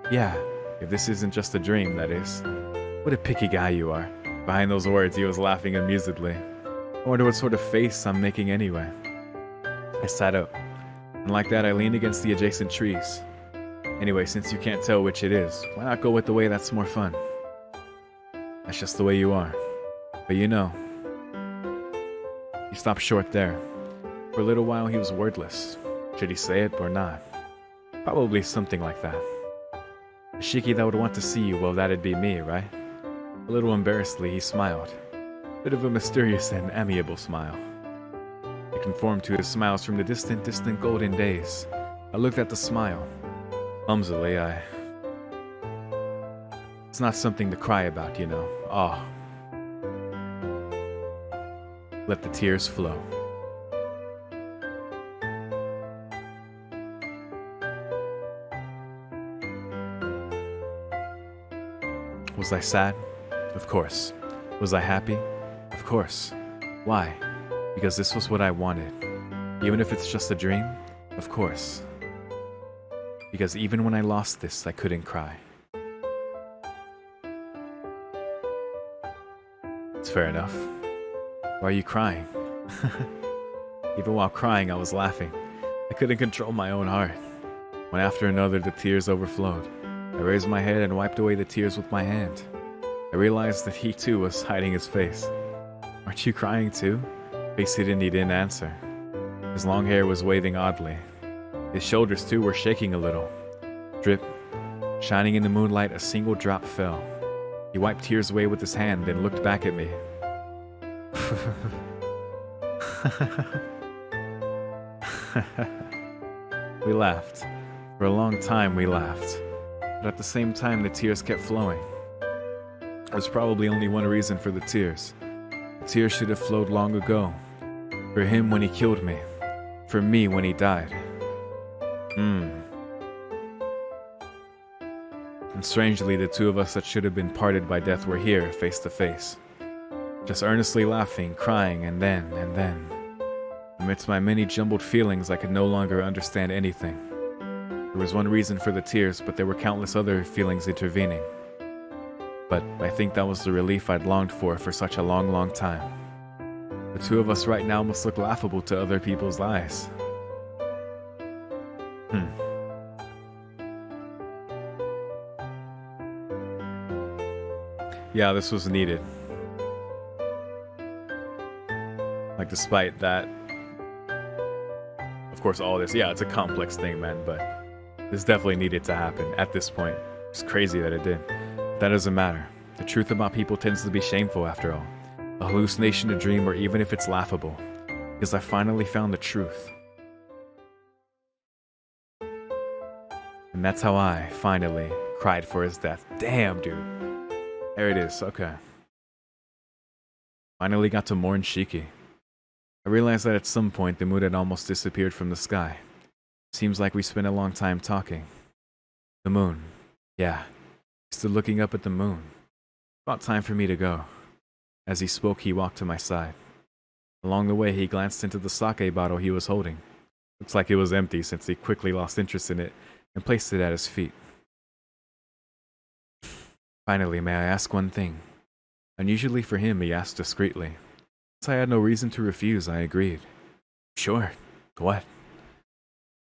Yeah, if this isn't just a dream, that is. What a picky guy you are. Behind those words, he was laughing amusedly. I wonder what sort of face I'm making anyway. I sat up, and like that I leaned against the adjacent trees. Anyway, since you can't tell which it is, why not go with the way that's more fun? That's just the way you are. But you know. He stopped short there. For a little while he was wordless. Should he say it or not? Probably something like that. A Shiki that would want to see you, well that'd be me, right? A little embarrassedly he smiled. Bit of a mysterious and amiable smile. I conformed to his smiles from the distant golden days. I looked at the smile. Clumsily, It's not something to cry about, you know. Ah. Let the tears flow. Was I sad? Of course. Was I happy? Of course. Why? Because this was what I wanted. Even if it's just a dream? Of course. Because even when I lost this, I couldn't cry. It's fair enough. Why are you crying? Even while crying, I was laughing. I couldn't control my own heart. One after another, the tears overflowed. I raised my head and wiped away the tears with my hand. I realized that he too was hiding his face. Aren't you crying too? Face hidden, he didn't answer. His long hair was waving oddly. His shoulders too were shaking a little. Drip. Shining in the moonlight, a single drop fell. He wiped tears away with his hand, then looked back at me. We laughed. For a long time we laughed. But at the same time the tears kept flowing. There's probably only one reason for the tears. The tears should have flowed long ago. For him when he killed me. For me when he died. And strangely, the two of us that should have been parted by death were here, face to face. Just earnestly laughing, crying, and then. Amidst my many jumbled feelings, I could no longer understand anything. There was one reason for the tears, but there were countless other feelings intervening. But I think that was the relief I'd longed for such a long, long time. The two of us right now must look laughable to other people's eyes. Yeah, this was needed. Like, despite that, of course, all this, yeah, it's a complex thing, man, but this definitely needed to happen at this point. It's crazy that it did. That doesn't matter. The truth about people tends to be shameful after all. A hallucination, a dream, or even if it's laughable. Because I finally found the truth. And that's how I, finally, cried for his death. Damn, dude. There it is, okay. Finally got to mourn Shiki. I realized that at some point the moon had almost disappeared from the sky. Seems like we spent a long time talking. The moon. Yeah. Stood looking up at the moon. About time for me to go. As he spoke, he walked to my side. Along the way, he glanced into the sake bottle he was holding. Looks like it was empty since he quickly lost interest in it and placed it at his feet. Finally, may I ask one thing? Unusually for him, he asked discreetly. Since I had no reason to refuse, I agreed. Sure. What?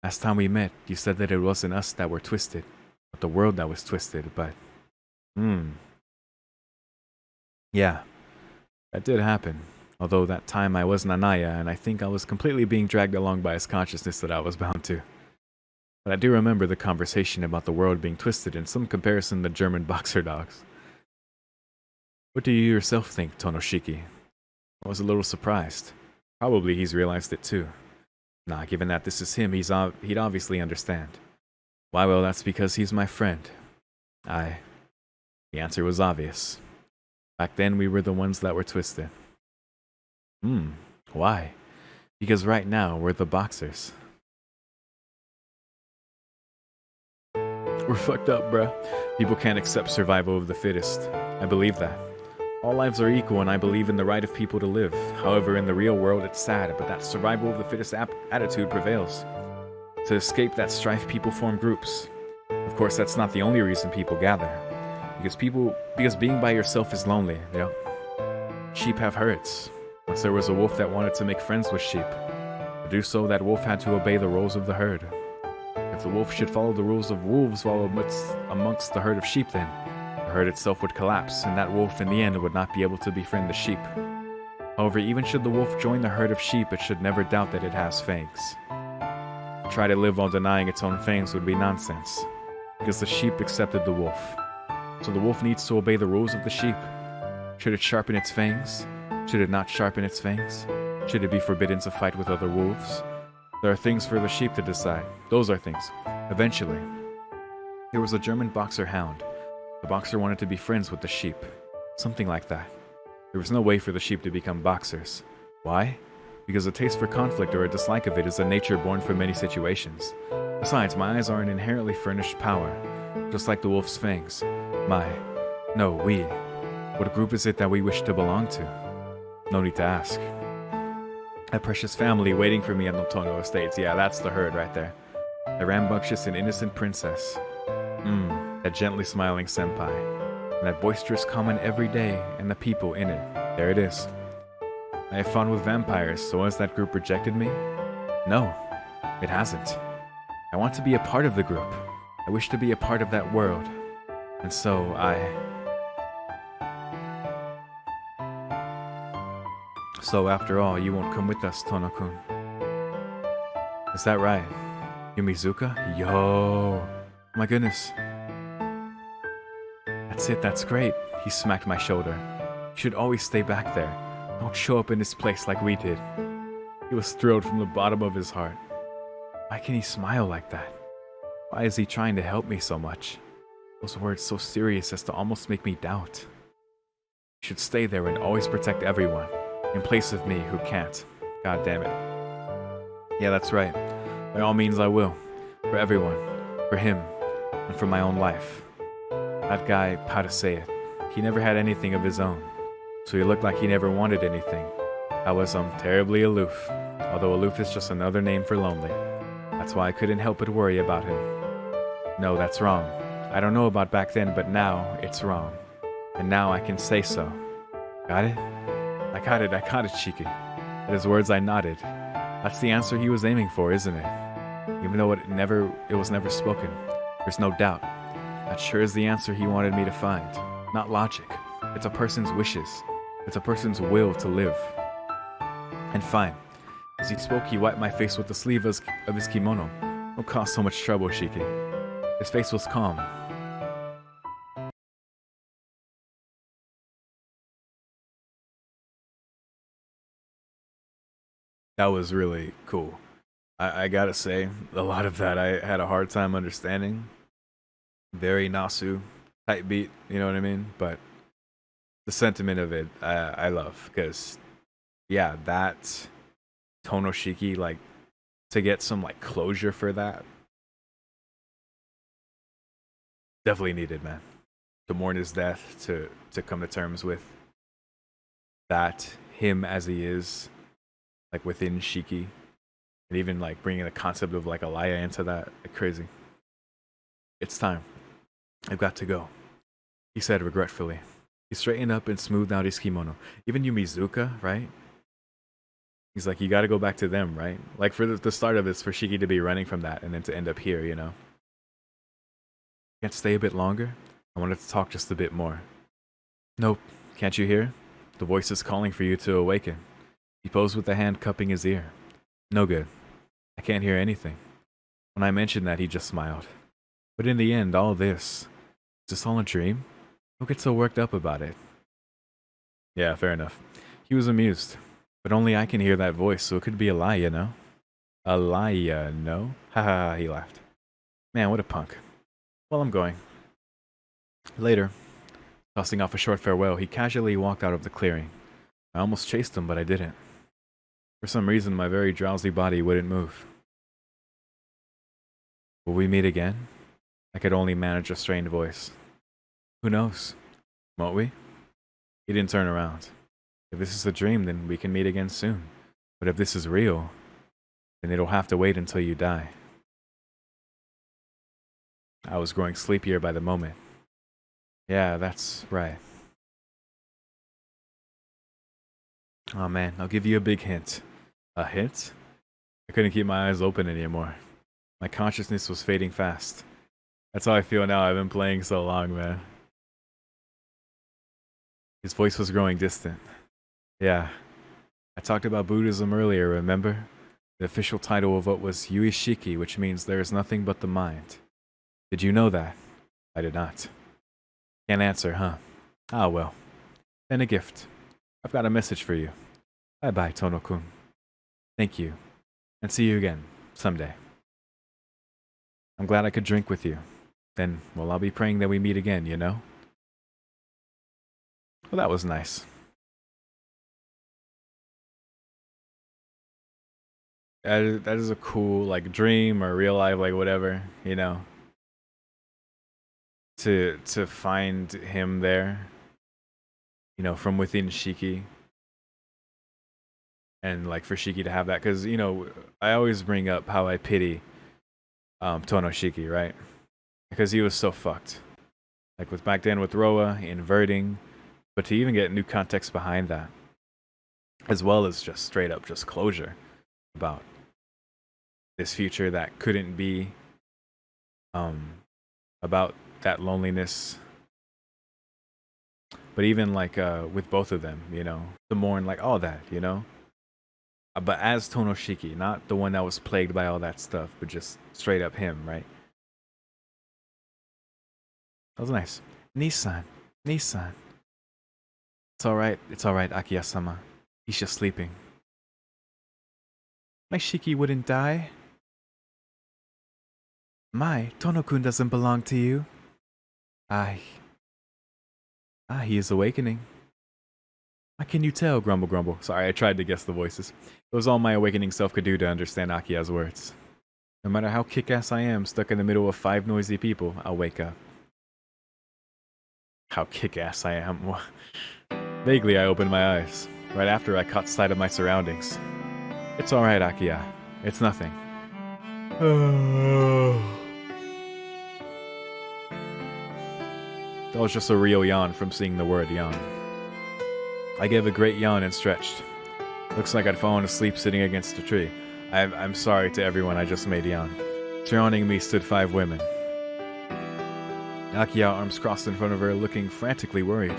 Last time we met, you said that it wasn't us that were twisted, but the world that was twisted, but... Yeah, that did happen. Although that time I was Nanaya, and I think I was completely being dragged along by his consciousness that I was bound to. But I do remember the conversation about the world being twisted in some comparison to German boxer dogs. What do you yourself think, Tonoshiki? I was a little surprised. Probably he's realized it too. Nah, given that this is him, he'd obviously understand. Why, well, that's because he's my friend. The answer was obvious. Back then, we were the ones that were twisted. Why? Because right now, we're the boxers. We're fucked up, bruh. People can't accept survival of the fittest. I believe that. All lives are equal, and I believe in the right of people to live. However, in the real world, it's sad, but that survival of the fittest attitude prevails. To escape that strife, people form groups. Of course, that's not the only reason people gather. Because being by yourself is lonely, Sheep have herds. Once there was a wolf that wanted to make friends with sheep. To do so, that wolf had to obey the rules of the herd. If the wolf should follow the rules of wolves while amongst the herd of sheep, then the herd itself would collapse, and that wolf in the end would not be able to befriend the sheep. However, even should the wolf join the herd of sheep, it should never doubt that it has fangs. To try to live while denying its own fangs would be nonsense, because the sheep accepted the wolf. So the wolf needs to obey the rules of the sheep. Should it sharpen its fangs? Should it not sharpen its fangs? Should it be forbidden to fight with other wolves? There are things for the sheep to decide. Those are things. Eventually, there was a German boxer hound. The boxer wanted to be friends with the sheep. Something like that. There was no way for the sheep to become boxers. Why? Because a taste for conflict or a dislike of it is a nature born from many situations. Besides, my eyes are an inherently furnished power, just like the wolf's fangs. We. What group is it that we wish to belong to? No need to ask. A precious family waiting for me at Notono Estates. Yeah, that's the herd right there. A rambunctious and innocent princess. That gently smiling senpai. And that boisterous common every day and the people in it. There it is. I have fun with vampires, so has that group rejected me? No, it hasn't. I want to be a part of the group. I wish to be a part of that world. And so So after all, you won't come with us, Tono-kun. Is that right? Yumizuka? Yo! My goodness. That's it, that's great. He smacked my shoulder. You should always stay back there. Don't show up in this place like we did. He was thrilled from the bottom of his heart. Why can he smile like that? Why is he trying to help me so much? Those words so serious as to almost make me doubt. You should stay there and always protect everyone. In place of me, who can't. God damn it. Yeah, that's right. By all means, I will. For everyone. For him. And for my own life. That guy, how to say it, he never had anything of his own. So he looked like he never wanted anything. I was, terribly aloof. Although aloof is just another name for lonely. That's why I couldn't help but worry about him. No, that's wrong. I don't know about back then, but now, it's wrong. And now I can say so. Got it? I got it, Shiki. At his words, I nodded. That's the answer he was aiming for, isn't it? Even though it was never spoken. There's no doubt. That sure is the answer he wanted me to find. Not logic. It's a person's wishes. It's a person's will to live. And fine. As he spoke, he wiped my face with the sleeve of his kimono. Don't cause so much trouble, Shiki. His face was calm. That was really cool. I gotta say, a lot of that I had a hard time understanding. Very Nasu type beat, you know what I mean? But the sentiment of it, I love. Because, yeah, that Tonoshiki, like, to get some, like, closure for that, definitely needed, man. To mourn his death, to come to terms with that, him as he is, like, within Shiki. And even, like, bringing the concept of, like, Alaya into that. Like, crazy. It's time. I've got to go, he said regretfully. He straightened up and smoothed out his kimono. Even Yumizuka, right? He's like, you gotta go back to them, right? Like, for the start of this, for Shiki to be running from that and then to end up here, you know? Can't stay a bit longer? I wanted to talk just a bit more. Nope. Can't you hear? The voice is calling for you to awaken. He posed with a hand cupping his ear. No good. I can't hear anything. When I mentioned that, he just smiled. But in the end, all this... Is this all a dream? Don't get so worked up about it. Yeah, fair enough. He was amused. But only I can hear that voice, so it could be a lie, you know? A lie, no? Haha, he laughed. Man, what a punk. Well, I'm going. Later, tossing off a short farewell, he casually walked out of the clearing. I almost chased him, but I didn't. For some reason, my very drowsy body wouldn't move. Will we meet again? I could only manage a strained voice. Who knows? Won't we? He didn't turn around. If this is a dream, then we can meet again soon. But if this is real, then it'll have to wait until you die. I was growing sleepier by the moment. Yeah, that's right. Oh man, I'll give you a big hint. A hint? I couldn't keep my eyes open anymore. My consciousness was fading fast. That's how I feel now. I've been playing so long, man. His voice was growing distant. Yeah. I talked about Buddhism earlier, remember? The official title of what was Yuishiki, which means there is nothing but the mind. Did you know that? I did not. Can't answer, huh? Ah, well. Then a gift. I've got a message for you. Bye-bye, Tono-kun. Thank you. And see you again, someday. I'm glad I could drink with you. Then, well, I'll be praying that we meet again, you know? Well, that was nice. That is a cool, like, dream or real life, like, whatever, you know? To find him there, you know, from within Shiki. And, like, for Shiki to have that, because, you know, I always bring up how I pity Tono Shiki, right? Because he was so fucked. Like, with back then with Roa, inverting, but to even get new context behind that, as well as just straight up just closure about this future that couldn't be, about that loneliness. But even like with both of them, you know, to mourn like all that, you know. But as Tono Shiki, not the one that was plagued by all that stuff, but just straight up him, right? That was nice. Nissan. It's alright, Akiya-sama. He's just sleeping. My Shiki wouldn't die. My, Tono-kun doesn't belong to you. He is awakening. How can you tell? Grumble, grumble. Sorry, I tried to guess the voices. It was all my awakening self could do to understand Akiya's words. No matter how kick-ass I am, stuck in the middle of 5 noisy people, I'll wake up. How kick-ass I am. Vaguely, I opened my eyes, right after I caught sight of my surroundings. It's alright, Akiya. It's nothing. That was just a real yawn from seeing the word yawn. I gave a great yawn and stretched. Looks like I'd fallen asleep sitting against a tree. I'm sorry to everyone I just made yawn. Surrounding me stood 5 women. Akiya, arms crossed in front of her, looking frantically worried.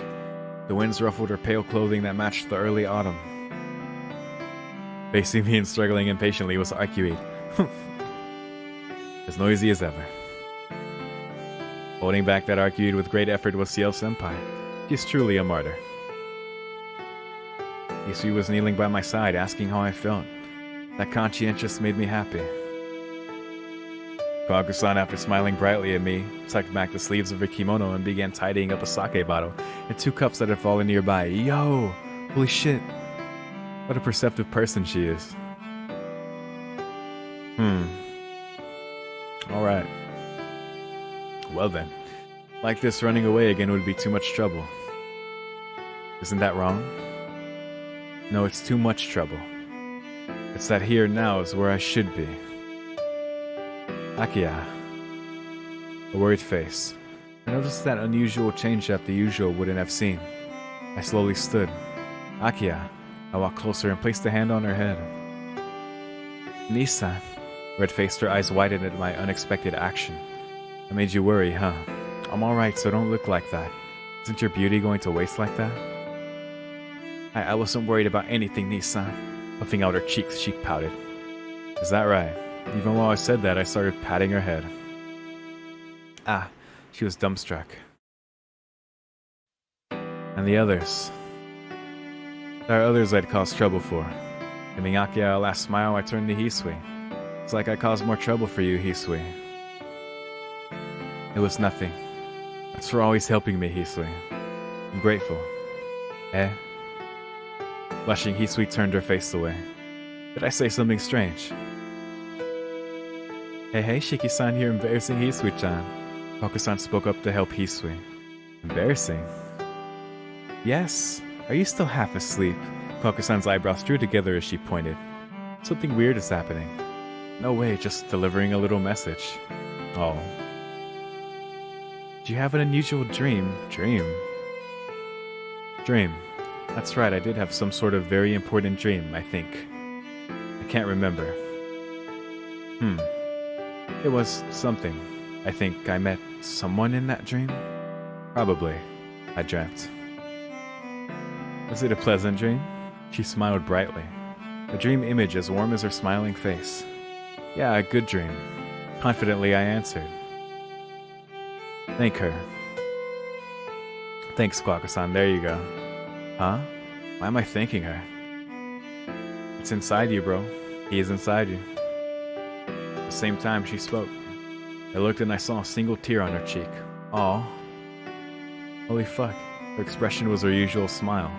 The winds ruffled her pale clothing that matched the early autumn. Facing me and struggling impatiently was Arcuate. As noisy as ever. Holding back that Arcuate with great effort was Ciel Senpai. He's truly a martyr. Isui was kneeling by my side, asking how I felt. That conscientious made me happy. Kagu-san, after smiling brightly at me, tucked back the sleeves of her kimono and began tidying up a sake bottle and 2 cups that had fallen nearby. Yo! Holy shit! What a perceptive person she is. Alright. Well then. Like this, running away again would be too much trouble. Isn't that wrong? No, it's too much trouble. It's that here now is where I should be. Akiya. A worried face. I noticed that unusual change that the usual wouldn't have seen. I slowly stood. Akiya. I walked closer and placed a hand on her head. Nisan. Red-faced, her eyes widened at my unexpected action. I made you worry, huh? I'm alright, so don't look like that. Isn't your beauty going to waste like that? I wasn't worried about anything, Nisan. Puffing out her cheeks, she pouted. Is that right? Even while I said that, I started patting her head. Ah, she was dumbstruck. And the others? There are others I'd cause trouble for. Giving Akia a last smile, I turned to Hisui. It's like I caused more trouble for you, Hisui. It was nothing. Thanks for always helping me, Hisui. I'm grateful. Eh? Blushing, Hisui turned her face away. Did I say something strange? Hey, Shiki-san, you're embarrassing Hisui-chan. Kaku-san spoke up to help Hisui. Embarrassing? Yes. Are you still half asleep? Kaku-san's eyebrows drew together as she pointed. Something weird is happening. No way, just delivering a little message. Oh. Did you have an unusual dream? Dream? That's right, I did have some sort of very important dream, I think. I can't remember. It was something. I think I met someone in that dream? Probably. I dreamt. Was it a pleasant dream? She smiled brightly. A dream image as warm as her smiling face. Yeah, a good dream. Confidently I answered. Thank her. Thanks, Kaku-san, there you go. Huh? Why am I thanking her? It's inside you, bro. He is inside you. At the same time she spoke. I looked and I saw a single tear on her cheek. Aw. Holy fuck. Her expression was her usual smile.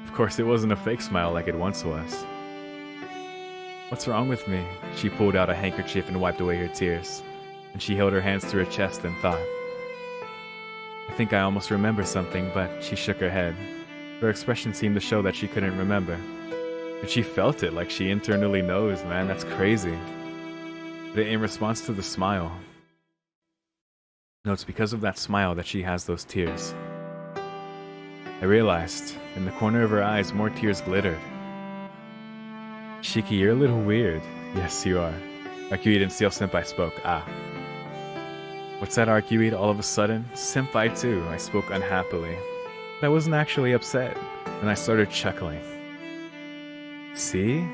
Of course, it wasn't a fake smile like it once was. What's wrong with me? She pulled out a handkerchief and wiped away her tears. And she held her hands to her chest and thought. I think I almost remember something, but she shook her head. Her expression seemed to show that she couldn't remember. But she felt it like she internally knows, man. That's crazy. But in response to the smile. No, it's because of that smile that she has those tears. I realized, in the corner of her eyes, more tears glittered. Shiki, you're a little weird. Yes, you are. Arcuite and Seal Senpai spoke. Ah. What's that, Arcuite? All of a sudden? Senpai too, I spoke unhappily. But I wasn't actually upset, and I started chuckling. See?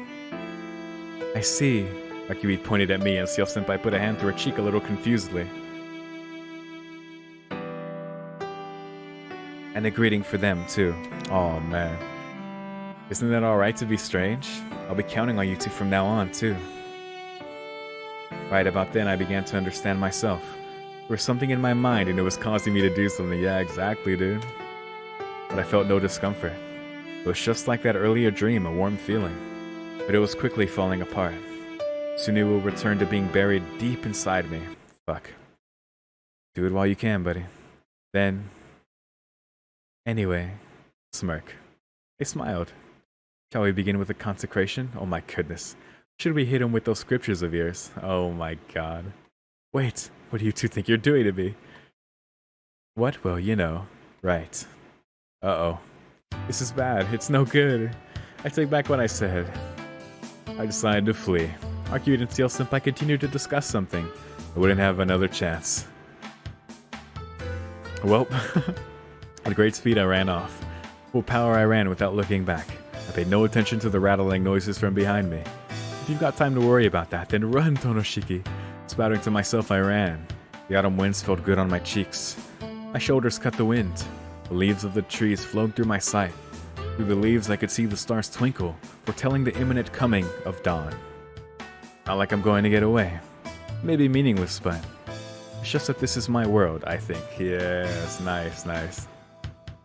I see. Arcuite pointed at me, and Seal Senpai put a hand to her cheek a little confusedly. And a greeting for them, too. Oh man. Isn't it alright to be strange? I'll be counting on you two from now on, too. Right about then, I began to understand myself. There was something in my mind, and it was causing me to do something. Yeah, exactly, dude. But I felt no discomfort. It was just like that earlier dream, a warm feeling. But it was quickly falling apart. Soon it will return to being buried deep inside me. Fuck. Do it while you can, buddy. Then... Anyway, smirk. They smiled. Shall we begin with a consecration? Oh my goodness. Should we hit him with those scriptures of yours? Oh my god. Wait, what do you two think you're doing to me? What? Well, you know. Right. Uh-oh. This is bad. It's no good. I take back what I said. I decided to flee. Arcuite and Seal Senpai continued to discuss something. I wouldn't have another chance. Well, at great speed I ran off. Full power I ran without looking back. I paid no attention to the rattling noises from behind me. If you've got time to worry about that, then run, Tonoshiki. Spouting to myself, I ran. The autumn winds felt good on my cheeks. My shoulders cut the wind. The leaves of the trees flowed through my sight. Through the leaves I could see the stars twinkle, foretelling the imminent coming of dawn. Not like I'm going to get away. Maybe meaningless, but it's just that this is my world, I think. Yes, nice, nice.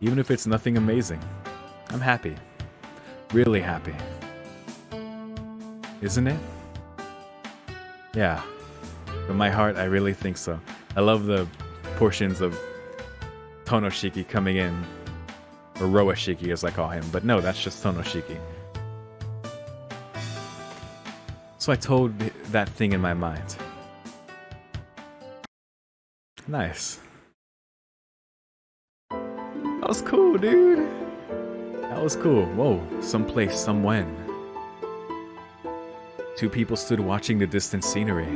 Even if it's nothing amazing, I'm happy. Really happy. Isn't it? Yeah. From my heart, I really think so. I love the portions of Tonoshiki coming in. Or Roashiki as I call him. But no, that's just Tonoshiki. So I told that thing in my mind. Nice. That was cool, dude. That was cool. Whoa, someplace, somewhen. Two people stood watching the distant scenery.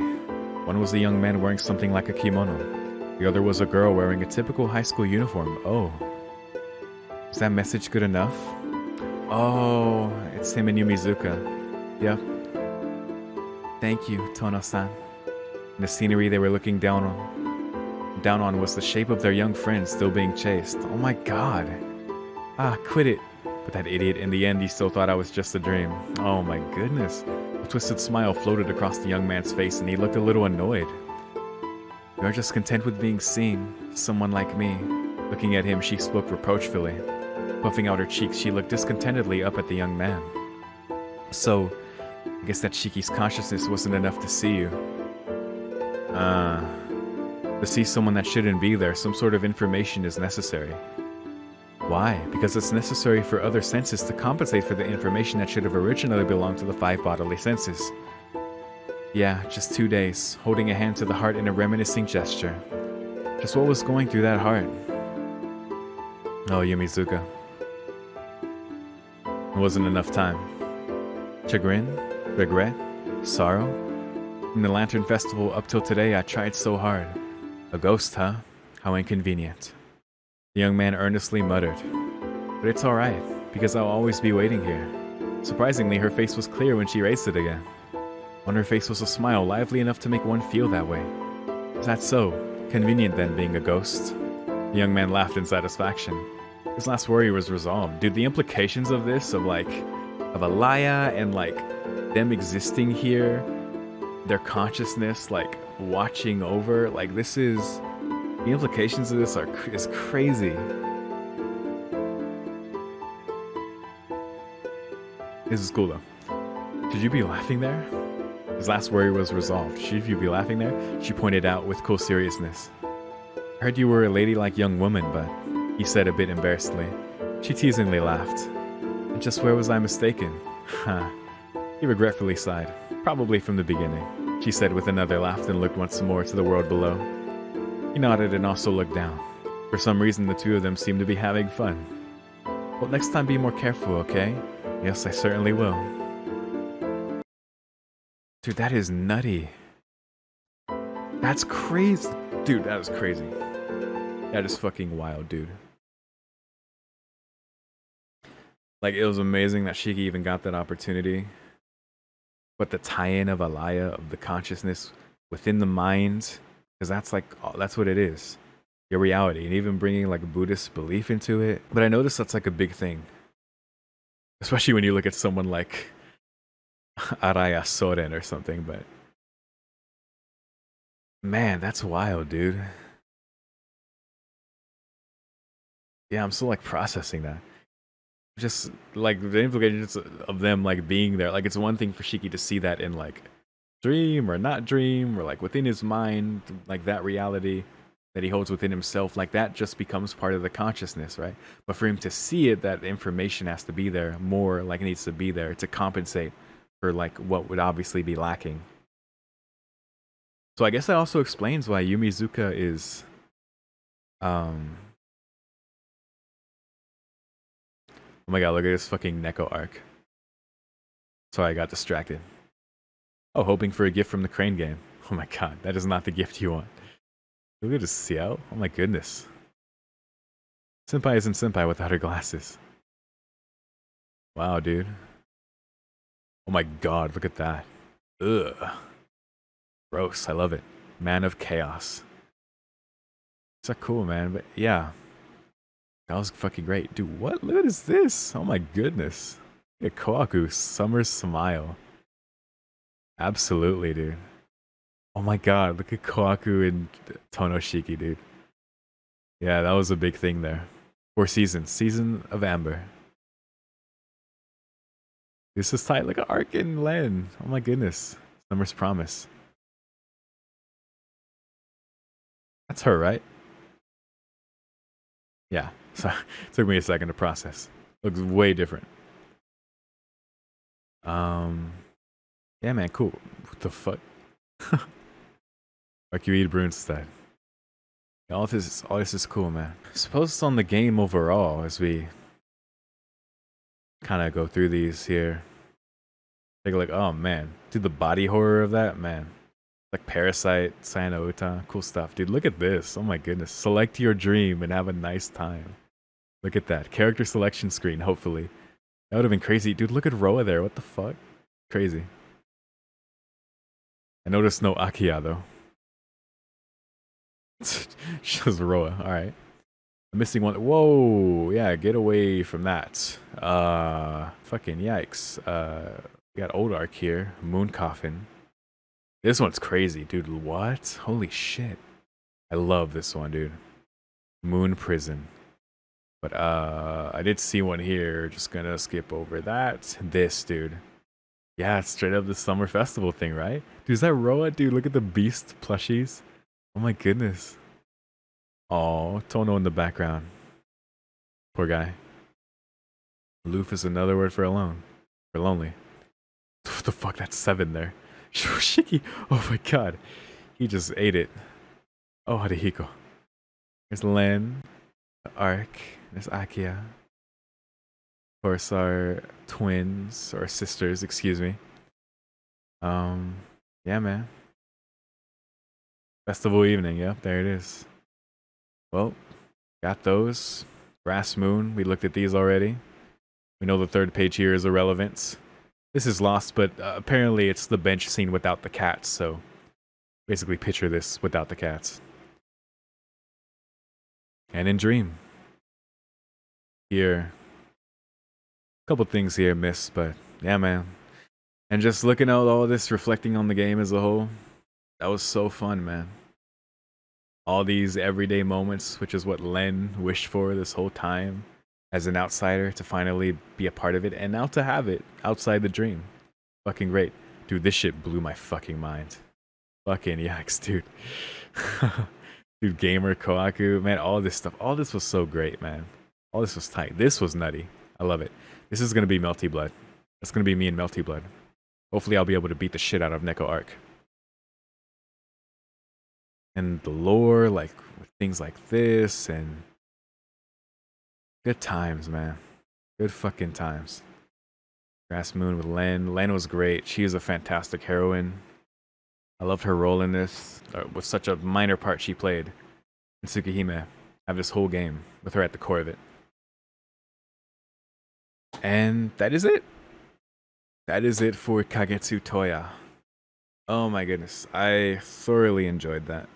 One was a young man wearing something like a kimono. The other was a girl wearing a typical high school uniform. Oh. Is that message good enough? Oh, it's him and Yumizuka. Yep. Thank you, Tono-san. And the scenery they were looking down on was the shape of their young friend still being chased. Oh my god. Ah, quit it. But that idiot, in the end, he still thought I was just a dream. Oh my goodness. A twisted smile floated across the young man's face and he looked a little annoyed. You're just content with being seen, someone like me. Looking at him, she spoke reproachfully. Puffing out her cheeks, she looked discontentedly up at the young man. So, I guess that Shiki's consciousness wasn't enough to see you. To see someone that shouldn't be there, some sort of information is necessary. Why? Because it's necessary for other senses to compensate for the information that should have originally belonged to the 5 bodily senses. Yeah, just 2 days, holding a hand to the heart in a reminiscing gesture. Just what was going through that heart? Oh, Yumizuka. It wasn't enough time. Chagrin? Regret? Sorrow? From the Lantern Festival up till today, I tried so hard. A ghost, huh? How inconvenient. The young man earnestly muttered. But it's alright, because I'll always be waiting here. Surprisingly, her face was clear when she raised it again. On her face was a smile lively enough to make one feel that way. Is that so? Convenient then, being a ghost? The young man laughed in satisfaction. His last worry was resolved. Dude, the implications of this, of Alaya and them existing here, their consciousness watching over, this is, the implications of this is crazy. This is cool though. Should you be laughing there? His last worry was resolved. Should you be laughing there? She pointed out with cool seriousness. I heard you were a ladylike young woman, but, he said a bit embarrassedly. She teasingly laughed. And just where was I mistaken? Huh. He regretfully sighed. Probably from the beginning, she said with another laugh, then looked once more to the world below. He nodded and also looked down. For some reason, the two of them seemed to be having fun. Well, next time be more careful, okay? Yes, I certainly will. Dude, that is nutty. That's crazy. Dude, that was crazy. That is fucking wild, dude. It was amazing that Shiki even got that opportunity. But the tie-in of Alaya, of the consciousness within the mind, because that's what it is. Your reality, and even bringing Buddhist belief into it. But I noticed that's a big thing. Especially when you look at someone like Araya Soren or something, but man, that's wild, dude. Yeah, I'm still processing that. Just the implications of them being there. It's one thing for Shiki to see that in dream or not dream or within his mind, that reality that he holds within himself, that just becomes part of the consciousness, right? But for him to see it, that information has to be there more, it needs to be there to compensate for what would obviously be lacking. So I guess that also explains why Yumizuka is oh my god, look at this fucking Neko arc. Sorry, I got distracted. Oh, hoping for a gift from the Crane game. Oh my god, that is not the gift you want. Look at this Ciel. Oh my goodness. Senpai isn't Senpai without her glasses. Wow, dude. Oh my god, look at that. Ugh. Gross, I love it. Man of Chaos. It's so cool, man, but yeah. That was fucking great. Dude, what? Look at this. Oh my goodness. Look at Koaku, Summer's Smile. Absolutely, dude. Oh my god, look at Koaku and Tonoshiki, dude. Yeah, that was a big thing there. 4 seasons. Season of Amber. This is tight. Like an arc in Len. Oh my goodness. Summer's Promise. That's her, right? Yeah. So it took me a second to process. Looks way different. Yeah, man, cool. What the fuck? Arcuid Brunstad. All this is cool, man. I suppose it's on the game overall as we kind of go through these here. Take a look. Oh man, dude, the body horror of that, man. Like Parasite, Sayano Uta, cool stuff, dude. Look at this. Oh my goodness. Select your dream and have a nice time. Look at that character selection screen. Hopefully, that would have been crazy, dude. Look at Roa there. What the fuck? Crazy. I noticed no Akiya though. Shows Roa. All right. I'm missing one. Whoa, yeah, get away from that. Fucking yikes. We got Old Arc here. Moon Coffin. This one's crazy, dude. What? Holy shit. I love this one, dude. Moon Prison. But I did see one here. Just gonna skip over that. This, dude. Yeah, it's straight up the summer festival thing, right? Dude, is that Roa? Dude, look at the beast plushies. Oh my goodness. Oh, Tono in the background. Poor guy. Aloof is another word for alone. For lonely. What the fuck? That's 7 there. Shiki. Oh my god. He just ate it. Oh, Harihiko. There's Len. The Arc. There's Akiya. Of course, our twins. Or sisters, excuse me. Yeah, man. Festival evening. Yep, there it is. Well, got those. Brass Moon, we looked at these already. We know the third page here is irrelevant. This is lost, but apparently it's the bench scene without the cats, so basically picture this without the cats. And in Dream. Here. A couple things here missed, but yeah, man. And just looking at all this, reflecting on the game as a whole, that was so fun, man. All these everyday moments, which is what Len wished for this whole time as an outsider, to finally be a part of it and now to have it outside the dream. Fucking great. Dude, this shit blew my fucking mind. Fucking yikes, dude. Dude, Gamer, Koaku, man, all this stuff. All this was so great, man. All this was tight. This was nutty. I love it. This is going to be Melty Blood. It's going to be me and Melty Blood. Hopefully I'll be able to beat the shit out of Neko Arc. And the lore, like with things like this, and good times, man. Good fucking times. Brass Moon with Len. Len was great. She is a fantastic heroine. I loved her role in this. With such a minor part she played in Tsukihime. Have this whole game with her at the core of it. And that is it. That is it for Kagetsu Tohya. Oh my goodness. I thoroughly enjoyed that.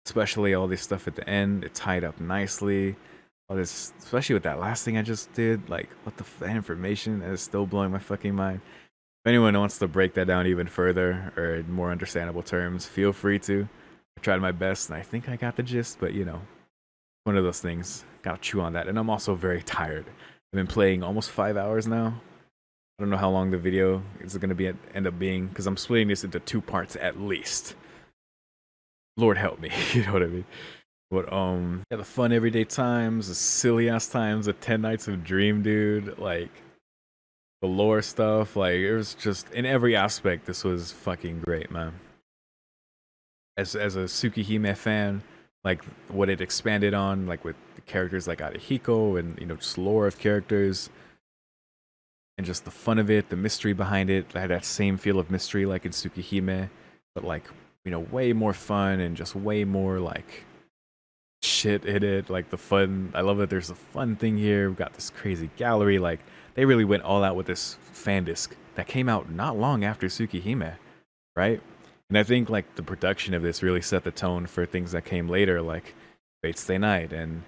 Especially all this stuff at the end. It tied up nicely. All this, especially with that last thing I just did. Like, what the information that is still blowing my fucking mind. If anyone wants to break that down even further or in more understandable terms, feel free to. I tried my best and I think I got the gist, but you know, one of those things. Gotta chew on that. And I'm also very tired. I've been playing almost 5 hours now. I don't know how long the video is going to end up being, because I'm splitting this into 2 parts at least. Lord help me, you know what I mean? But yeah, the fun everyday times, the silly ass times, the 10 Nights of Dream, dude, like the lore stuff, like it was just in every aspect. This was fucking great, man. As a Tsukihime fan, like what it expanded on, like with the characters like Arihiko and you know just lore of characters. And just the fun of it, the mystery behind it. I had that same feel of mystery like in Tsukihime, but like, you know, way more fun and just way more like shit in it. Like the fun, I love that there's a fun thing here. We've got this crazy gallery. Like they really went all out with this fan disc that came out not long after Tsukihime, right? And I think like the production of this really set the tone for things that came later, like Fate Stay Night and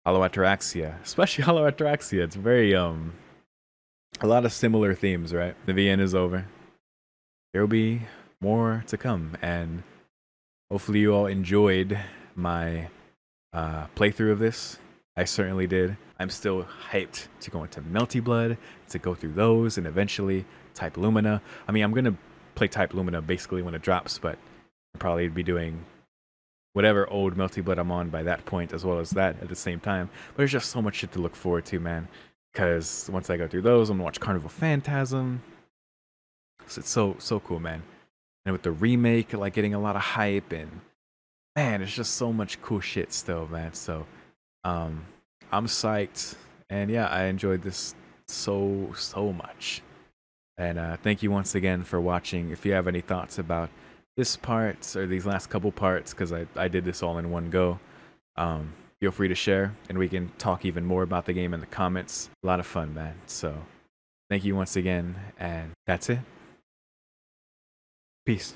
Hollow Ataraxia, especially Hollow Ataraxia. It's very a lot of similar themes, right? The VN is over. There will be more to come, and hopefully you all enjoyed my playthrough of this. I certainly did. I'm still hyped to go into Melty Blood, to go through those, and eventually Type Lumina. I mean, I'm going to play Type Lumina basically when it drops, but I'll probably be doing whatever old Melty Blood I'm on by that point, as well as that at the same time. But there's just so much shit to look forward to, man. Because once I go through those, I'm gonna watch Carnival Phantasm. So it's so cool, man. And with the remake, like getting a lot of hype, and man, it's just so much cool shit still, man. So I'm psyched, and yeah, I enjoyed this so much. And thank you once again for watching. If you have any thoughts about this part or these last couple parts, because I did this all in one go, feel free to share, and we can talk even more about the game in the comments. A lot of fun, man. So thank you once again, and that's it. Peace.